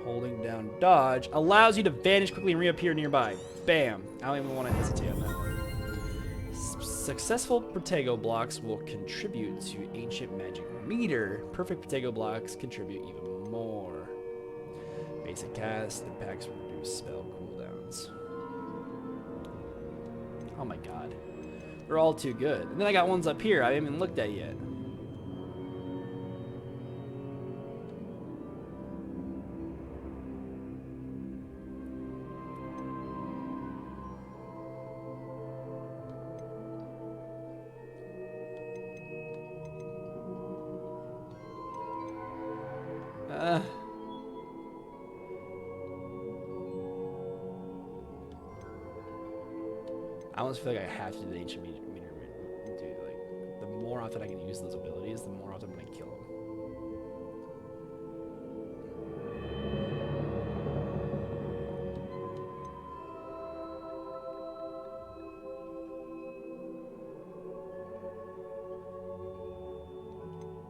Holding down dodge allows you to vanish quickly and reappear nearby. Bam. I don't even want to hesitate on that one. Successful Protego blocks will contribute to Ancient Magic Meter. Perfect Protego blocks contribute even more. Basic cast impacts reduce spell cooldowns. Oh my god. They're all too good. And then I got ones up here I haven't even looked at yet. I almost feel like I have to do the ancient meter. Dude, like, the more often I can use those abilities, the more often I'm gonna kill them.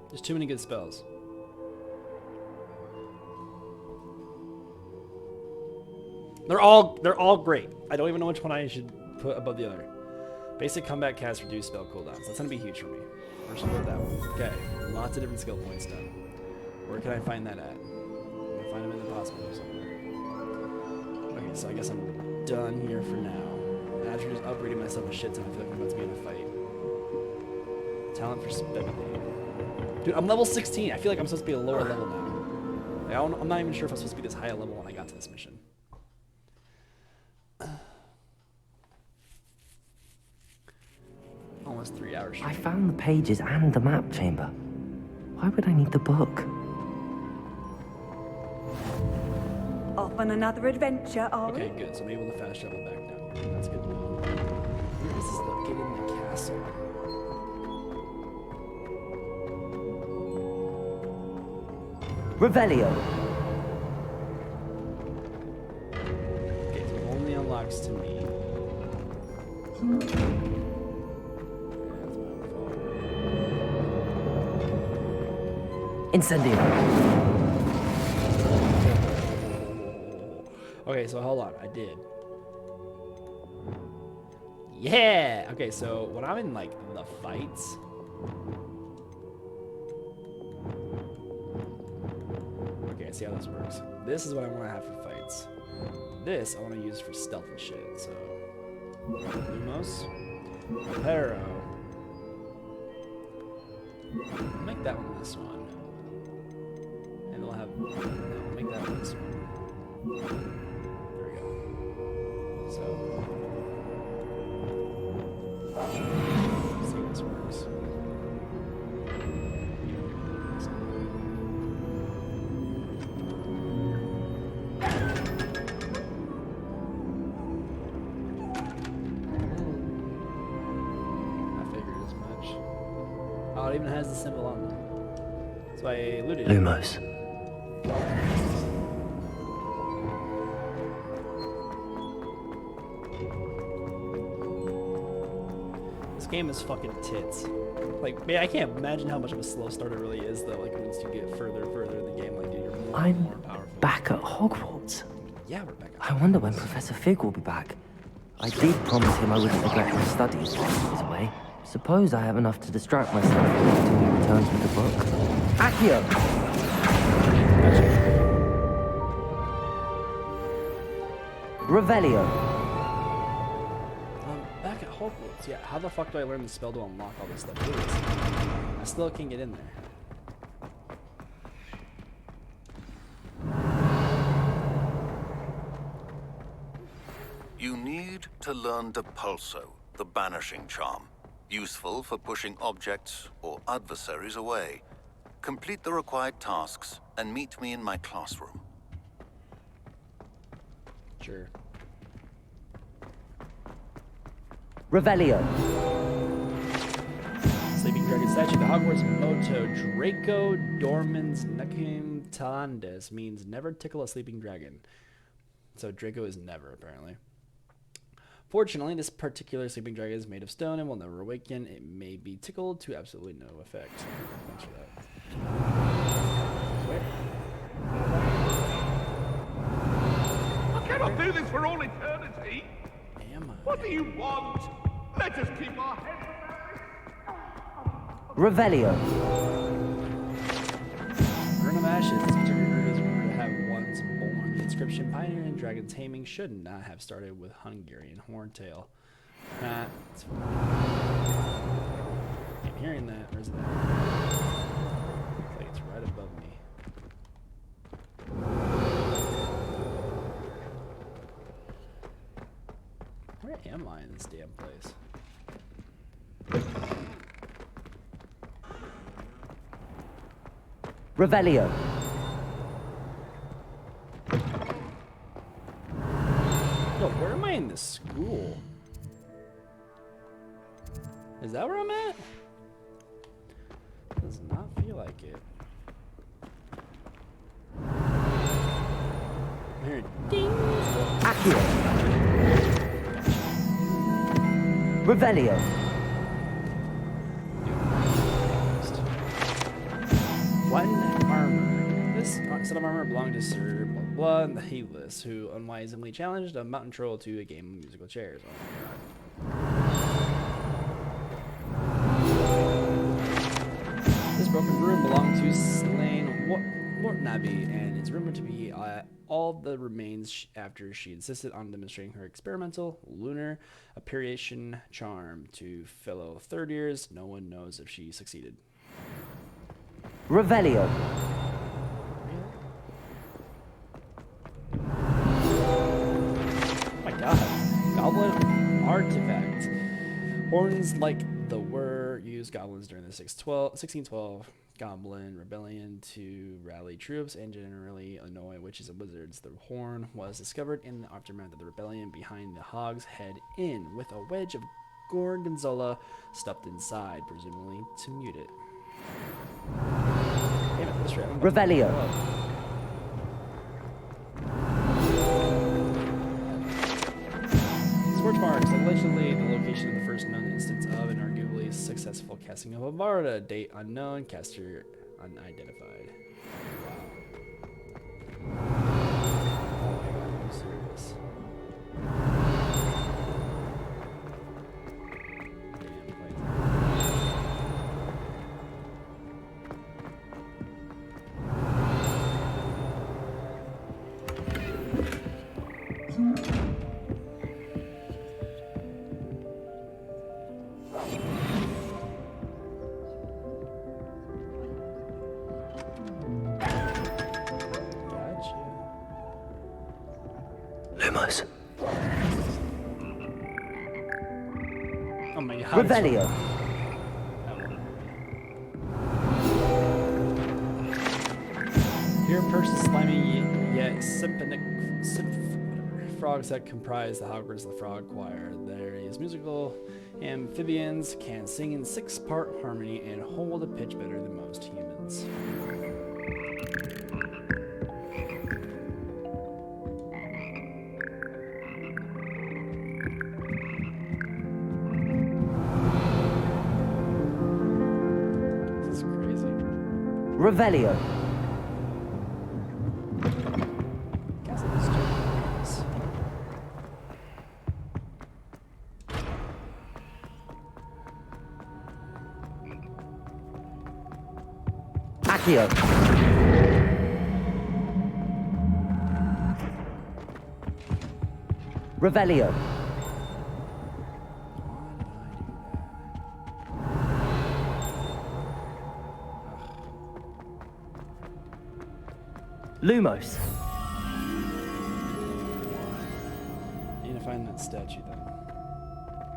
There's too many good spells. They're all great. I don't even know which one I should put above the other. Basic combat cast reduce spell cooldowns. That's gonna be huge for me. First I'll go with that one. Okay, lots of different skill points done. Where can I find that at? I'm gonna find them in the possible somewhere. Okay, so I guess I'm done here for now. After just upgrading myself a shit ton, I feel like I'm about to be in a fight. Talent for speculating. Dude, I'm level 16. I feel like I'm supposed to be a lower level now. Like, I'm not even sure if I'm supposed to be this high a level when I got to this mission. Almost 3 hours.
I found the pages and the map chamber. Why would I need the book?
Off on another adventure, are we?
Okay, good. So I'm able to fast travel back down here. That's good to know. Where is this located in the castle?
Revelio.
Okay, so it only unlocks to me.
Incendio.
Okay, so hold on. I did. Yeah! Okay, so when I'm in, like, the fights... Okay, I see how this works. This is what I want to have for fights. This I want to use for stealth and shit, so... Lumos. Pero. I'll make that one this one. And we'll have... No, we'll make that one this one. There we go. So... see how this works. Oh, it even has the symbol on them. So I looted it.
Lumos.
This game is fucking tits. Like, man, I can't imagine how much of a slow start it really is, though. Like, once you get further and further in the game, like, dude, you're more and more powerful.
Back at Hogwarts.
Yeah, we're back at
I wonder when Professor Fig will be back. I did promise him I wouldn't neglect my studies while he was away. Suppose I have enough to distract myself until he returns with the book. Accio! Revelio.
Back at Hogwarts. Yeah, how the fuck do I learn the spell to unlock all this stuff? Please. I still can't get in there.
You need to learn Depulso, the banishing charm. Useful for pushing objects or adversaries away.
Complete the required tasks and meet me in my classroom.
Sure.
Revelio.
Sleeping Dragon statue. The Hogwarts motto Draco Dormans Nekim Talandes means never tickle a sleeping dragon. So Draco is never, apparently. Fortunately, this particular sleeping dragon is made of stone and will never awaken. It may be tickled to absolutely no effect. Thanks for that. Where?
I cannot do this for all eternity.
Am I?
What do you want? Let us keep our heads.
Revelio.
Urn of Ashes. This particular is rumored to have once borne the inscription Pioneer in Dragon Taming should not have started with Hungarian Horntail. That's I'm hearing that. Where's that? Looks like it's right above me. Where am I in this damn place?
Revelio.
Yo, where am I in this school? Is that where I'm at? Does not feel like it. Here, ding.
Accio. Revelio.
One armor. This set of armor belonged to Sir blah blah the Heedless, who unwisely challenged a mountain troll to a game of musical chairs. Oh my god. This broken broom belonged to Slain Mortnaby, and is rumored to be all the remains after she insisted on demonstrating her experimental lunar apparition charm to fellow third years. No one knows if she succeeded.
Revelio.
Oh my god. Goblin artifact. Horns like the were used goblins during the 1612 Goblin Rebellion to rally troops and generally annoy witches and wizards. The horn was discovered in the aftermath of the rebellion behind the Hog's Head Inn with a wedge of gorgonzola stuffed inside, presumably to mute it. Damn it, this round.
Revelio.
Scorch marks, allegedly the location of the first known instance of an arguably successful casting of a Varda. Date unknown, caster unidentified. Wow. Oh my god, are you serious?
Lumos.
Oh my god.
Revelio.
Here perched the slimy yet frogs that comprise the Hogwarts the Frog Choir. There is musical amphibians, can sing in 6-part harmony and hold a pitch better than most humans. This is crazy.
Revelio. Accio. Revelio. Lumos.
Need to find that statue then.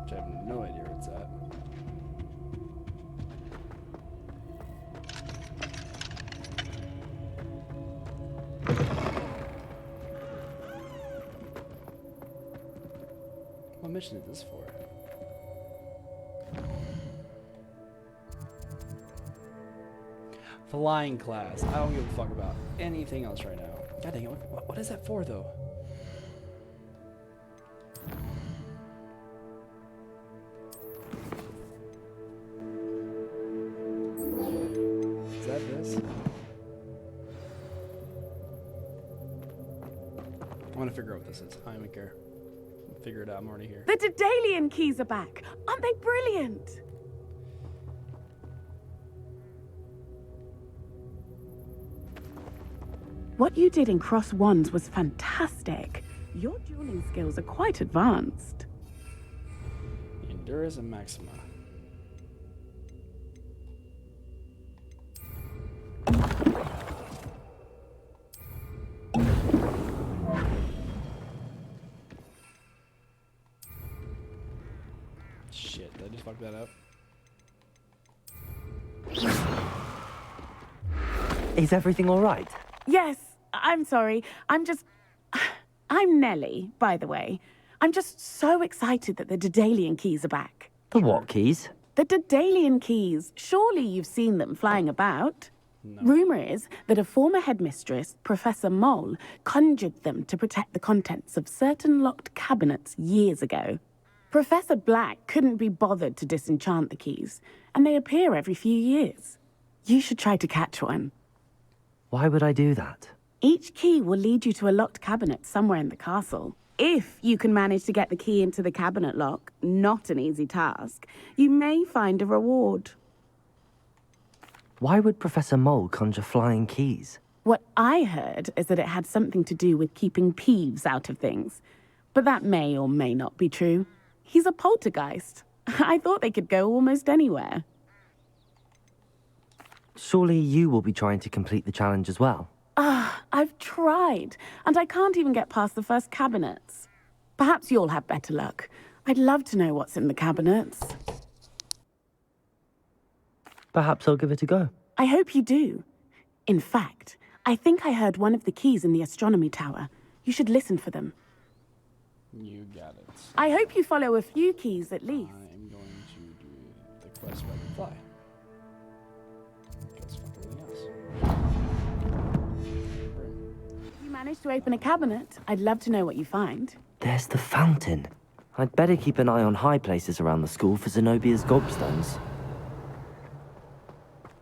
Which I have no idea where it's at. mission is this for? Flying class. I don't give a fuck about anything else right now. God dang it. What is that for, though? Is that this? I want to figure out what this is. I don't even care. I'll figure it out. I'm already here.
The Daedalian keys are back. Aren't they brilliant? What you did in Cross Wands was fantastic. Your dueling skills are quite advanced.
Endurance and Maxima. Shit, did I just fuck that up?
Is everything all right?
Yes, I'm sorry. I'm Nellie, by the way. I'm just so excited that the Daedalian keys are back.
The what keys?
The Daedalian keys. Surely you've seen them flying about. No. Rumor is that a former headmistress, Professor Mole, conjured them to protect the contents of certain locked cabinets years ago. Professor Black couldn't be bothered to disenchant the keys, and they appear every few years. You should try to catch one.
Why would I do that?
Each key will lead you to a locked cabinet somewhere in the castle. If you can manage to get the key into the cabinet lock, not an easy task, you may find a reward.
Why would Professor Mole conjure flying keys?
What I heard is that it had something to do with keeping Peeves out of things. But that may or may not be true. He's a poltergeist. I thought they could go almost anywhere.
Surely you will be trying to complete the challenge as well.
I've tried, and I can't even get past the first cabinets. Perhaps you'll have better luck. I'd love to know what's in the cabinets.
Perhaps I'll give it a go.
I hope you do. In fact, I think I heard one of the keys in the astronomy tower. You should listen for them.
You got it.
I hope you follow a few keys at least.
I'm going to do the quest where I can fly. Guess fuck everything else.
If you manage to open a cabinet, I'd love to know what you find.
There's the fountain. I'd better keep an eye on high places around the school for Zenobia's gobstones.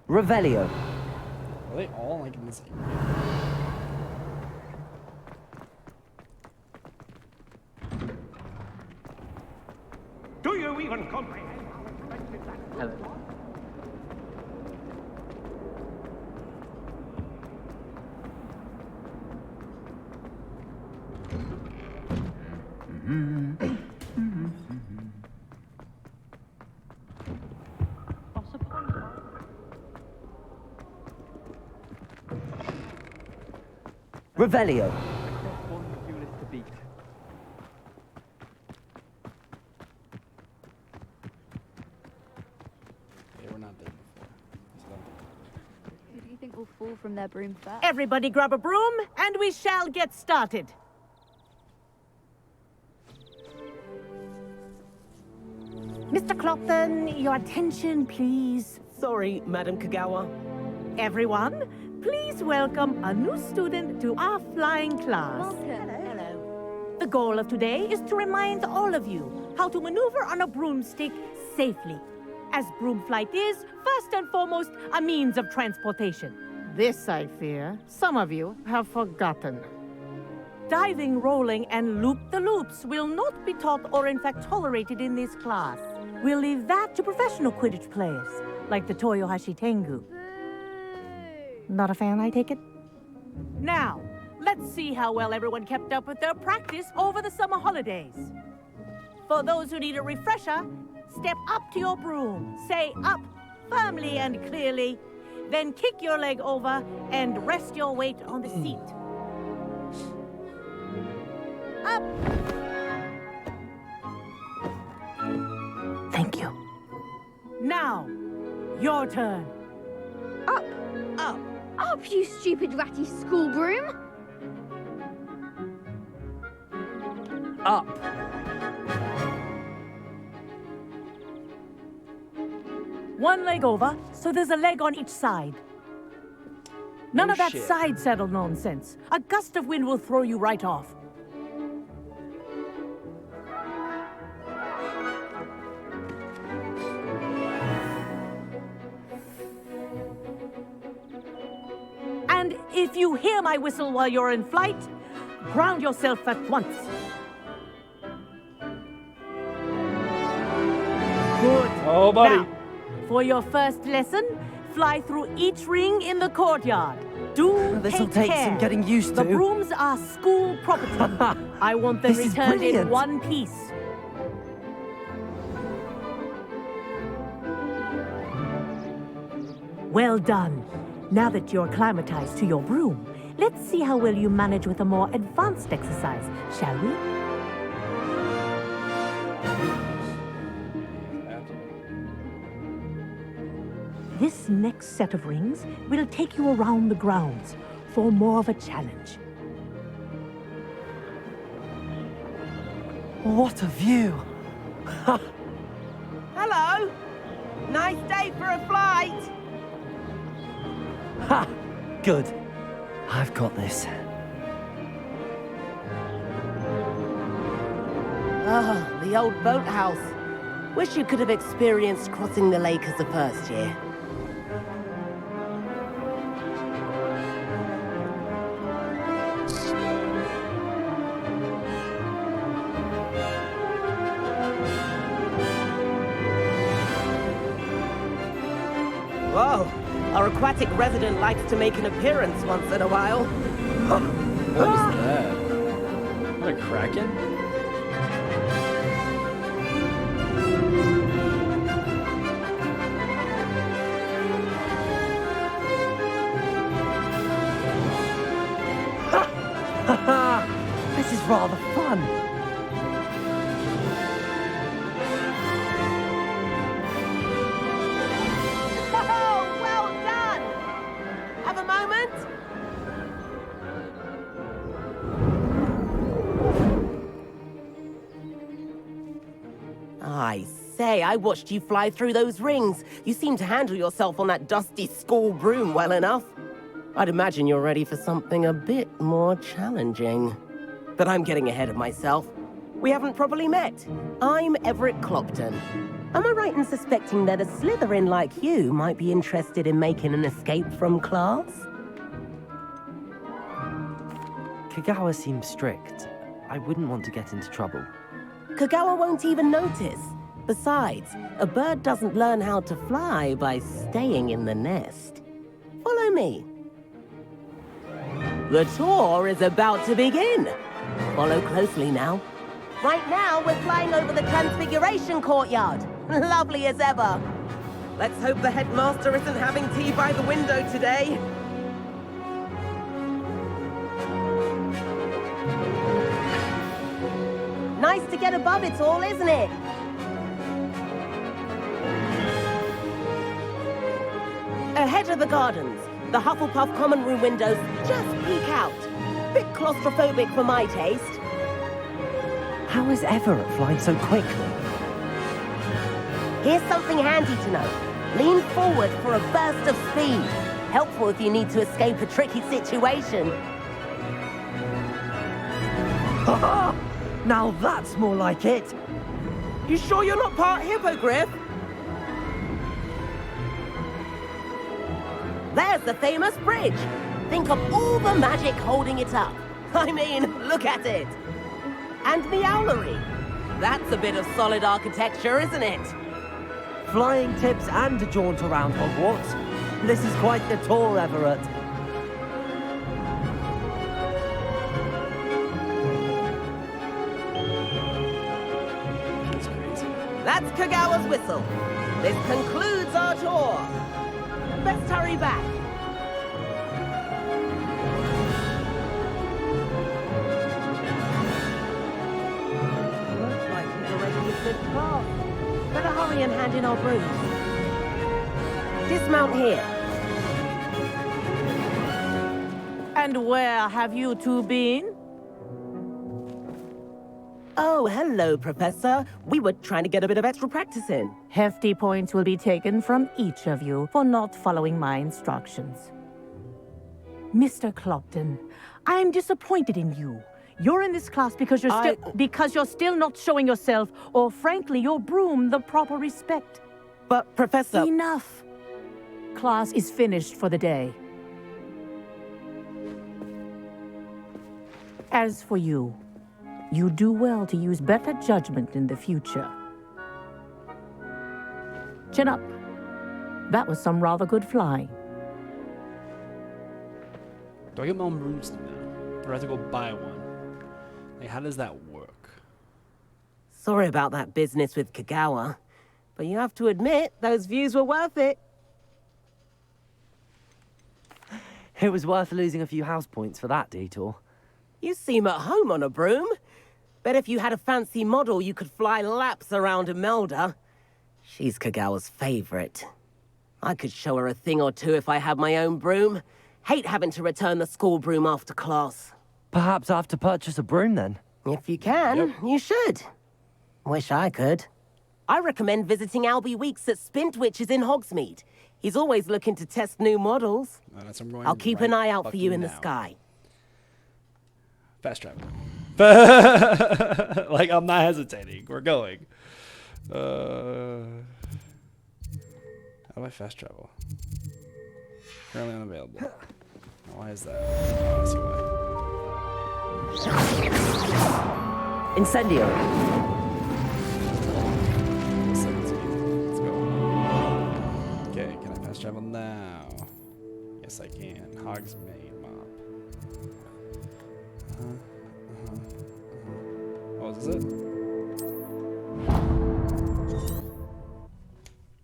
Revelio.
Are they all like in this area?
Do you even comprehend how expensive that is?
Hello.
Revelio.
Who do you think will fall from their broom first?
Everybody grab a broom, and we shall get started. Mr. Clopton, your attention, please.
Sorry, Madam Kagawa.
Everyone, please welcome a new student to our flying class.
Welcome.
Hello. The goal of today is to remind all of you how to maneuver on a broomstick safely, as broom flight is, first and foremost, a means of transportation.
This, I fear, some of you have forgotten.
Diving, rolling, and loop-the-loops will not be taught or in fact tolerated in this class. We'll leave that to professional Quidditch players, like the Toyohashi Tengu.
Not a fan, I take it?
Now, let's see how well everyone kept up with their practice over the summer holidays. For those who need a refresher, step up to your broom, say up firmly and clearly, then kick your leg over and rest your weight on the seat. Up!
Thank you.
Now, your turn.
Up! Up! Up, you stupid ratty school broom!
Up!
One leg over, so there's a leg on each side. None
Oh,
of that
shit.
side saddle nonsense. A gust of wind will throw you right off. And if you hear my whistle while you're in flight, ground yourself at once. Good.
Oh, buddy.
Now, for your first lesson, fly through each ring in the courtyard.
This'll take
care.
some getting used
The
to.
brooms are school property. I want them
This is
returned in
brilliant.
one piece. Well done. Now that you're acclimatized to your broom, let's see how well you manage with a more advanced exercise, shall we? This next set of rings will take you around the grounds for more of a challenge.
What a view!
Hello! Nice day for a flight!
Ha! Good. I've got this.
Ah, the old boathouse. Wish you could have experienced crossing the lake as a first year. Whoa! Our aquatic resident likes to make an appearance once in a while.
What is that? What a kraken?
This is rather fun.
Oh, well done! Have a moment? I say, I watched you fly through those rings. You seem to handle yourself on that dusty school broom well enough. I'd imagine you're ready for something a bit more challenging. But I'm getting ahead of myself. We haven't properly met. I'm Everett Clopton. Am I right in suspecting that a Slytherin like you might be interested in making an escape from class?
Kagawa seems strict. I wouldn't want to get into trouble.
Kagawa won't even notice. Besides, a bird doesn't learn how to fly by staying in the nest. Follow me. The tour is about to begin. Follow closely now. Right now, we're flying over the Transfiguration Courtyard. Lovely as ever. Let's hope the headmaster isn't having tea by the window today. Nice to get above it all, isn't it? Ahead of the gardens, the Hufflepuff common room windows just peek out. Bit claustrophobic for my taste.
How is Everett flying so quickly?
Here's something handy to know. Lean forward for a burst of speed. Helpful if you need to escape a tricky situation.
Now that's more like it.
You sure you're not part hippogriff? There's the famous bridge. Think of all the magic holding it up. I mean, look at it. And the owlery. That's a bit of solid architecture, isn't it?
Flying tips and a jaunt around Hogwarts. This is quite the tour, Everett.
That's Kagawa's whistle. This concludes our tour. Let's hurry back. Looks like we've already hit the path. Better hurry and hand in our brooms. Dismount here.
And where have you two been?
Oh, hello, Professor. We were trying to get a bit of extra practice in.
Hefty points will be taken from each of you for not following my instructions. Mr. Clopton, I'm disappointed in you. You're in this class because you're still not showing yourself, or frankly, your broom, the proper respect.
But, Professor...
Enough. Class is finished for the day. As for you, you do well to use better judgment in the future. Chin up. That was some rather good flying.
Do I get my own broomstick now? Or do I have to go buy one? Like, how does that work?
Sorry about that business with Kagawa, but you have to admit, those views were worth it.
It was worth losing a few house points for that detour.
You seem at home on a broom. Bet if you had a fancy model, you could fly laps around Imelda. She's Kagawa's favorite. I could show her a thing or two if I had my own broom. Hate having to return the school broom after class.
Perhaps I have to purchase a broom then?
If you can, you should. Wish I could. I recommend visiting Albie Weeks at Spintwitches in Hogsmeade. He's always looking to test new models. I'll keep an eye out for you in the sky.
Fast travel. Like, I'm not hesitating. We're going. How do I fast travel? Currently unavailable. Why is that? Oh, I see why.
Incendio.
Let's go. Okay, can I fast travel now? Yes, I can. Hogsmeade mop. Oh, is this it?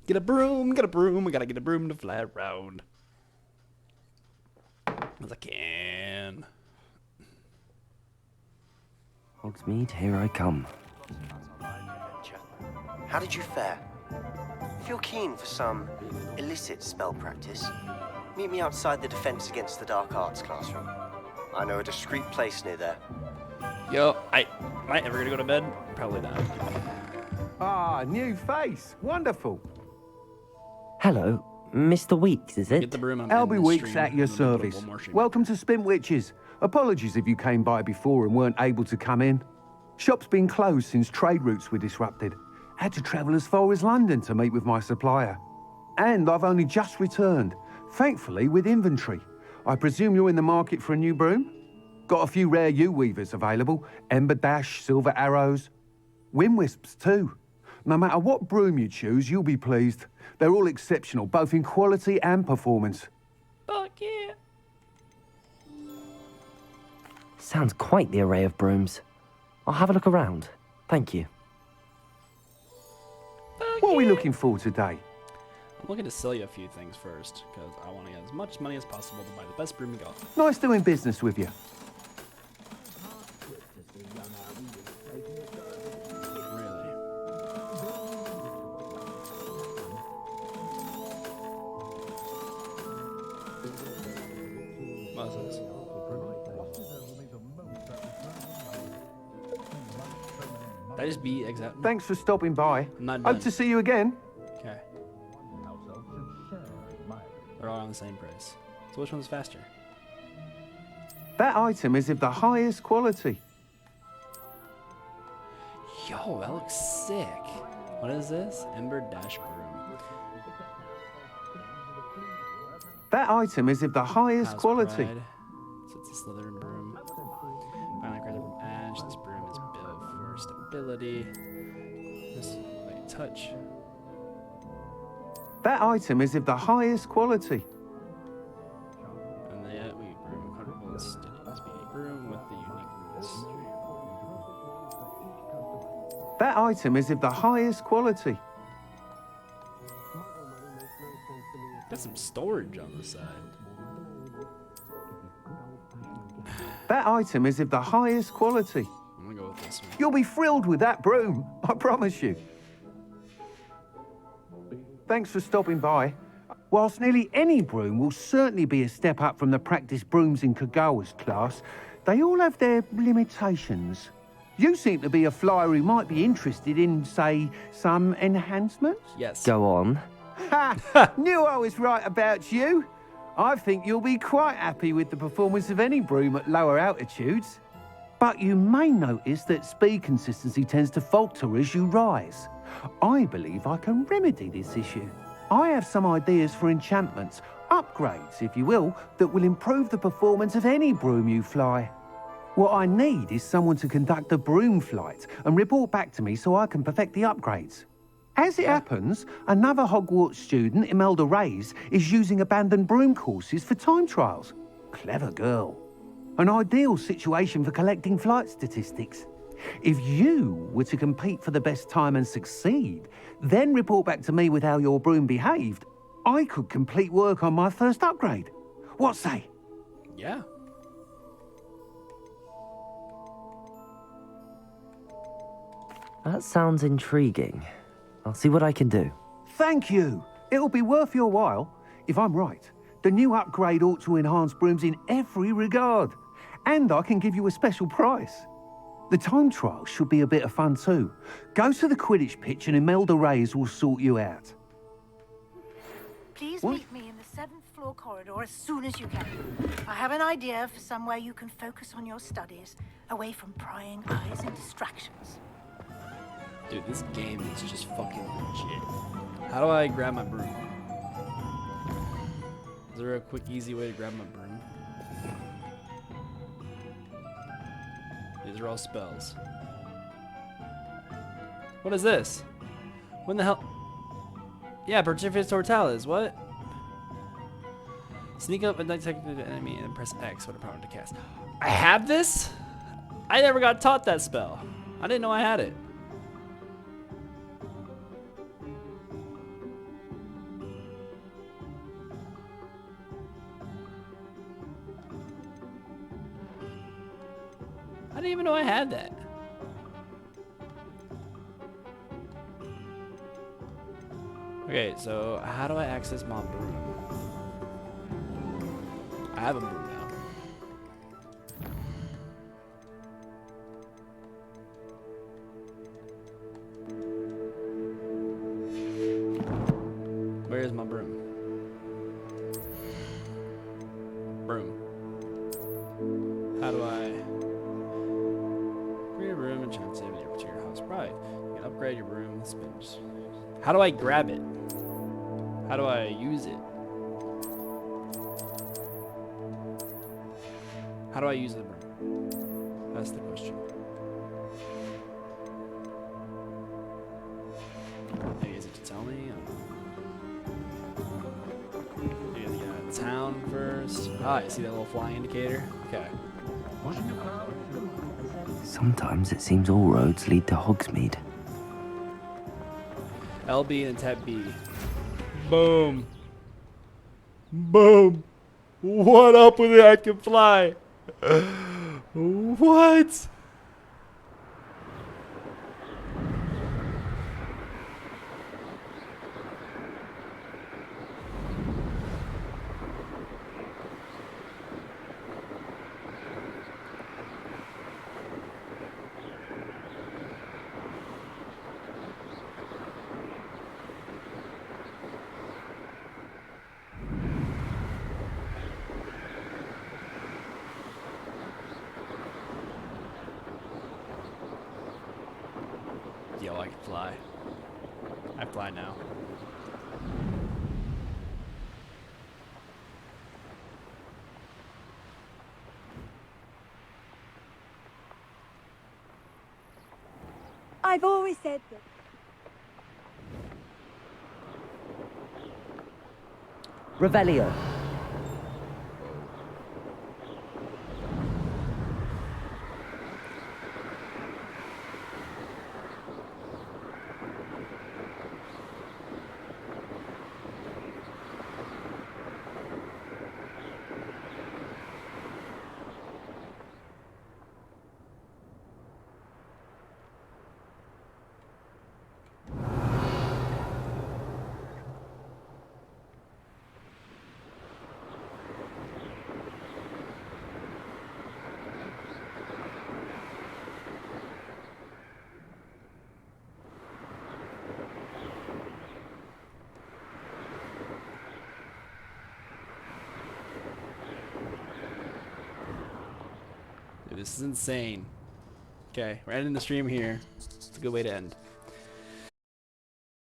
Get a broom, get a broom. We gotta get a broom to fly around. As I can.
Hogsmeade, here I come.
How did you fare? If you're keen for some illicit spell practice, meet me outside the Defense Against the Dark Arts classroom. I know a discreet place near there.
Yo, am I ever gonna go to bed? Probably not.
Ah, new face. Wonderful.
Hello, Mr. Weeks, is it?
Get the broom on
Albie Weeks at your service. Welcome to Spintwitches. Apologies if you came by before and weren't able to come in. Shop's been closed since trade routes were disrupted. Had to travel as far as London to meet with my supplier. And I've only just returned, thankfully with inventory. I presume you're in the market for a new broom? Got a few rare U-weavers available. Ember Dash, Silver Arrows. Wind Wisps too. No matter what broom you choose, you'll be pleased. They're all exceptional, both in quality and performance.
Fuck yeah.
Sounds quite the array of brooms. I'll have a look around. Thank you.
What are we looking for today?
I'm looking to sell you a few things first, because I want to get as much money as possible to buy the best broom we got.
Nice doing business with you.
Did I just be exact?
Thanks for stopping by.
I'm not done.
Hope to see you again.
Okay. They're all on the same price. So which one's faster?
That item is of the highest quality.
Yo, that looks sick. What is this? Ember Dash Broom.
That item is of the highest
House
quality.
Pride. So it's a Slytherin broom. Finally crafted from ash. This broom is built for stability. This light touch.
That item is of the highest quality.
And the we broom, comfortable and steady. Must be a broom with the uniqueness.
That item is of the highest quality.
Got some storage on the side.
That item is of the highest quality.
I'm gonna go with this one.
You'll be thrilled with that broom, I promise you. Thanks for stopping by. Whilst nearly any broom will certainly be a step up from the practice brooms in Kagawa's class, they all have their limitations. You seem to be a flyer who might be interested in, say, some enhancements?
Yes.
Go on.
Ha! Knew I was right about you. I think you'll be quite happy with the performance of any broom at lower altitudes. But you may notice that speed consistency tends to falter as you rise. I believe I can remedy this issue. I have some ideas for enchantments, upgrades, if you will, that will improve the performance of any broom you fly. What I need is someone to conduct a broom flight and report back to me so I can perfect the upgrades. As it happens, another Hogwarts student, Imelda Reyes, is using abandoned broom courses for time trials. Clever girl. An ideal situation for collecting flight statistics. If you were to compete for the best time and succeed, then report back to me with how your broom behaved, I could complete work on my first upgrade. What say?
Yeah.
That sounds intriguing. I'll see what I can do.
Thank you. It'll be worth your while. If I'm right, the new upgrade ought to enhance brooms in every regard. And I can give you a special price. The time trial should be a bit of fun too. Go to the Quidditch pitch and Imelda Reyes will sort you out.
Please meet me in the 7th floor corridor as soon as you can. I have an idea for somewhere you can focus on your studies, away from prying eyes and distractions.
Dude, this game is just fucking legit. How do I grab my broom? Is there a quick, easy way to grab my broom? These are all spells. What is this? When the hell? Yeah, Partifius Tortalis, what? Sneak up and detect the enemy and press X with a power to cast. I have this? I never got taught that spell. I didn't know I had it. I didn't even know I had that. Okay, so how do I access my broom? I have a broom now. Where is my broom? Broom. How do I... Create a room and chance save it to your house. Right. You can upgrade your broom with spins. How do I grab it? How do I use it? How do I use the broom? That's the question. Maybe is it to tell me? Maybe the town first. Ah, you see that little flying indicator? Okay.
Sometimes it seems all roads lead to Hogsmeade.
LB and Tab B. Boom. Boom. What up with it? I can fly. What? Yo, I can fly. I fly now.
I've always said that.
Revelio.
This is insane. Okay, we're ending the stream here. It's a good way to end.